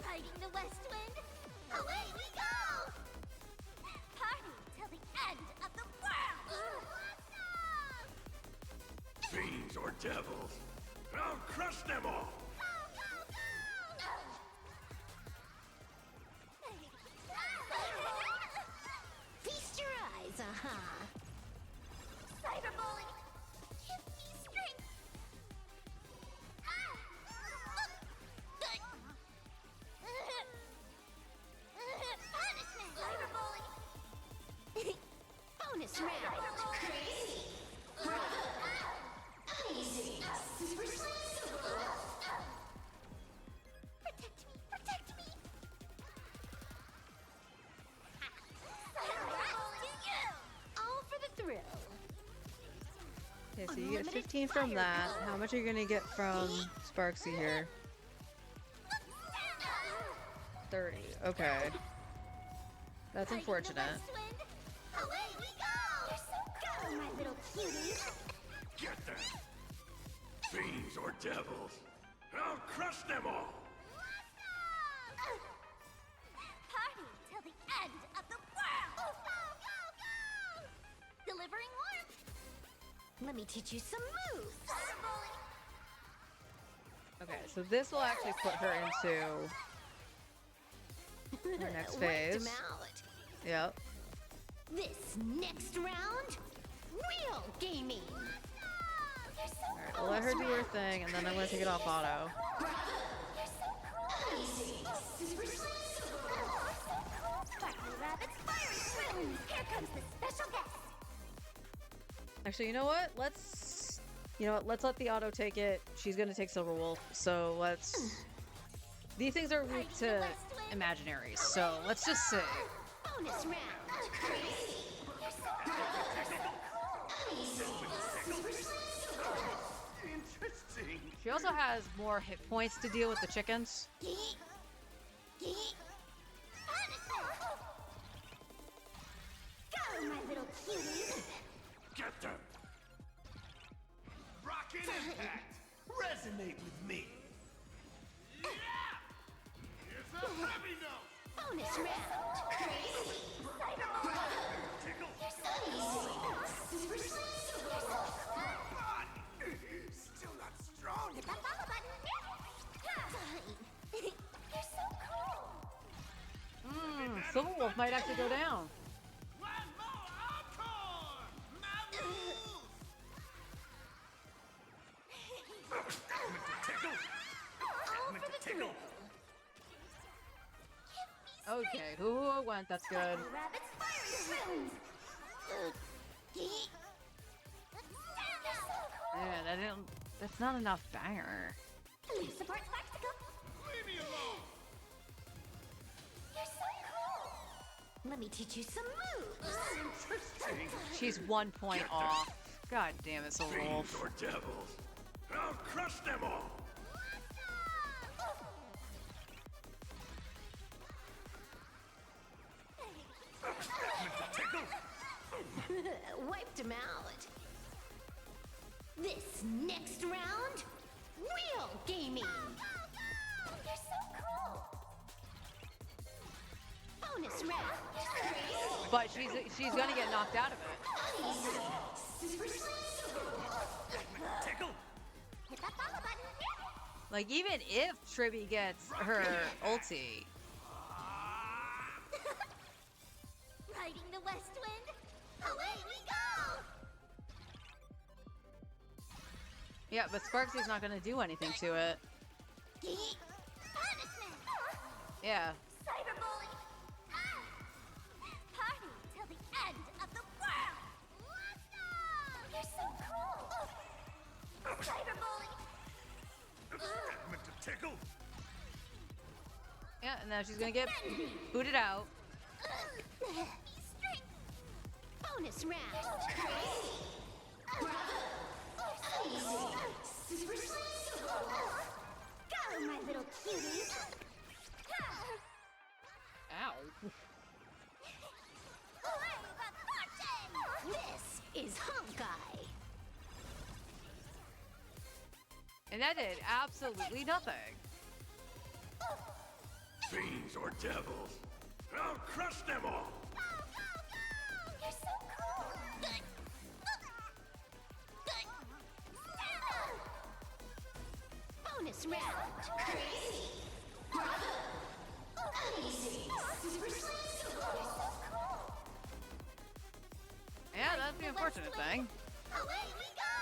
Riding the west wind, away we go! Party till the end of the world! Fiends or devils, I'll crush them all! Feast your eyes, Cyberbully, give me strength. Punishment, Cyberbully. Bonus round. Crazy. Easy. Super Protect me, protect me. All for the thrill. Okay, so you get 15 from that. How much are you gonna get from Sparksy here? 30. Okay. That's unfortunate. Away we go! You're so cool, my little cutie. Get them! Fiends or devils, I'll crush them all! Party till the end of the world! Go, go, go! Delivering warmth. Let me teach you some moves. Okay, so this will actually put her into her next phase. Wiped 'em out. Yep. This next round, real gaming. Alright, we'll let her do her thing, and then I'm gonna take it off auto. Sparkly rabbits, fiery swim. Here comes the special guest. Actually, you know what? Let's let the auto take it. She's gonna take Silver Wolf, so let's... These things are weak to imaginaries, so let's just see. Bonus round. Crazy. Interesting! She also has more hit points to deal with the chickens. Go, my little cutie. Get them! Rocket impact! Resonate with me! Here's a heavy note! Bonus round. Crazy. Tickle! Still not strong! Hit that follow button. Fine. You're so cool. Silver Wolf might actually go down. One more encore! Tickle! All for the thrill. Okay, who went? That's good. Rabbits, fiery swims. Yeah, that's not enough banger. Support spectacle. Leave me alone! You're so cool. Let me teach you some moves. Interesting! She's 1 point off. God damn it, Silver Fiends Wolf. or devils, I'll crush them all! Tickle! Wiped him out. This next round, real gaming. You're so cool. Bonus round. But she's gonna get knocked out of it. Tickle! Hit that follow button. Like, even if Tribby gets her ulti, Riding the west wind, away we go. yeah, but Sparksy's not gonna do anything to it. Punishment. Yeah. Cyberbully. Party till the end of the world. You're so cool. Cyberbully. Meant to tickle? Yeah, and now she's gonna get booted out. Strength. Bonus round. Crazy. Go, my little cuties. Ow. This is Honkai. And that did absolutely nothing. Fiends or devils, I'll crush them all! You're so cool. Bonus round. Crazy. Bravo. Uneasy. Super Slice. You're so cool. Yeah, that's the unfortunate thing. Away we go.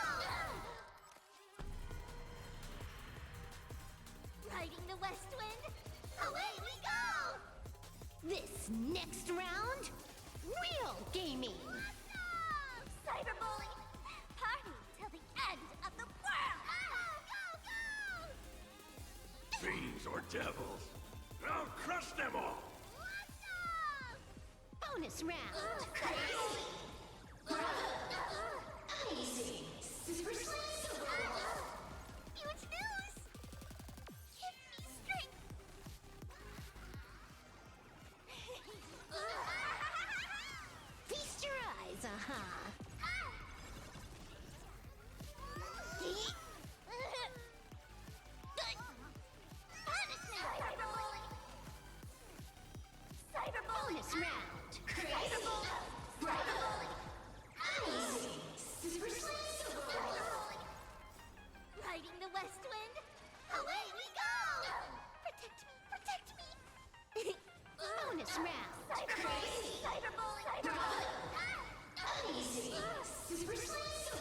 Riding the west wind. Away we go. This next round, real gaming. Cyberbully. Party till the end of the world. Go, go, go. Fiends or devils, I'll crush them all! Bonus round. Crazy. Bravo. Uneasy. Super Slice. Huge news. Give me strength. Feast your eyes, Bonus round. Crazy. Bravo. Uneasy. Super Slice. Riding the west wind. Away we go. Protect me. Protect me. Bonus round. Crazy. Bravo. Uneasy. Super Slice.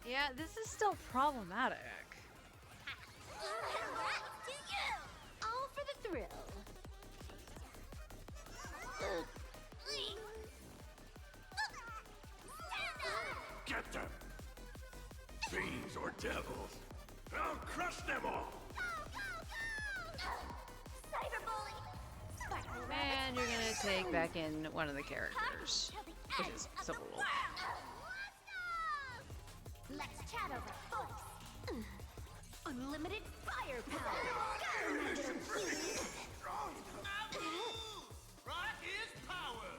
Yeah, this is still problematic. Congrats to you. All for the thrill. Get them! Fiends or devils, I'll crush them all! And you're gonna take back in one of the characters, which is Civil Wolf. Let's chat over voice. Unlimited firepower. Rock is power!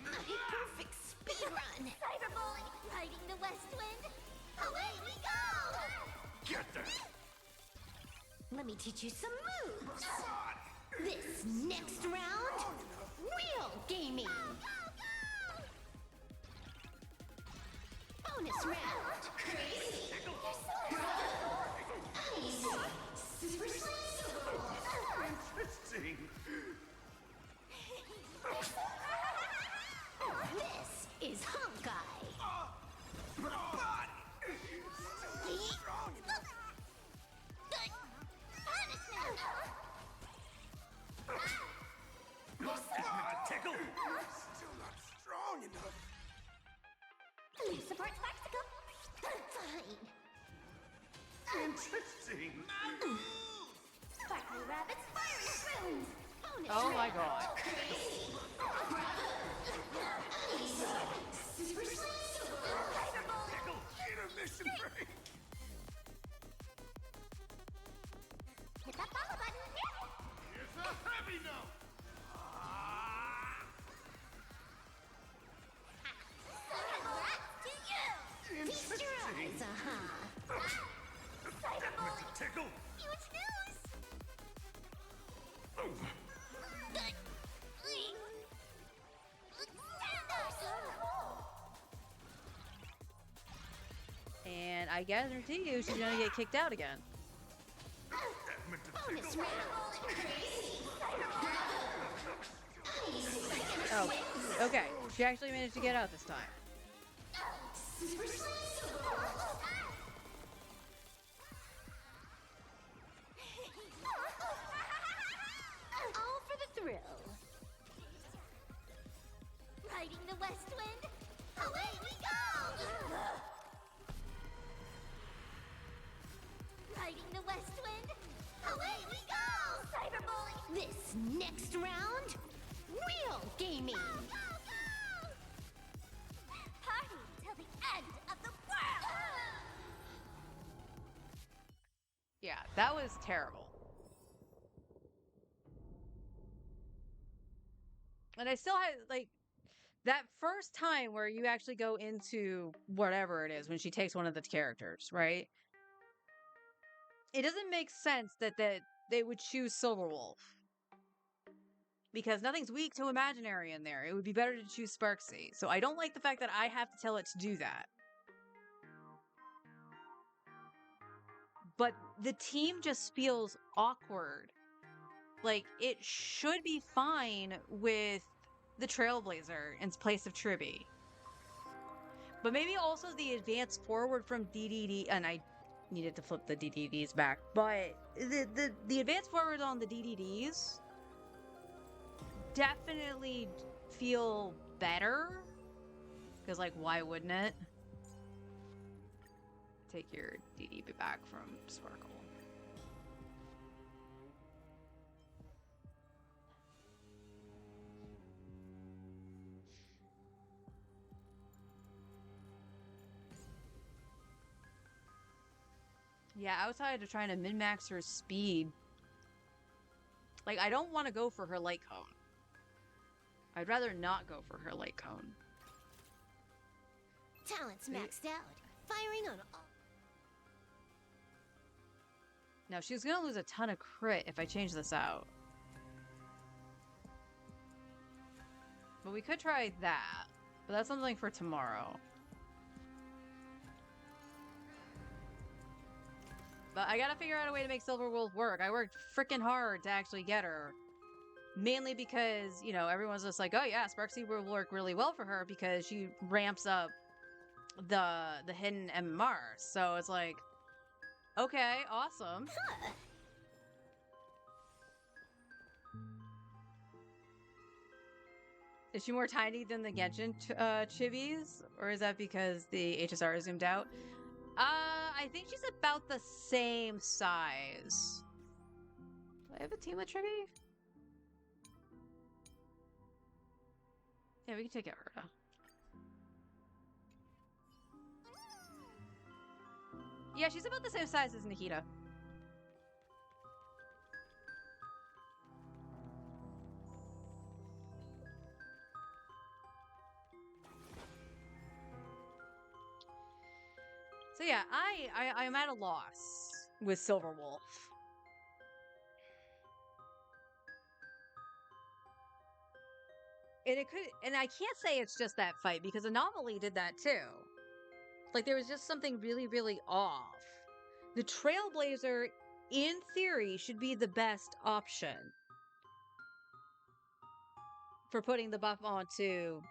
A perfect speed run. Cyberbully. Riding the west wind. Away we go. Get them! Let me teach you some moves. This next round, real gaming. Bonus round. Crazy. Bravo. Uneasy. Super Slice. Interesting! This is Honkai. Tickle! Still not strong enough! Leaf support spectacle. Fine. Interesting! Sparkly rabbits, fiery spoons. Bonus Oh my round. god. Crazy. Bravo. Uneasy. Super Slice. Tickle! Intermission break! Hit that follow button. Here's a heavy note! Congrats to you. Feast your eyes, Meant to tickle! Huge news. And I guarantee you she's gonna get kicked out again. Meant to Bonus tickle! round. Crazy. Oh, okay. She actually managed to get out this time. Super Slice. All for the thrill. Riding the west wind. Away we go. Riding the west wind. Away we go. Cyberbully. This next round, real gaming. Party till the end of the world. Yeah, that was terrible. And I still had, like, that first time where you actually go into whatever it is when she takes one of the characters, right? It doesn't make sense that they would choose Silverwolf. Because nothing's weak to imaginary in there. It would be better to choose Sparksy. So I don't like the fact that I have to tell it to do that. But the team just feels awkward. Like, it should be fine with the Trailblazer in place of Tribby. But maybe also the advance forward from DDD, and I needed to flip the DDDs back, but the advance forward on the DDDs definitely feel better. Because, like, why wouldn't it? Take your DDB back from Sparkle. Yeah, outside of trying to min-max her speed, like, I don't want to go for her light cone. I'd rather not go for her light cone. Talent's maxed out. Firing on all. Now, she's gonna lose a ton of crit if I change this out. But we could try that. But that's something for tomorrow. But I gotta figure out a way to make Silverwolf work. I worked freaking hard to actually get her. Mainly because, you know, everyone's just like, oh yeah, Sparksy will work really well for her because she ramps up the hidden MMR. So it's like, okay, awesome. Huh. Is she more tiny than the Genshin chibis? Or is that because the HSR is zoomed out? I think she's about the same size. Do I have a team with Trivi? Yeah, we can take out Herta. Yeah, she's about the same size as Nikita. So yeah, I'm at a loss with Silverwolf. And it could, and I can't say it's just that fight because Anomaly did that too. Like, there was just something really, really off. The Trailblazer, in theory, should be the best option for putting the buff onto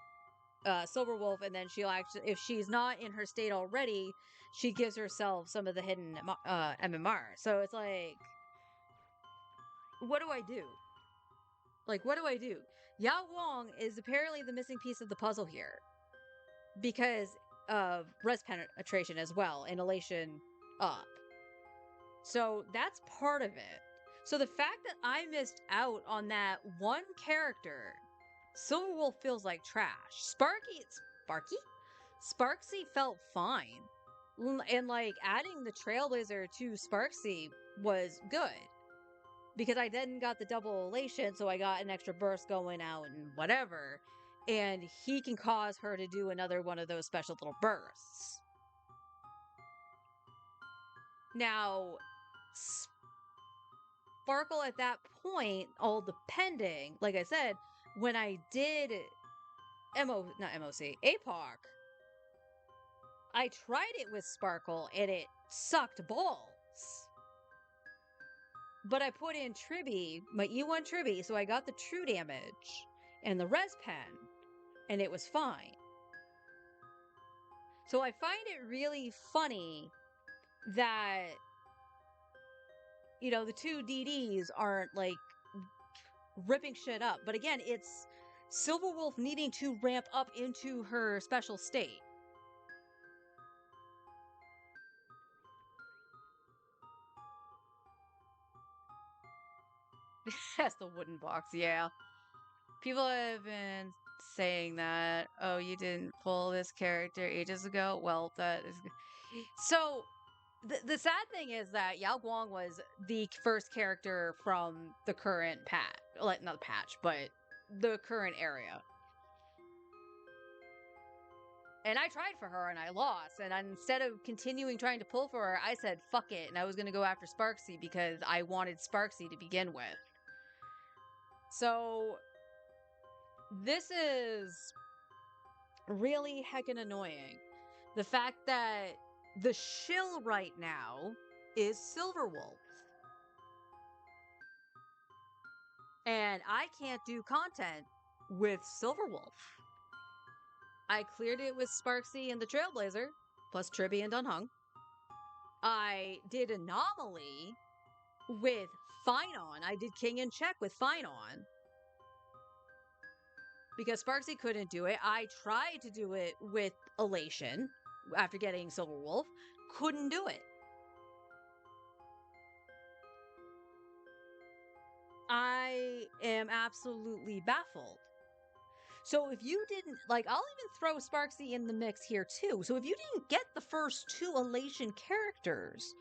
Silverwolf, and then she'll actually, if she's not in her state already, she gives herself some of the hidden MMR. So it's like, what do I do? Like, what do I do? Yao Guang is apparently the missing piece of the puzzle here because of res penetration as well, and elation up. So that's part of it. So the fact that I missed out on that one character, Silverwolf feels like trash. Sparksy felt fine. And like adding the Trailblazer to Sparksy was good. Because I then got the double elation, so I got an extra burst going out and whatever. And he can cause her to do another one of those special little bursts. Now, Sparkle at that point, all depending, like I said, when I did APOC, I tried it with Sparkle and it sucked balls. But I put in Tribby, my E1 Tribby, so I got the true damage and the res pen, and it was fine. So I find it really funny that, you know, the two DDs aren't like ripping shit up. But again, it's Silverwolf needing to ramp up into her special state. That's the wooden box, yeah. People have been saying that, oh, you didn't pull this character ages ago. Well, that is... So, the sad thing is that Yao Guang was the first character from the current patch. Like, not the patch, but the current area. And I tried for her and I lost. And instead of continuing trying to pull for her, I said, fuck it. And I was going to go after Sparksy because I wanted Sparksy to begin with. So this is really heckin' annoying. The fact that the shill right now is Silverwolf. And I can't do content with Silverwolf. I cleared it with Sparksy and the Trailblazer, plus Tribby and Dunhung. I did Anomaly with Finon. I did King in Check with Finon. Because Sparksy couldn't do it. I tried to do it with Elation after getting Silverwolf. Couldn't do it. I am absolutely baffled. So if you didn't, like, I'll even throw Sparksy in the mix here too. So if you didn't get the first two Elation characters,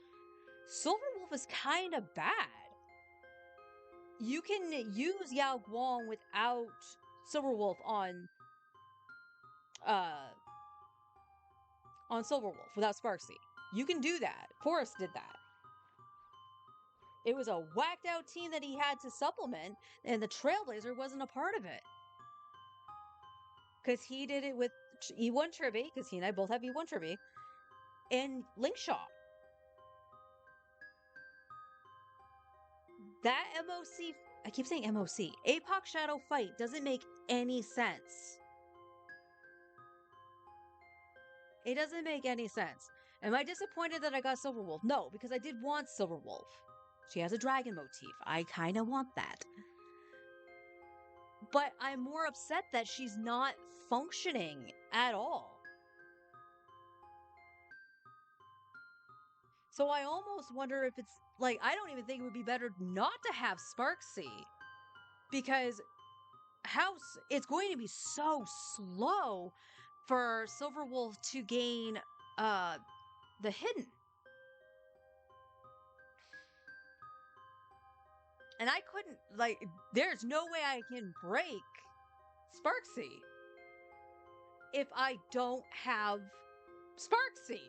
Silverwolf is kind of bad. You can use Yao Guang without Silverwolf on Silverwolf without Sparksy. You can do that. Forrest did that. It was a whacked out team that he had to supplement, and the Trailblazer wasn't a part of it. Because he did it with E1 Tribby, because he and I both have E1 Tribby, and Linkshaw. That MOC, I keep saying MOC, APOC Shadow fight doesn't make any sense. It doesn't make any sense. Am I disappointed that I got Silverwolf? No, because I did want Silverwolf. She has a dragon motif. I kind of want that. But I'm more upset that she's not functioning at all. So I almost wonder if it's, like, I don't even think it would be better not to have Sparksy. Because it's going to be so slow for Silverwolf to gain the hidden. And I couldn't, like, there's no way I can break Sparksy if I don't have Sparksy.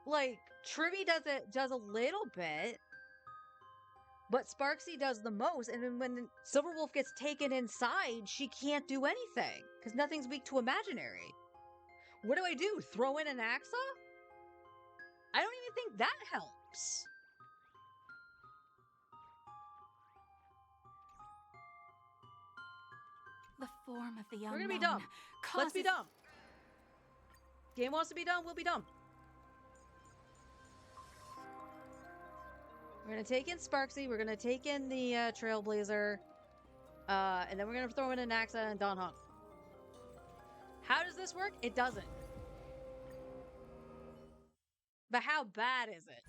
Like, Trivy does a little bit, but Sparksy does the most, and then when Silverwolf gets taken inside, she can't do anything, because nothing's weak to imaginary. What do? Throw in an Axa? I don't even think that helps. The form of the unknown. We're gonna be dumb. Let's be dumb. Game wants to be dumb, we'll be dumb. We're gonna take in Sparksy, we're gonna take in the Trailblazer, and then we're gonna throw in an Axa and Dunhung. How does this work? It doesn't. But how bad is it?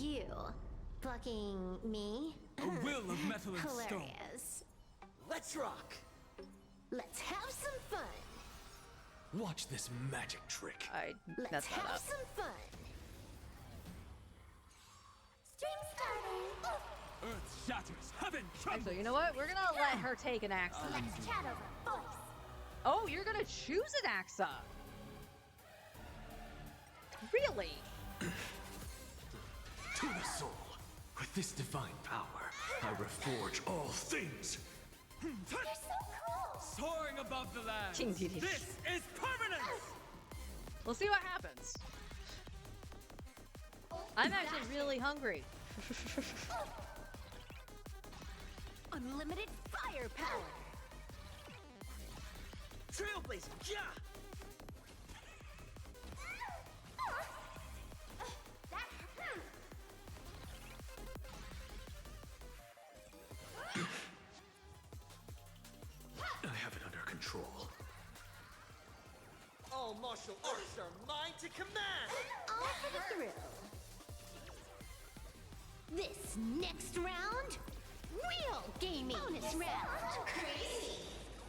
You fucking me? A will of metal and stone. Hilarious. Let's rock! Let's have some fun. Watch this magic trick. Let's That's not have up. some fun. Stream starting. Earth shatters, heaven trembles. Actually, you know what? We're gonna let her take an Axa. Let's chat over voice. Oh, you're gonna choose an Axa. Really? To the soul. With this divine power, I reforge all things. You're so cool. Soaring above the land. King Dedede. This is permanence. We'll see what happens. I'm actually really hungry. Unlimited firepower. Trailblazer, yeah! I have it under control. All martial arts are mine to command! All for the thrill. This next round, real gaming. Bonus round. Crazy.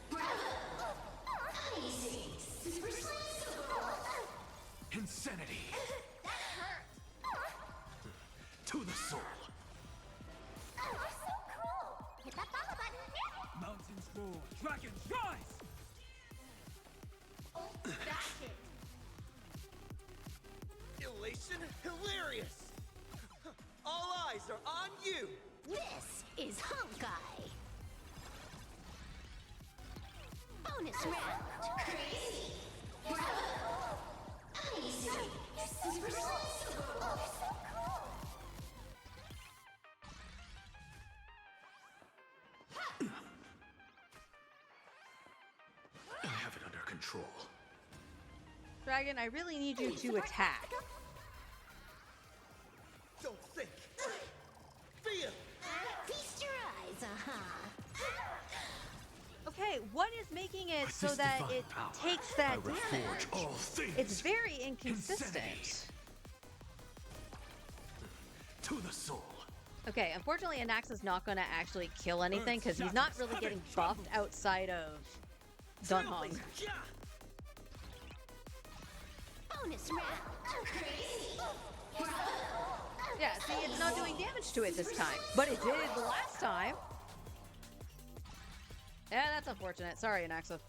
Bravo. Amazing. Super Slam. Insanity. That hurt. To the soul. Mountains roar, dragons rise! That's it. Elation hilarious! All eyes are on you! This is Honkai. Bonus round. Crazy. Amazing. Super slow. Oh, they're so cool. I have it under control. Dragon, I really need you to attack. Don't think! Feel! Feast your eyes, Okay, what is making it With so this that divine it power, takes I that reforge damage? all things. It's very inconsistent. Insanity. To the soul. Okay, unfortunately, Anax is not going to actually kill anything because he's not really getting buffed outside of Dunhong. Trailblazer, yeah! Bonus round. Crazy. Yeah, see, it's not doing damage to it this time, but it did the last time. Yeah, that's unfortunate. Sorry, Anaxa.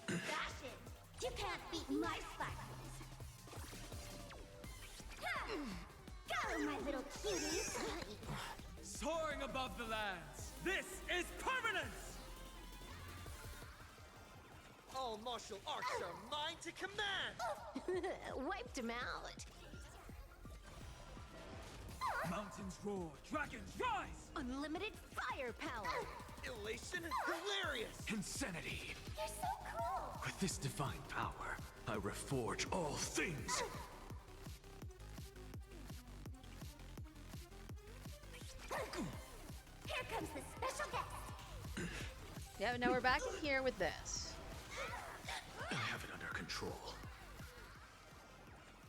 Fashion. You can't beat my sparkles. Ha! Got 'em, my little cuties. Soaring above the lands, this is permanence! All martial arts are mine to command! Wiped him out. Mountains roar, dragons rise! Unlimited firepower. Elation hilarious! Insanity. You're so cool. With this divine power, I reforge all things. Here comes the special guest. Yeah, now we're back in here with this. I have it under control.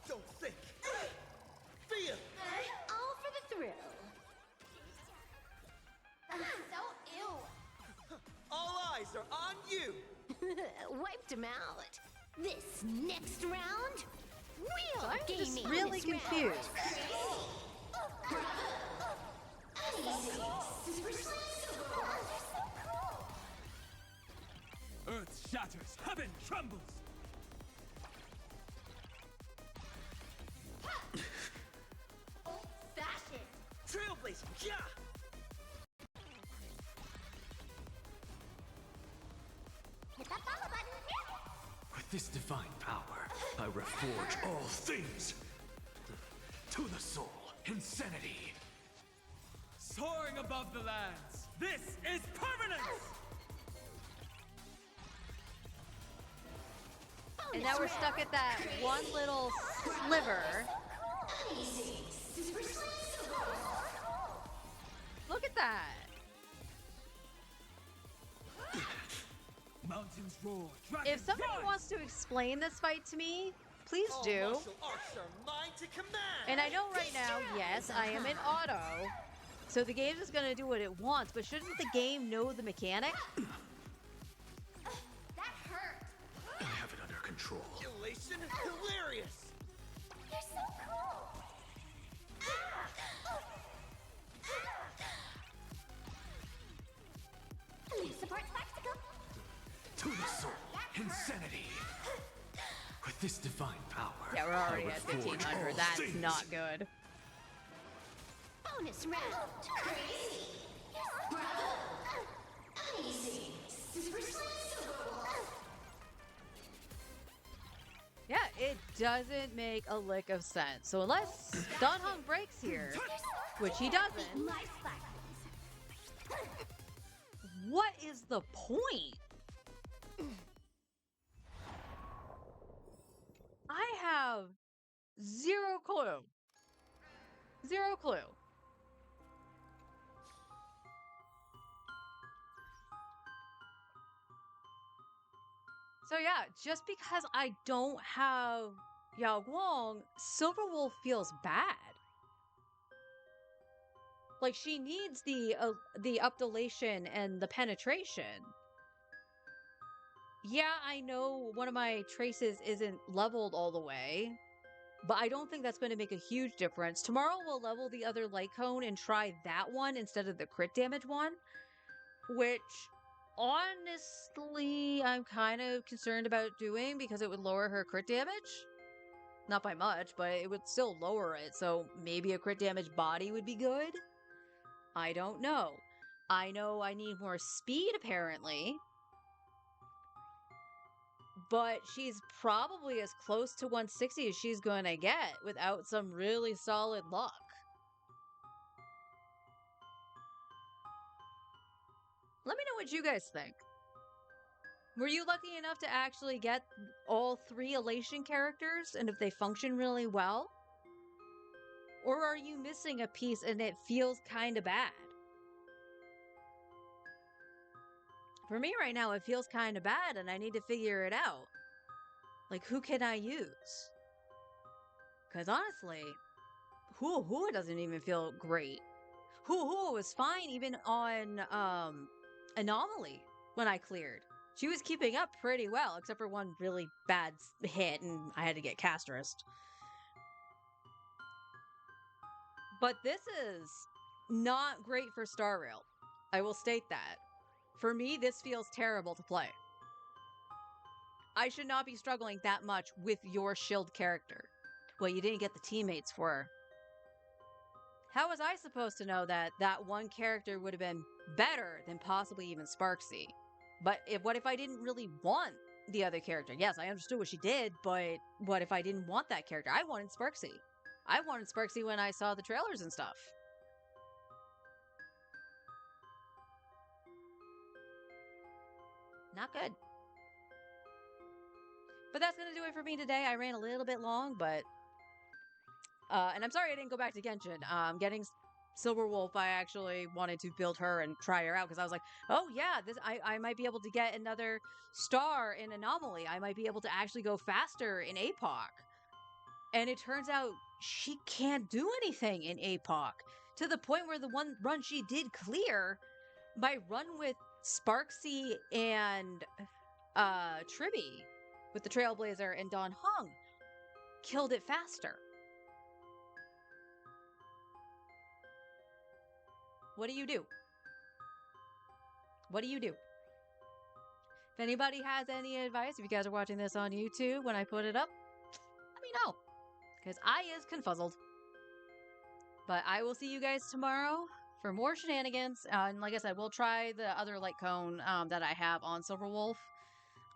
Don't think! Feel! All for the thrill. So ew. All eyes are on you! Wiped him out. This next round, real So I'm gaming. just really this round. confused. Earth shatters, heaven trembles! Fashion. Trailblazer, yeah! Hit that follow button. With this divine power, I reforge all things. To the soul. Insanity. Soaring above the lands, this is permanence! And now we're stuck at that one little sliver. Look at that. Mountains roar, If dragons somebody rise! wants to explain this fight to me, please All do. martial arts are mine to command! And I know right now, yes, I am in auto, so the game is going to do what it wants, but shouldn't the game know the mechanic? That hurt. I have it under control. Elation hilarious! You're so cool. Support spectacle. To the soul. Insanity. With this divine power, Yeah, we're already I at reforge 1500. all That's things. not good. Bonus round. Crazy. Amazing. Super Yeah, it doesn't make a lick of sense. So unless Dunhong breaks here, which he doesn't, My sparkles. what is the point? I have zero clue. Zero clue. So yeah, just because I don't have Yao Guang, Silverwolf feels bad. Like she needs the updulation and the penetration. Yeah, I know one of my traces isn't leveled all the way, but I don't think that's going to make a huge difference. Tomorrow we'll level the other light cone and try that one instead of the crit damage one. which honestly I'm kind of concerned about doing because it would lower her crit damage. Not by much, but it would still lower it, so maybe a crit damage body would be good? I don't know. I know I need more speed, apparently. But she's probably as close to 160 as she's going to get without some really solid luck. Let me know what you guys think. Were you lucky enough to actually get all 3 Elation characters and if they function really well? Or are you missing a piece and it feels kind of bad? For me right now, it feels kind of bad and I need to figure it out. Like, who can I use? Because honestly, Hua doesn't even feel great. Hua was fine even on Anomaly when I cleared. She was keeping up pretty well, except for one really bad hit, and I had to get Casterist. But this is not great for Star Rail. I will state that. For me, this feels terrible to play. I should not be struggling that much with your shield character. Well, you didn't get the teammates for her. How was I supposed to know that that one character would have been better than possibly even Sparksy? But what if I didn't really want the other character? Yes, I understood what she did, but what if I didn't want that character? I wanted Sparksy. I wanted Sparksy when I saw the trailers and stuff. Not good. But that's going to do it for me today. I ran a little bit long, but... and I'm sorry I didn't go back to Genshin. Getting Silver Wolf, I actually wanted to build her and try her out because I was like, oh yeah, I might be able to get another star in Anomaly. I might be able to actually go faster in APOC. And it turns out she can't do anything in APOC. To the point where the one run she did clear, my run with Sparksy and Tribby, with the Trailblazer and Don Hung, killed it faster. What do you do? What do you do? If anybody has any advice, if you guys are watching this on YouTube when I put it up, let me know. Because I is confuzzled. But I will see you guys tomorrow for more shenanigans. And like I said, we'll try the other light cone that I have on Silver Wolf.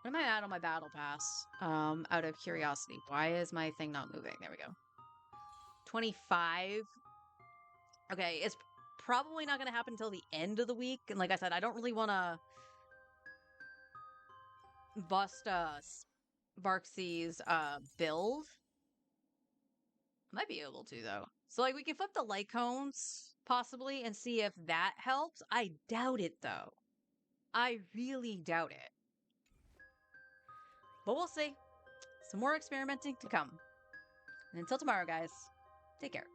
What am I at on my battle pass? Out of curiosity. Why is my thing not moving? There we go. 25. Okay, it's probably not going to happen until the end of the week. And like I said, I don't really want to bust Sparksy's build. Might be able to, though. So, like, we can flip the light cones, possibly, and see if that helps. I doubt it, though. I really doubt it. But we'll see. Some more experimenting to come. And until tomorrow, guys, take care.